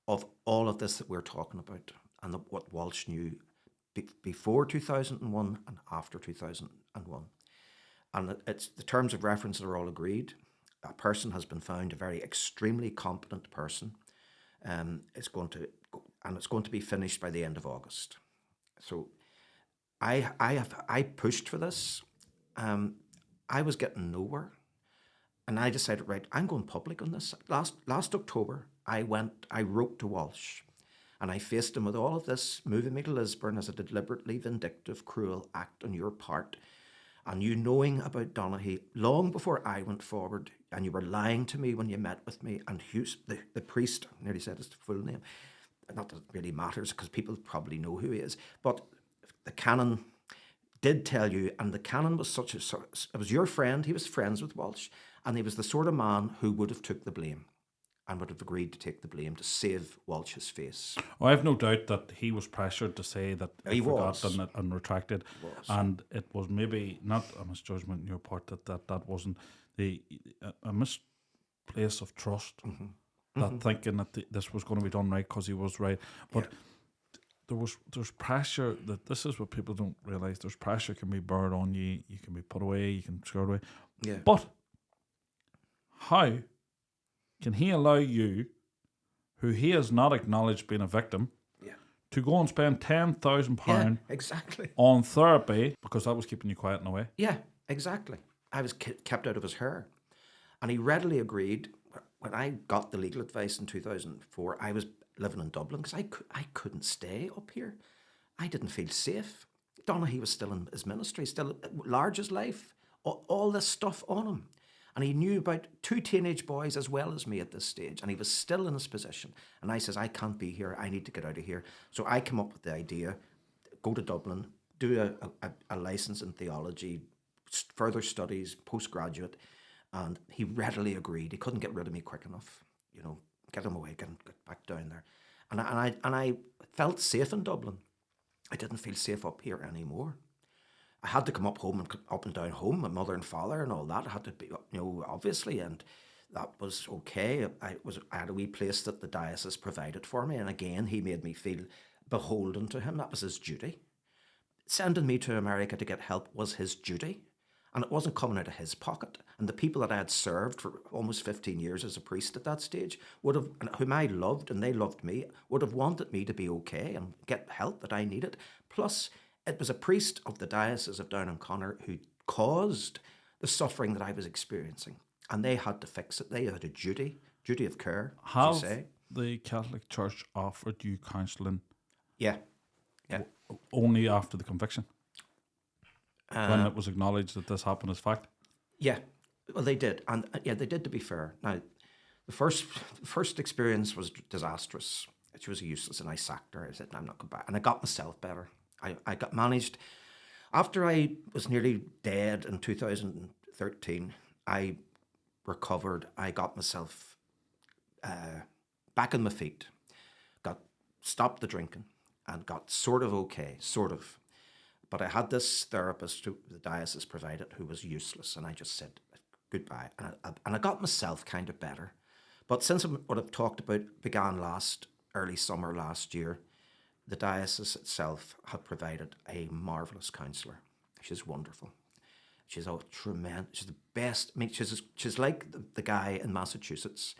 of all of this that we're talking about and what Walsh knew before 2001 and after 2001. And it's the terms of reference are all agreed. A person has been found a very extremely competent person. It's going to be finished by the end of August. So I pushed for this. I was getting nowhere. And I decided, right, I'm going public on this. Last October, I wrote to Walsh. And I faced him with all of this, moving me to Lisburn as a deliberately vindictive, cruel act on your part. And you knowing about Donaghy long before I went forward, and you were lying to me when you met with me. And Hughes, the priest, I nearly said his full name. Not that it really matters, because people probably know who he is. But the canon did tell you, and the canon was it was your friend, he was friends with Walsh, and he was the sort of man who would have took the blame. And would have agreed to take the blame to save Walsh's face. Well, I have no doubt that he was pressured to say that he forgot and retracted. And it was maybe not a misjudgment on your part that wasn't a misplace of trust. That thinking that this was going to be done right because he was right. But there's pressure that this is what people don't realise. There's pressure can be burned on you. You can be put away. You can scare away. Yeah. But how can he allow you, who he has not acknowledged being a victim, to go and spend £10,000 exactly on therapy because that was keeping you quiet in a way? Yeah, exactly. I was kept out of his hair. And he readily agreed. When I got the legal advice in 2004, I was living in Dublin because I couldn't stay up here. I didn't feel safe. Donaghy was still in his ministry, still large as life, all this stuff on him. And he knew about 2 teenage boys as well as me at this stage. And he was still in his position. And I says, I can't be here. I need to get out of here. So I came up with the idea, go to Dublin, do a license in theology, further studies, postgraduate. And he readily agreed. He couldn't get rid of me quick enough. Get him away, get back down there. And I felt safe in Dublin. I didn't feel safe up here anymore. I had to come up home and up and down home, my mother and father and all that. I had to be, obviously, and that was okay. I had a wee place that the diocese provided for me, and again, he made me feel beholden to him. That was his duty. Sending me to America to get help was his duty, and it wasn't coming out of his pocket. And the people that I had served for almost 15 years as a priest at that stage whom I loved and they loved me, would have wanted me to be okay and get help that I needed. Plus, it was a priest of the Diocese of Down and Connor who caused the suffering that I was experiencing, and they had to fix it. They had a duty of care. Have the Catholic Church offered you counselling? Yeah. Only after the conviction, when it was acknowledged that this happened as fact. Yeah, well, they did, and they did. To be fair, now the first experience was disastrous. She was useless, and I sacked her. I said, "I'm not going back," and I got myself better. I got managed. After I was nearly dead in 2013, I recovered. I got myself back on my feet, stopped the drinking, and got sort of okay, sort of. But I had this therapist who the diocese provided who was useless, and I just said goodbye. And I got myself kind of better. But since what I've talked about began early summer last year, the diocese itself had provided a marvellous counsellor. She's wonderful. She's tremendous. She's the best. I mean, she's like the guy in Massachusetts.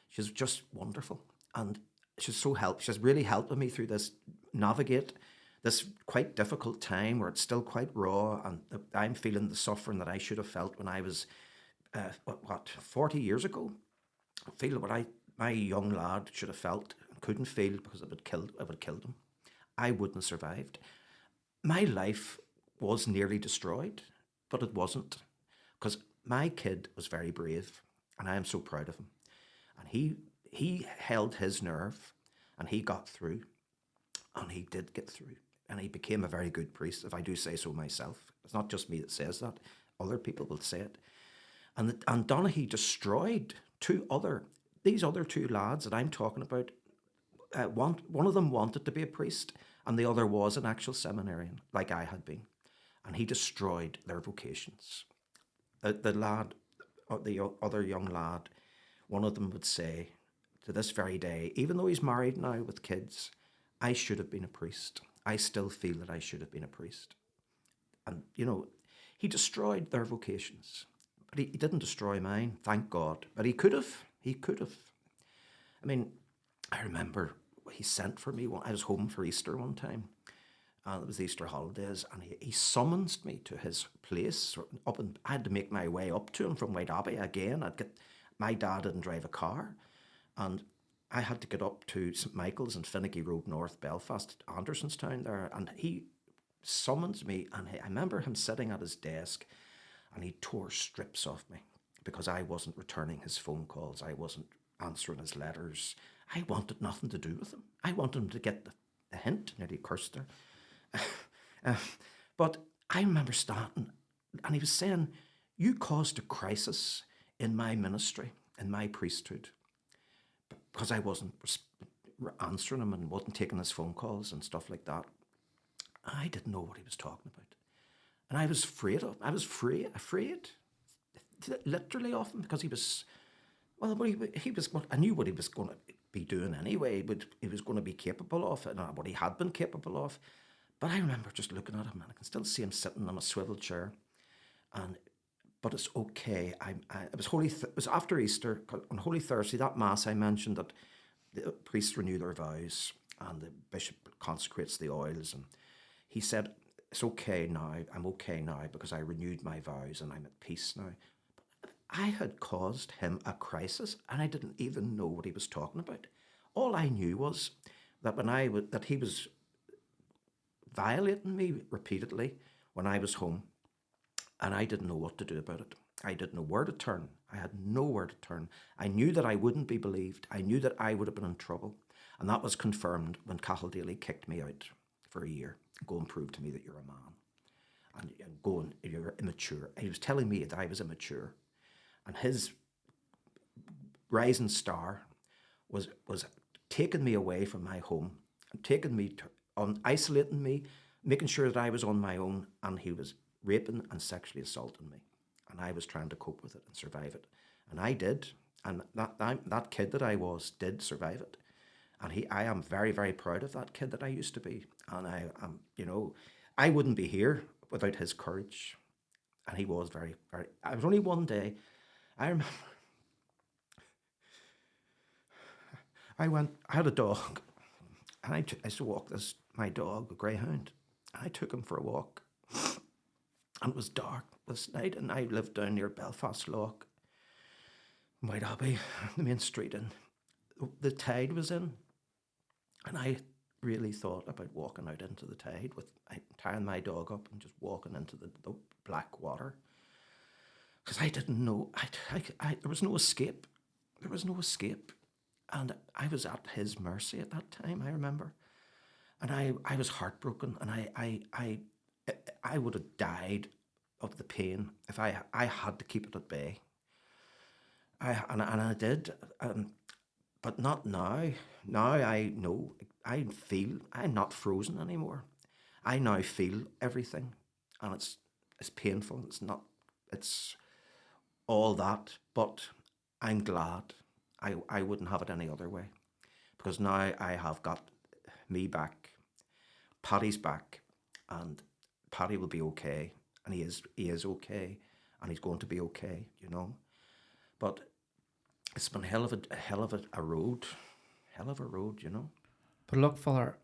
She's just wonderful, and she's really helping me through navigate this quite difficult time where it's still quite raw, and I'm feeling the suffering that I should have felt when I was 40 years ago. I feel what my young lad should have felt and couldn't feel because it would killed him. I wouldn't have survived. My life was nearly destroyed, but it wasn't, because my kid was very brave, and I am so proud of him. And he held his nerve, and he got through, and he did get through, and he became a very good priest, if I do say so myself. It's not just me that says that; other people will say it. And Donaghy destroyed these other 2 lads that I'm talking about. One of them wanted to be a priest, and the other was an actual seminarian, like I had been. And he destroyed their vocations. The other young lad, one of them would say, to this very day, even though he's married now with kids, I should have been a priest. I still feel that I should have been a priest. And, he destroyed their vocations. But he didn't destroy mine, thank God. But he could have. I mean, I remember he sent for me. I was home for Easter one time, and it was the Easter holidays, and he summoned me to his place I had to make my way up to him from White Abbey again. My dad didn't drive a car, and I had to get up to St Michael's and Finnegy Road North, Belfast, Andersonstown there, and he summoned me, and I remember him sitting at his desk, and he tore strips off me because I wasn't returning his phone calls. I wasn't answering his letters. I wanted nothing to do with him. I wanted him to get the hint. Nearly cursed her. But I remember starting, and he was saying, "You caused a crisis in my ministry, in my priesthood, because I wasn't answering him and wasn't taking his phone calls and stuff like that." I didn't know what he was talking about. And I was afraid, literally of him, because he was, I knew what he was going to be doing anyway, but he was going to be capable of, and what he had been capable of. But I remember just looking at him, and I can still see him sitting on a swivel chair. But it's okay. It was after Easter, on Holy Thursday, that Mass I mentioned that the priests renew their vows, and the bishop consecrates the oils, and he said, "It's okay now, I'm okay now, because I renewed my vows and I'm at peace now." But I had caused him a crisis, and I didn't even know what he was talking about. All I knew was that that he was violating me repeatedly when I was home, and I didn't know what to do about it. I didn't know where to turn. I had nowhere to turn. I knew that I wouldn't be believed. I knew that I would have been in trouble. And that was confirmed when Cathal Daly kicked me out for a year. Go and prove to me that you're a man. And go and you're immature. He was telling me that I was immature. And his rising star was taking me away from my home and taking me on isolating me, making sure that I was on my own, and he was raping and sexually assaulting me. And I was trying to cope with it and survive it. And I did. And that kid that I was did survive it. And I am very, very proud of that kid that I used to be. And I am, I wouldn't be here without his courage. And he was very, very, I was only one day, I remember, I had a dog, and I used to walk my dog, a greyhound, and I took him for a walk. And it was dark this night, and I lived down near Belfast Lough, White Abbey, the main street, and the tide was in. And I really thought about walking out into the tide with tying my dog up and just walking into the black water. Because I didn't know, there was no escape. There was no escape. And I was at his mercy at that time, I remember. And I was heartbroken, and I would have died of the pain if I had to keep it at bay. And I did, but not now. Now I know, I feel, I'm not frozen anymore. I now feel everything, and it's painful. It's all that, but I'm glad. I wouldn't have it any other way, because now I have got me back, Paddy's back, and Paddy will be okay, and he is okay, and he's going to be okay, But it's been a hell of a road, But look, Father,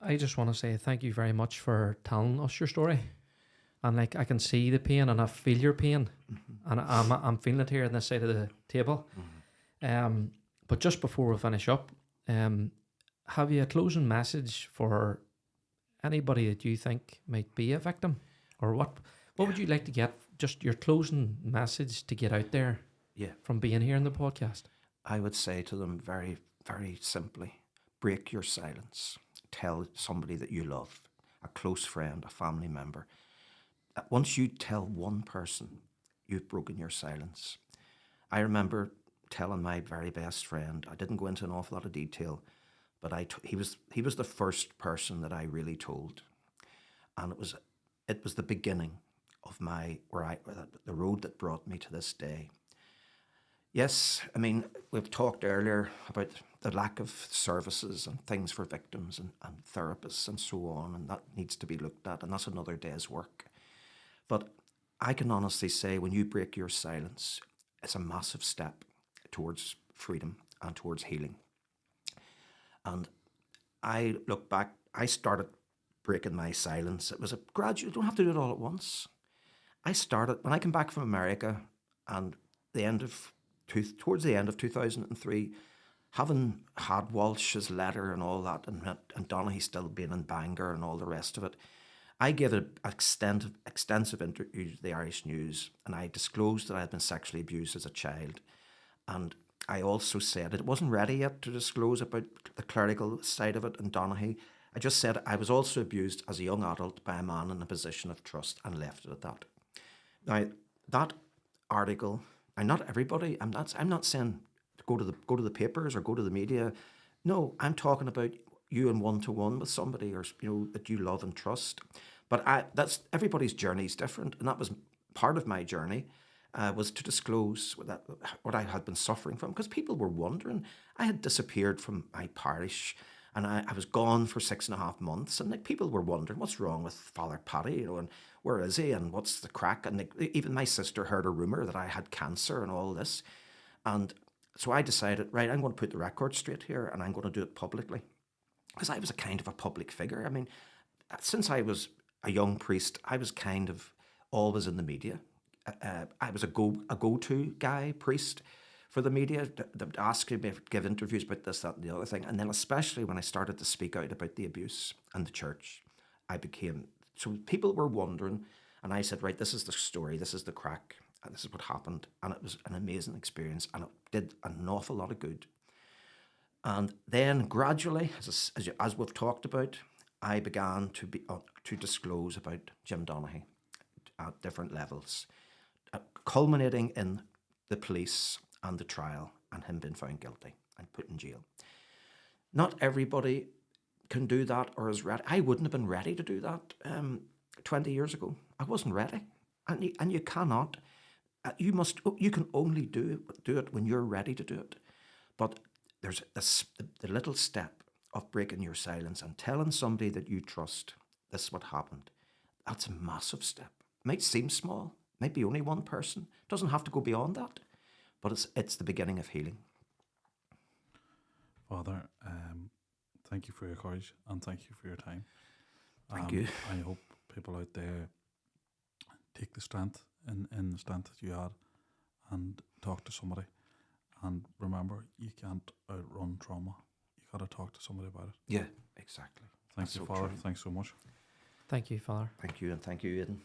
I just want to say thank you very much for telling us your story. And I can see the pain, and I feel your pain, and I'm feeling it here on this side of the table. But just before we finish up, have you a closing message for anybody that you think might be a victim, or what would you like to get? Just your closing message to get out there. Yeah. From being here in the podcast. I would say to them very, very simply, break your silence. Tell somebody that you love, a close friend, a family member. Once you tell one person, you've broken your silence. I remember telling my very best friend, I didn't go into an awful lot of detail, but he was the first person that I really told. And it was the beginning of the road that brought me to this day. Yes, I mean, we've talked earlier about the lack of services and things for victims and therapists and so on, and that needs to be looked at, and that's another day's work. But I can honestly say, when you break your silence, it's a massive step towards freedom and towards healing. And I look back, I started breaking my silence. It was a gradual, you don't have to do it all at once. I started, when I came back from America, and towards the end of 2003, having had Walsh's letter and all that, and Donaghy still being in Bangor and all the rest of it, I gave an extensive interview to the Irish News, and I disclosed that I had been sexually abused as a child. And I also said it wasn't ready yet to disclose about the clerical side of it and Donaghy. I just said I was also abused as a young adult by a man in a position of trust, and left it at that. Now, that article, and not everybody, I'm not saying to go to the papers or go to the media. No, I'm talking about you in one-to-one with somebody, or that you love and trust. But that's everybody's journey is different, and that was part of my journey, was to disclose what I had been suffering from, because people were wondering. I had disappeared from my parish, and I was gone for 6.5 months, and people were wondering what's wrong with Father Paddy, and where is he, and what's the crack? And even my sister heard a rumour that I had cancer and all this, and so I decided, right, I'm going to put the record straight here, and I'm going to do it publicly, because I was a kind of a public figure. I mean, since I was a young priest, I was kind of always in the media. I was a go-to guy, priest, for the media. They would ask me to give interviews about this, that, and the other thing. And then especially when I started to speak out about the abuse and the church, so people were wondering, and I said, right, this is the story, this is the crack. And this is what happened. And it was an amazing experience, and it did an awful lot of good. And then gradually, as we've talked about, I began to disclose about Jim Donaghy at different levels, culminating in the police and the trial and him being found guilty and put in jail. Not everybody can do that or is ready. I wouldn't have been ready to do that 20 years ago. I wasn't ready, and you cannot. You can only do it when you're ready to do it. But there's the little step of breaking your silence and telling somebody that you trust, this is what happened. That's a massive step. It might seem small, might be only one person. It doesn't have to go beyond that, but it's the beginning of healing. Father, thank you for your courage and thank you for your time. Thank you. I hope people out there take the strength in the strength that you had and talk to somebody. And remember, you can't outrun trauma. You got to talk to somebody about it. Yeah, exactly. Thank you, Father. True. Thanks so much. Thank you, Father. Thank you, and thank you, Aidan.